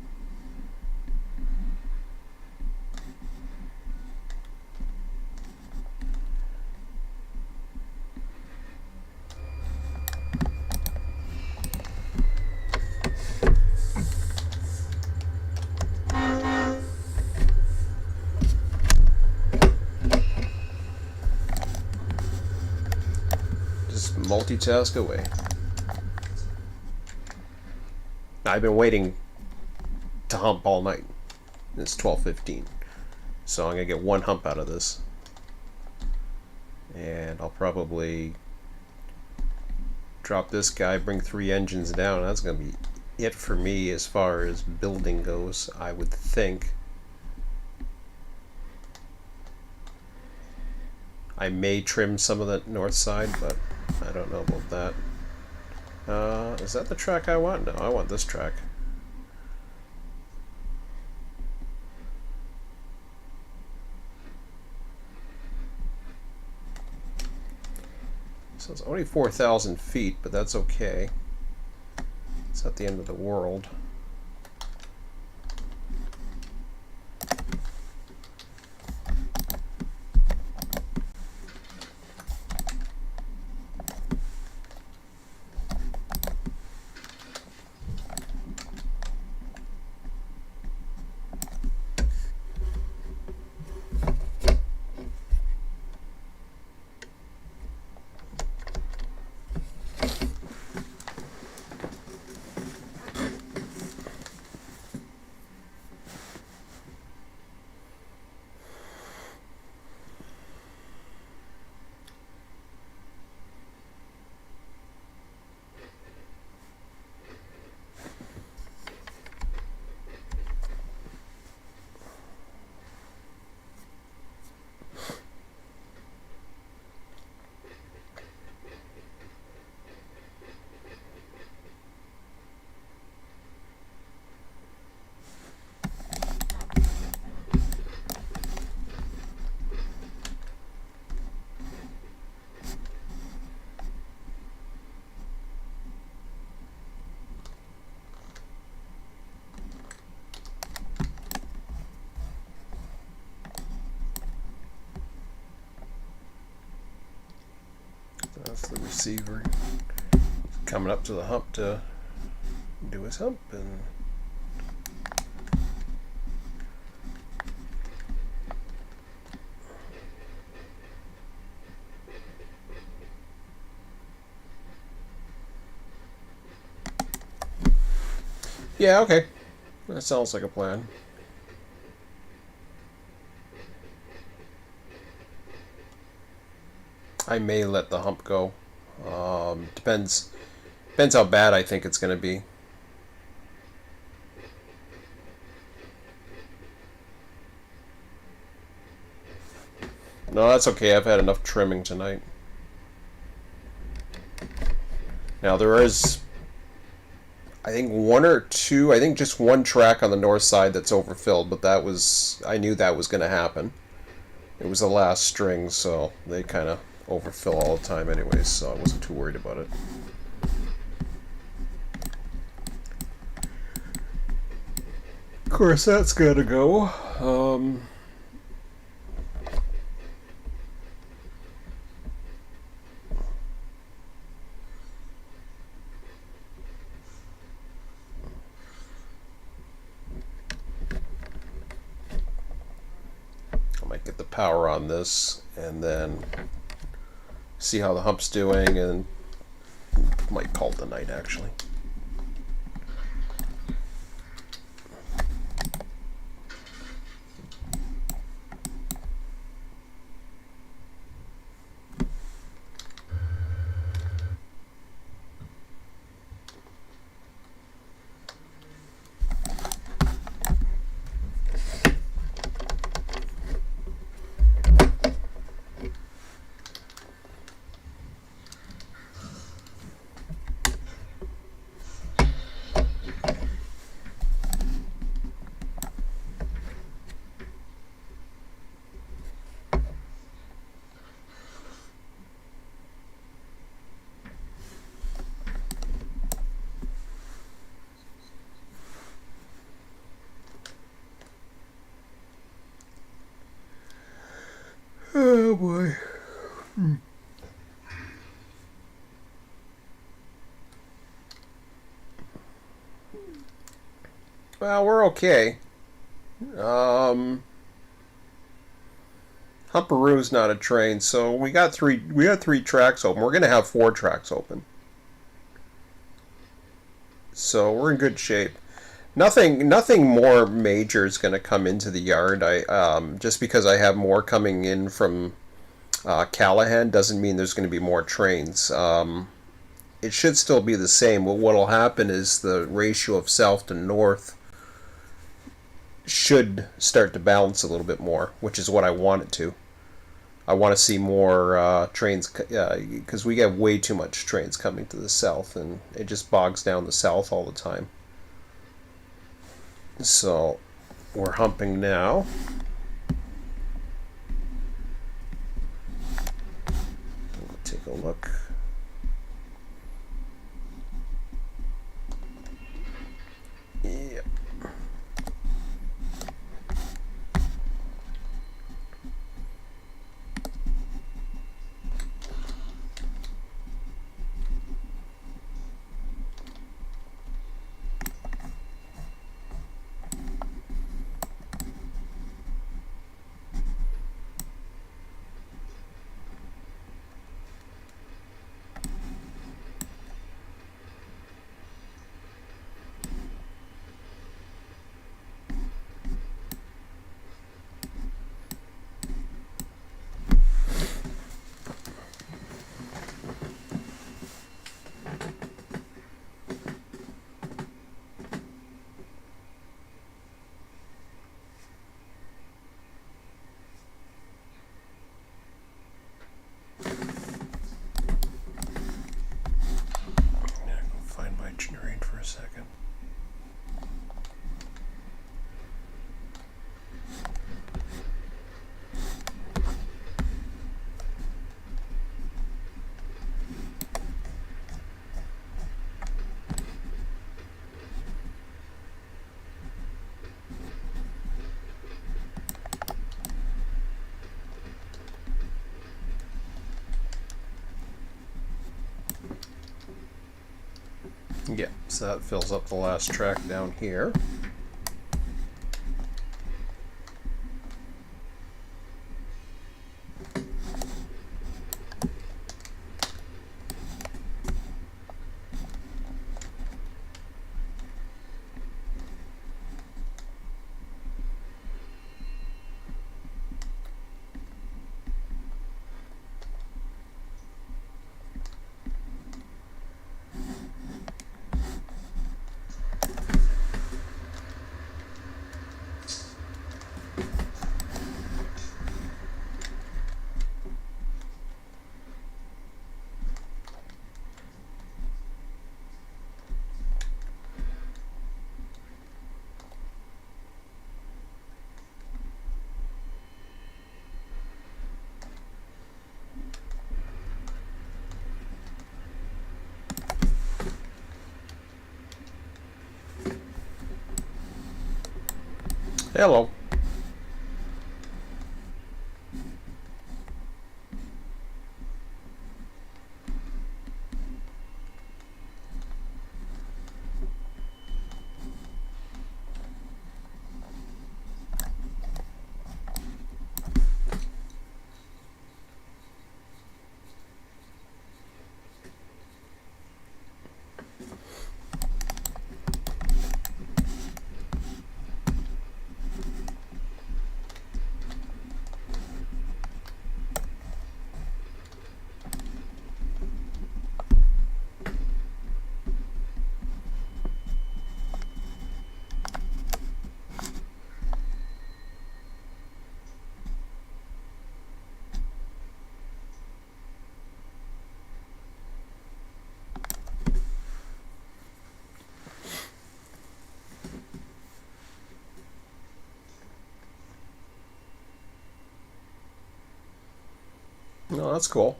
Just multitask away. I've been waiting to hump all night. It's 12:15, so I'm gonna get one hump out of this, and I'll probably drop this guy, bring 3 engines down. That's gonna be it for me as far as building goes, I would think. I may trim some of the north side, but I don't know about that. Is that the track I want? No, I want this track. So it's only 4,000 feet, but that's okay. It's not the end of the world. That's the receiver coming up to the hump to do his hump, and yeah, okay, that sounds like a plan. I may let the hump go. Depends how bad I think it's going to be. No, that's okay. I've had enough trimming tonight. Now there is, I think just one track on the north side that's overfilled, but I knew that was going to happen. It was the last string, so they kind of overfill all the time anyways, so I wasn't too worried about it. Of course, that's gotta go. power on this, and then see how the hump's doing, and might call it the night actually. Oh boy. Well, we're okay. Humperoo's not a train, so we got three tracks open. We're gonna have 4 tracks open. So we're in good shape. Nothing more major is going to come into the yard. Just because I have more coming in from Callahan doesn't mean there's going to be more trains. It should still be the same. But what'll happen is the ratio of south to north should start to balance a little bit more, which is what I want it to. I want to see more trains because we have way too much trains coming to the south, and it just bogs down the south all the time. So we're humping now. We'll take a look. Yep. Generate for a second. Yeah, so that fills up the last track down here. Hello. That's cool.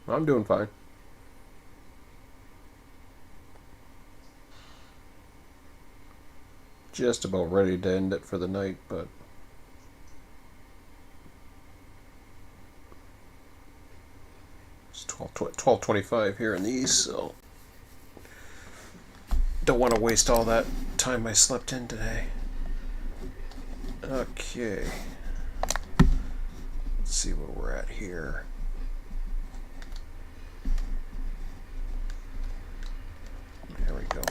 I'm doing fine. Just about ready to end it for the night, but it's 12:25 here in the east, so don't want to waste all that time I slept in today. Okay. Let's see where we're at here. There we go.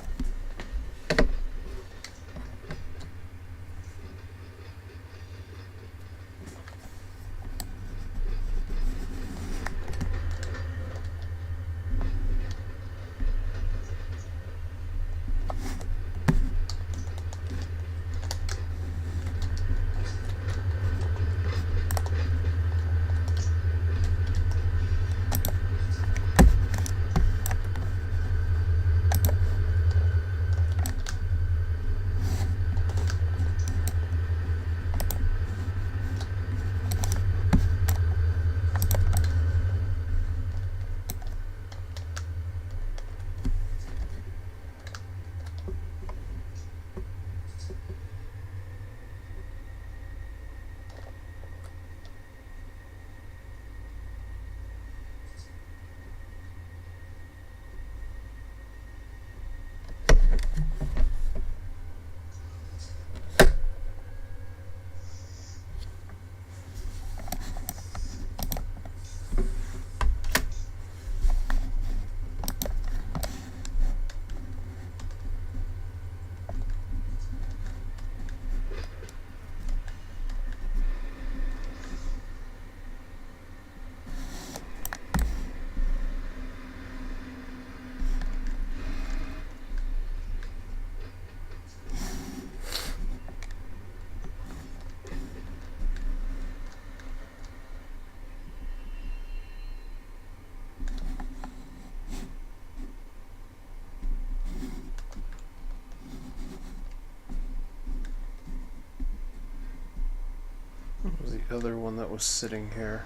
What was the other one that was sitting here?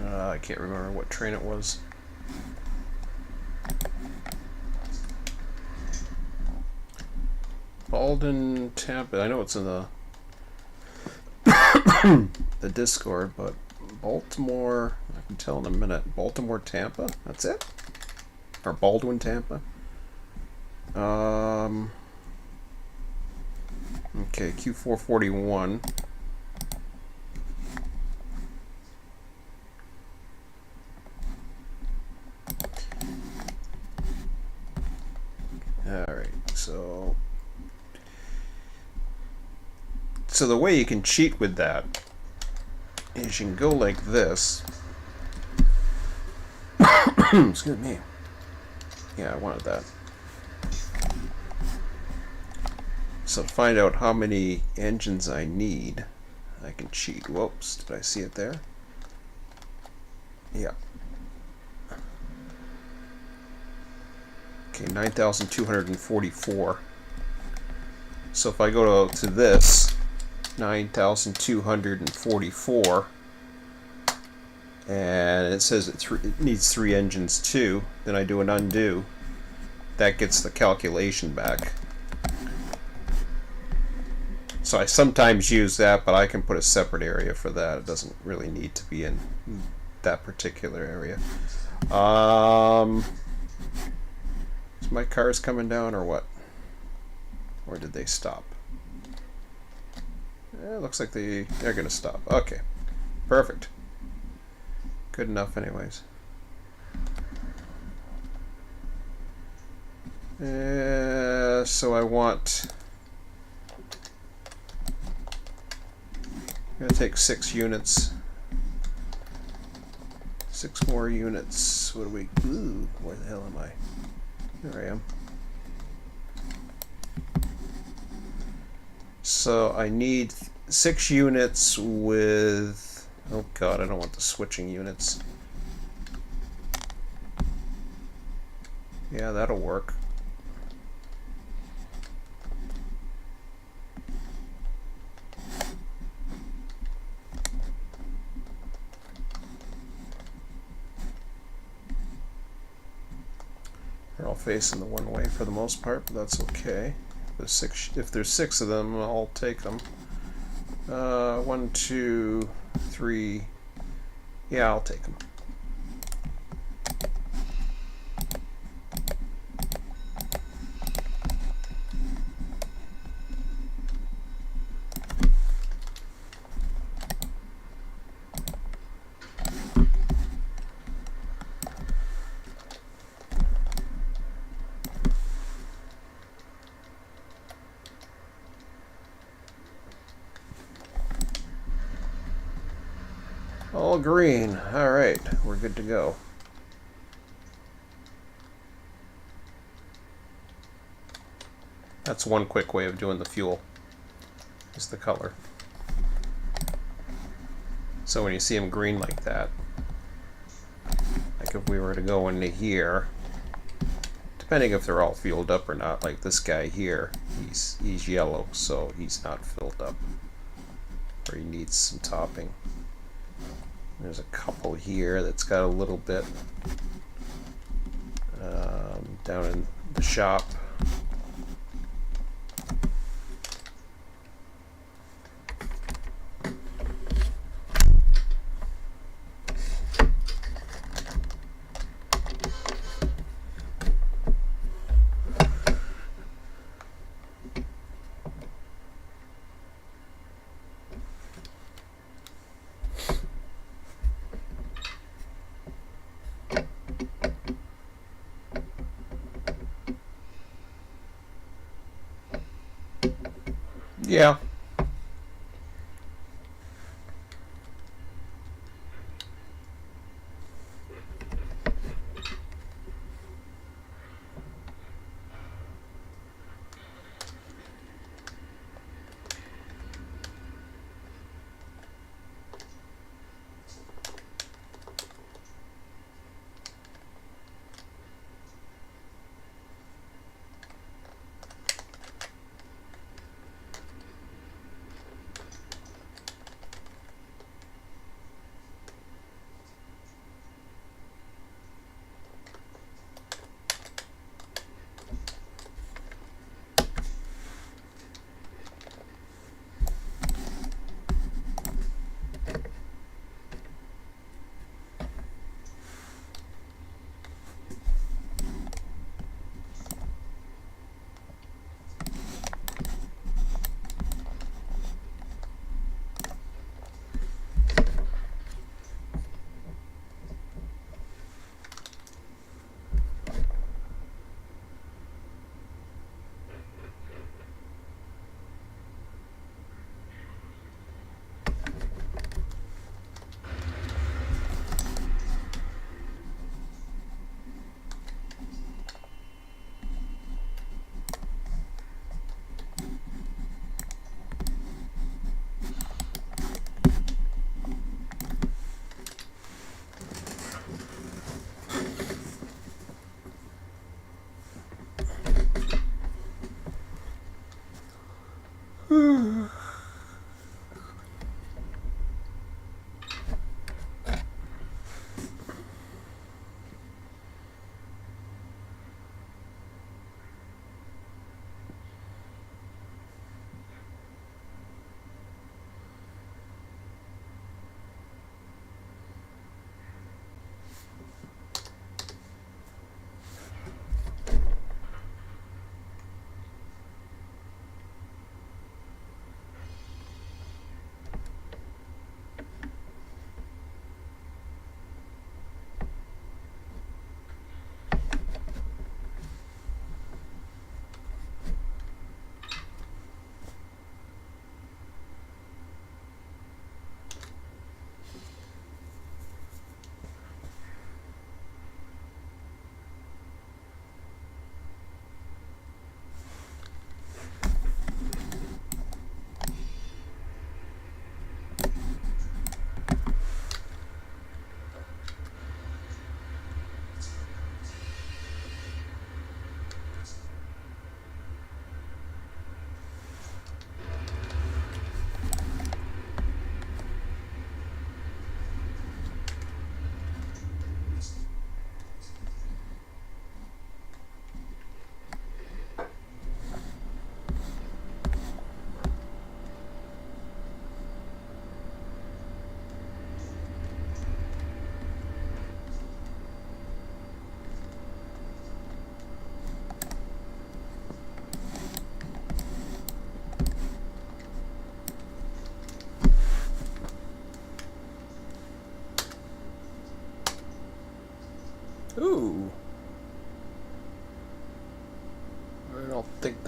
I can't remember what train it was. Baldwin, Tampa. I know it's in the the Discord, but Baltimore. I can tell in a minute. Baltimore, Tampa. That's it. Or Baldwin, Tampa. Okay, Q441. Alright, so the way you can cheat with that is you can go like this. Excuse me. Yeah, I wanted that. So to find out how many engines I need, I can cheat. Whoops, did I see it there? Yeah. Okay, 9,244. So if I go to this, 9,244, and it says it needs 3 engines too, then I do an undo. That gets the calculation back. So I sometimes use that, but I can put a separate area for that. It doesn't really need to be in that particular area. So my car's coming down or what? Or did they stop? It looks like they're going to stop. Okay. Perfect. Good enough anyways. So I want... I'm going to take 6 units. 6 more units. What do we... Ooh, where the hell am I? There I am. So I need 6 units with... Oh god, I don't want the switching units. Yeah, that'll work. all facing the one way for the most part, but that's okay. If there's six of them, I'll take them. 1, 2, 3. Yeah, I'll take them. All green. All right, we're good to go. That's one quick way of doing the fuel, is the color. So when you see them green like that, like if we were to go into here, depending if they're all fueled up or not, like this guy here, he's yellow, so he's not filled up, or he needs some topping. There's a couple here that's got a little bit down in the shop. Yeah.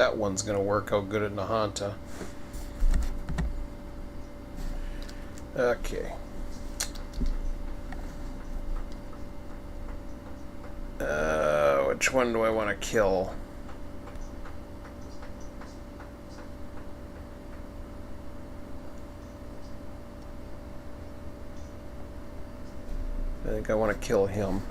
that one's going to work out good at Nahanta. Okay. Which one do I want to kill? I think I want to kill him.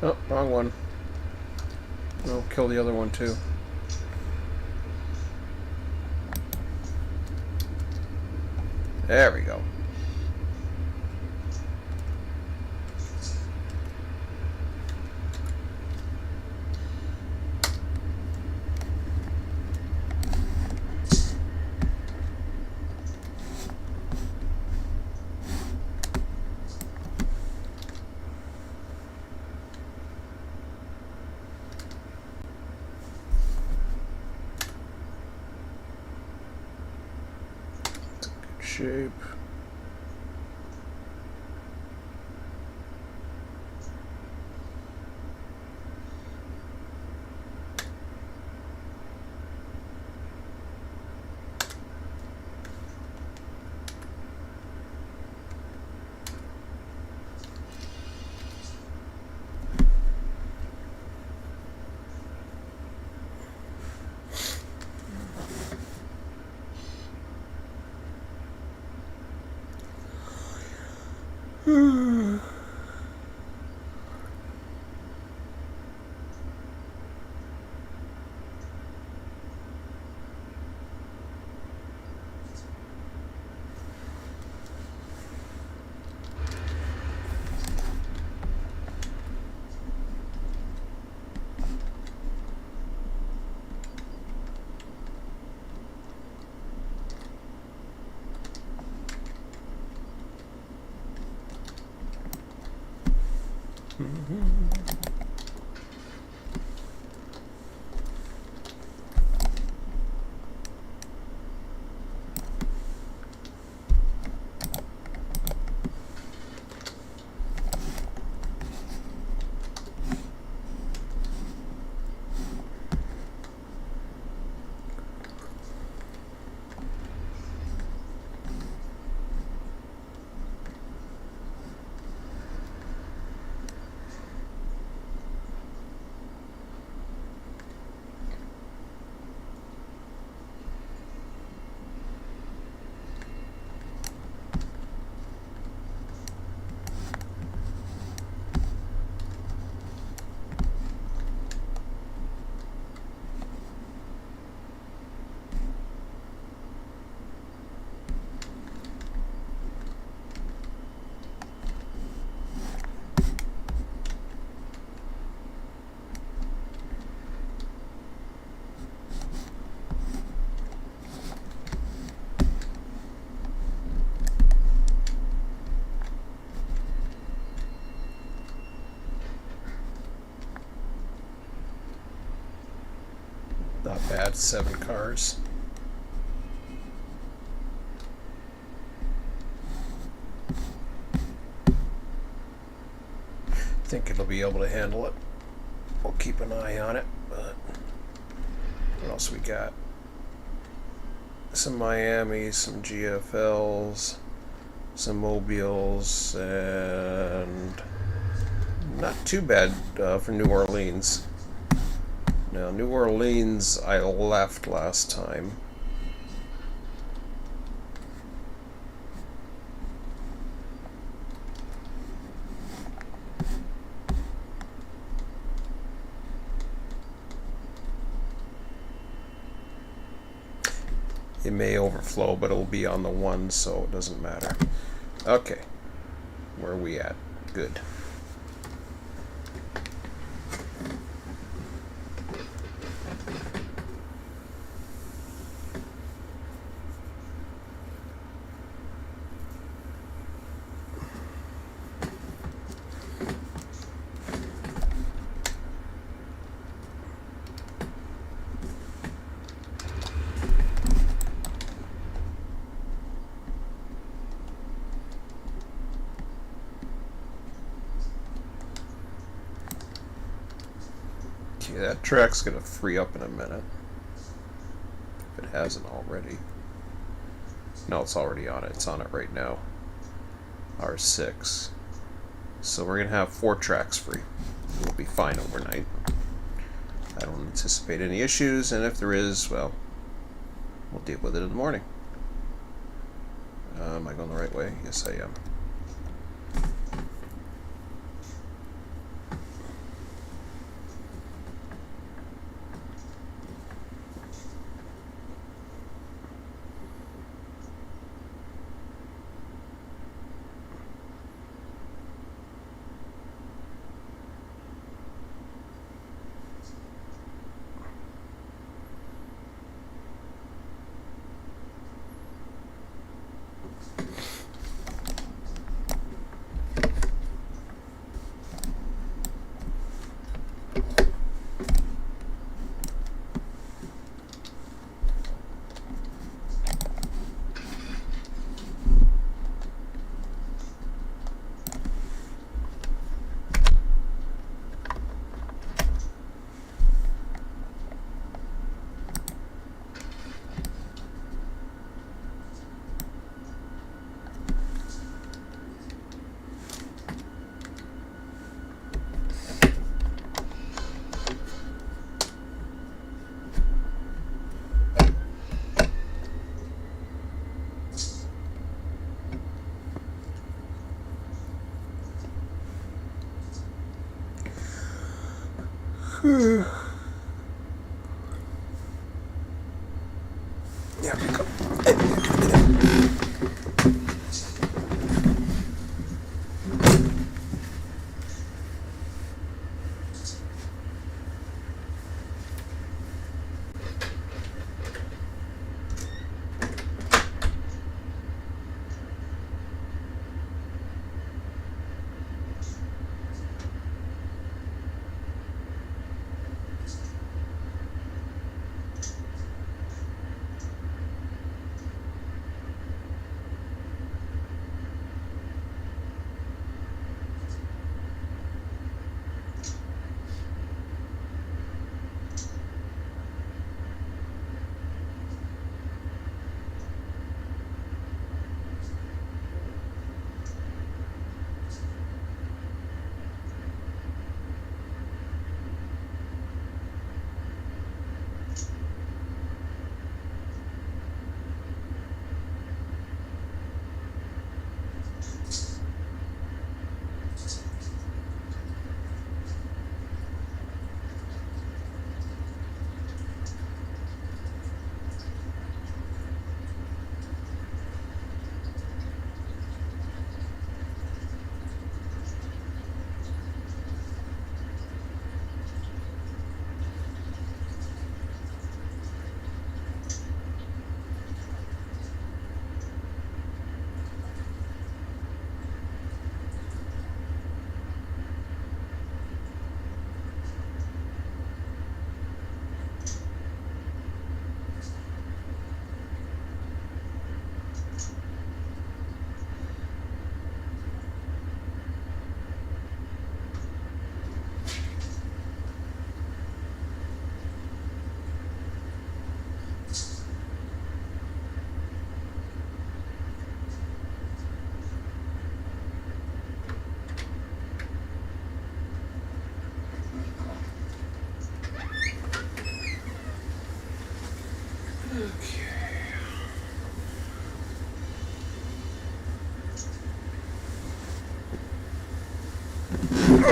Oh, wrong one. No, kill the other one too. There we go. Shape. Not bad, 7 cars. Think it'll be able to handle it. We'll keep an eye on it, but what else we got? Some Miamis, some GFLs, some Mobiles, and not too bad for New Orleans. Now, New Orleans, I left last time. It may overflow, but it'll be on the 1, so it doesn't matter. Okay. Where are we at? Good. Okay, that track's gonna free up in a minute. If it hasn't already. No, it's already on it. It's on it right now. R6. So we're gonna have 4 tracks free. We'll be fine overnight. I don't anticipate any issues, and if there is, well, we'll deal with it in the morning. Am I going the right way? Yes, I am. Yeah, go.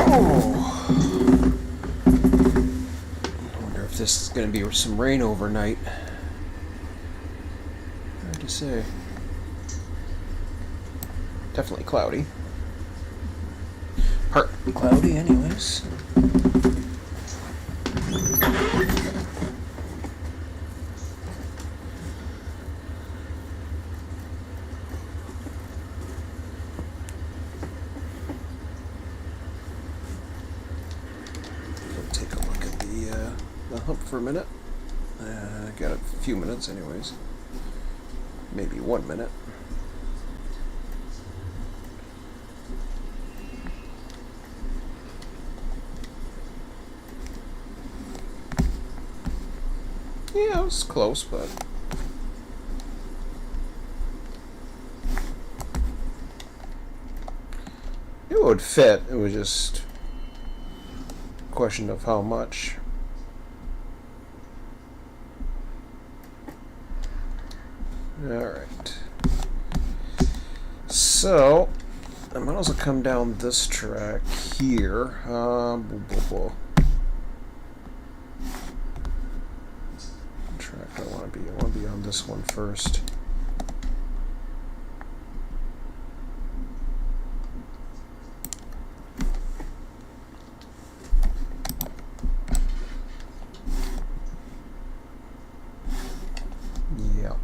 Oh. I wonder if this is going to be some rain overnight. Hard to say. Definitely cloudy. Partly cloudy, anyways. Take a look at the hump for a minute. Got a few minutes, anyways. Maybe 1 minute. Yeah, it was close, but... It would fit. It was just a question of how much. Alright. So, I might as well come down this track here. Track I want to be. I want to be on this one first. Yeah.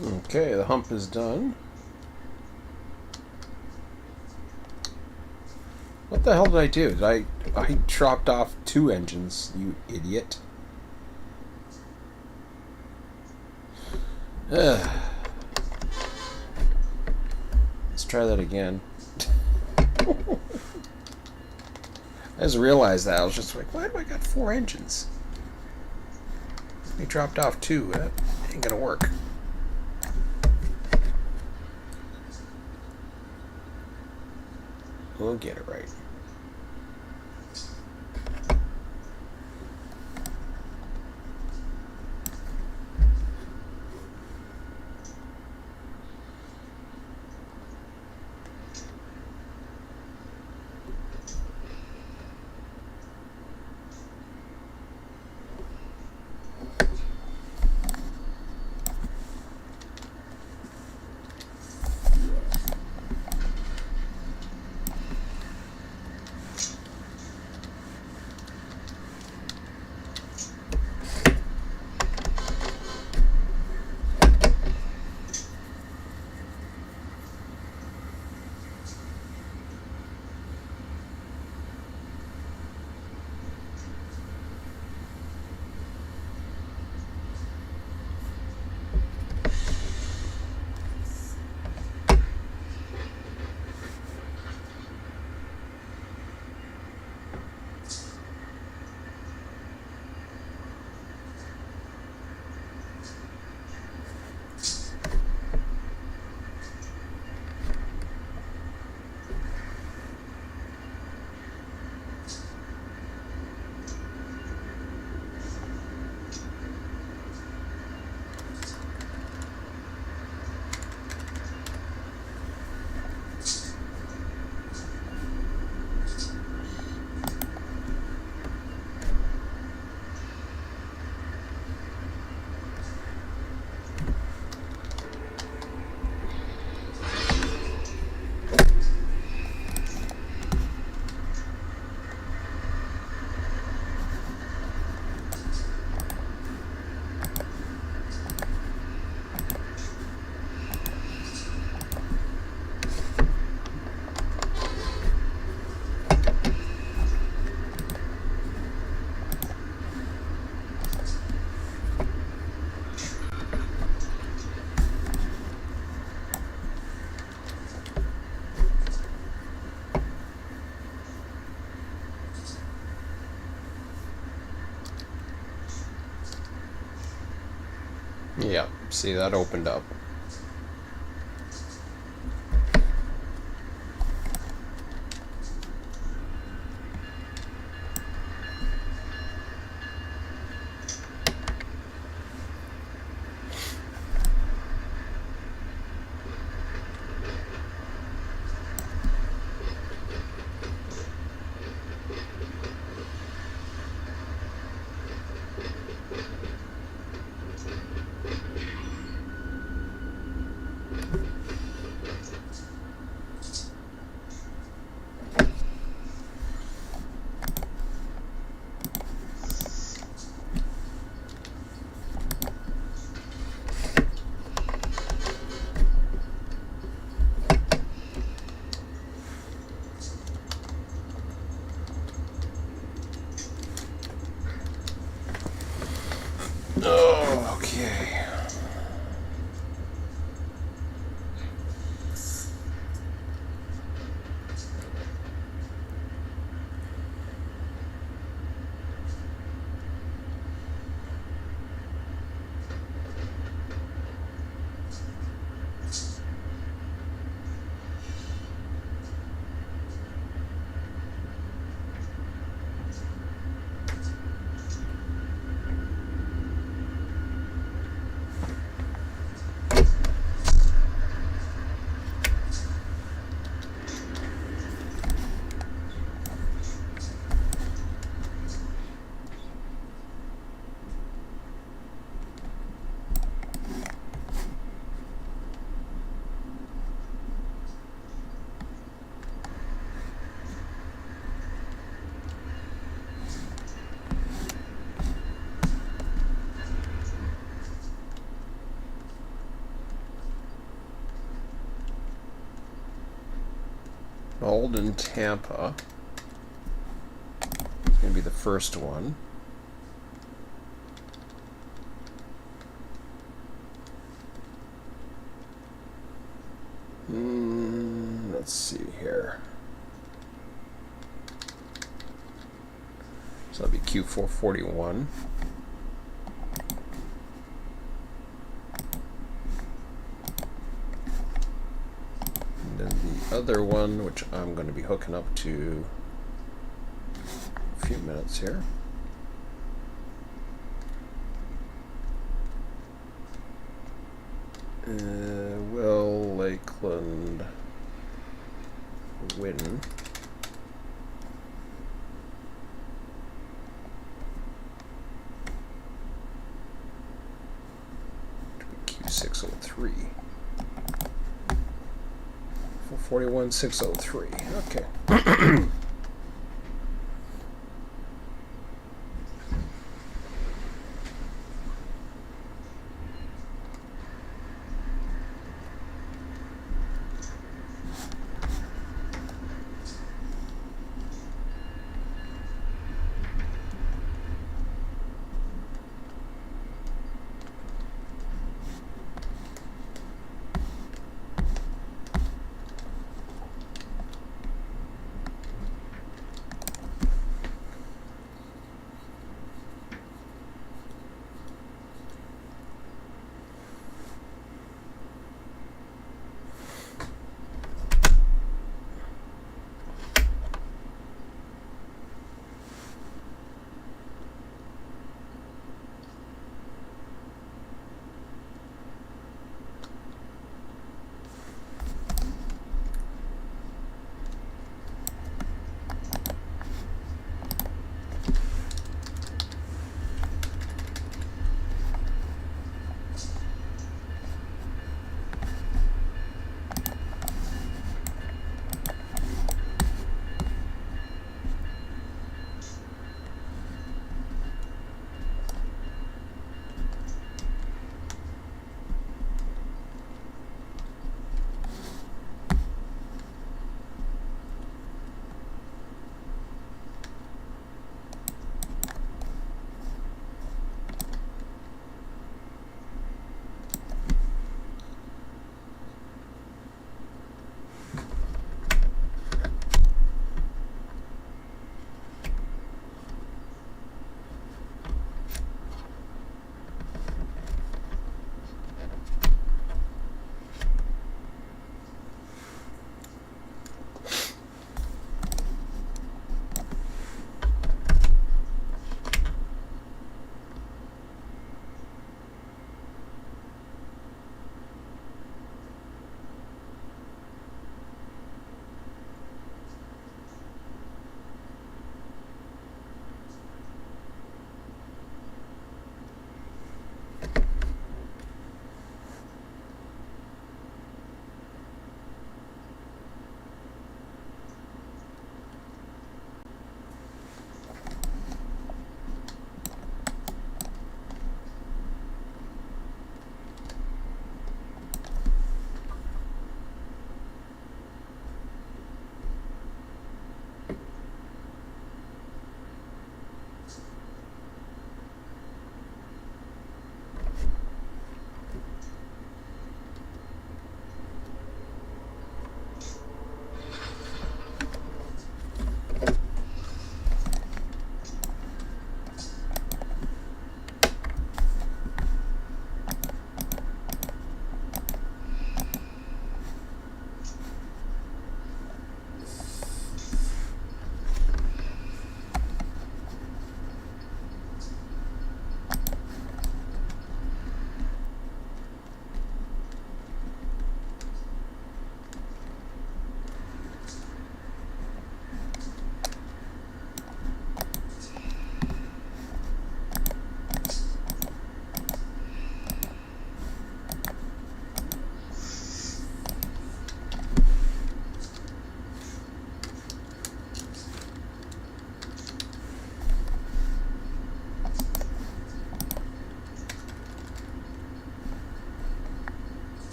Okay, the hump is done. What the hell did I do? I chopped off 2 engines, you idiot. Ugh. Let's try that again. I just realized that. I was just like, why do I got 4 engines? I dropped off 2. That ain't gonna work. We'll get it right. Yeah, see, that opened up. Oh, okay. Hold in Tampa. It's going to be the first one. Let's see here. So that'll be Q441. And then the other one, which I'm going to be hooking up to a few minutes here. Will Lakeland win? Q603. 441,603. Okay.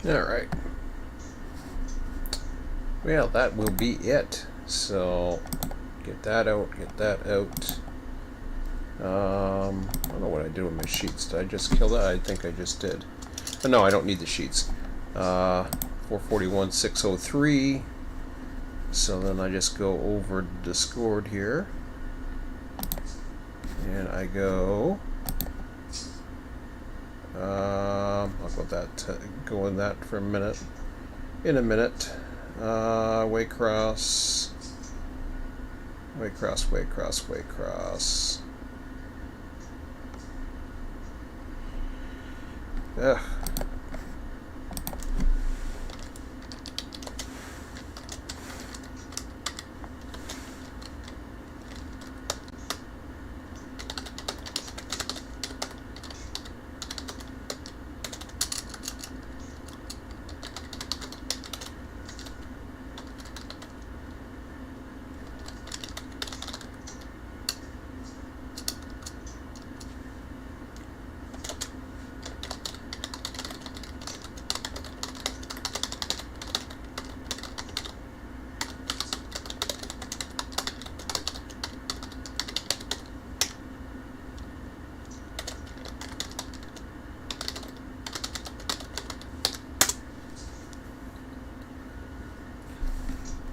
Alright. Well, that will be it. So, get that out, get that out. I don't know what I did with my sheets. Did I just kill that? I think I just did. Oh, no, I don't need the sheets. 441,603. So then I just go over Discord here. And I go... I'll go in that for a minute. In a minute. Waycross. Ugh.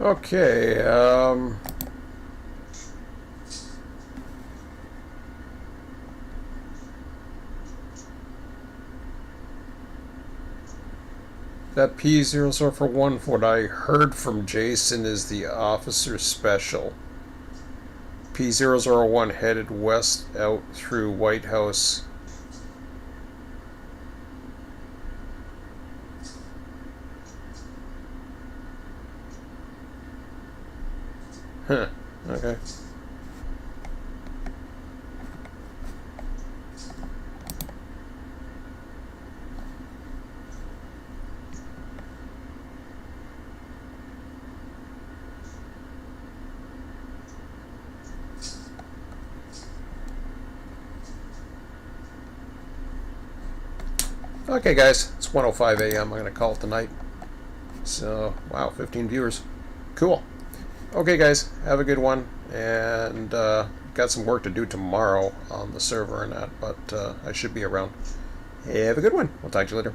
Okay, that P00 for 1, what I heard from Jason is the officer special. P001 headed west out through White House. Huh, okay. Okay, guys, it's 1:05 a.m. I'm going to call it the night. So, wow, 15 viewers. Cool. Okay, guys, have a good one. And got some work to do tomorrow on the server and that, but I should be around. Have a good one. We'll talk to you later.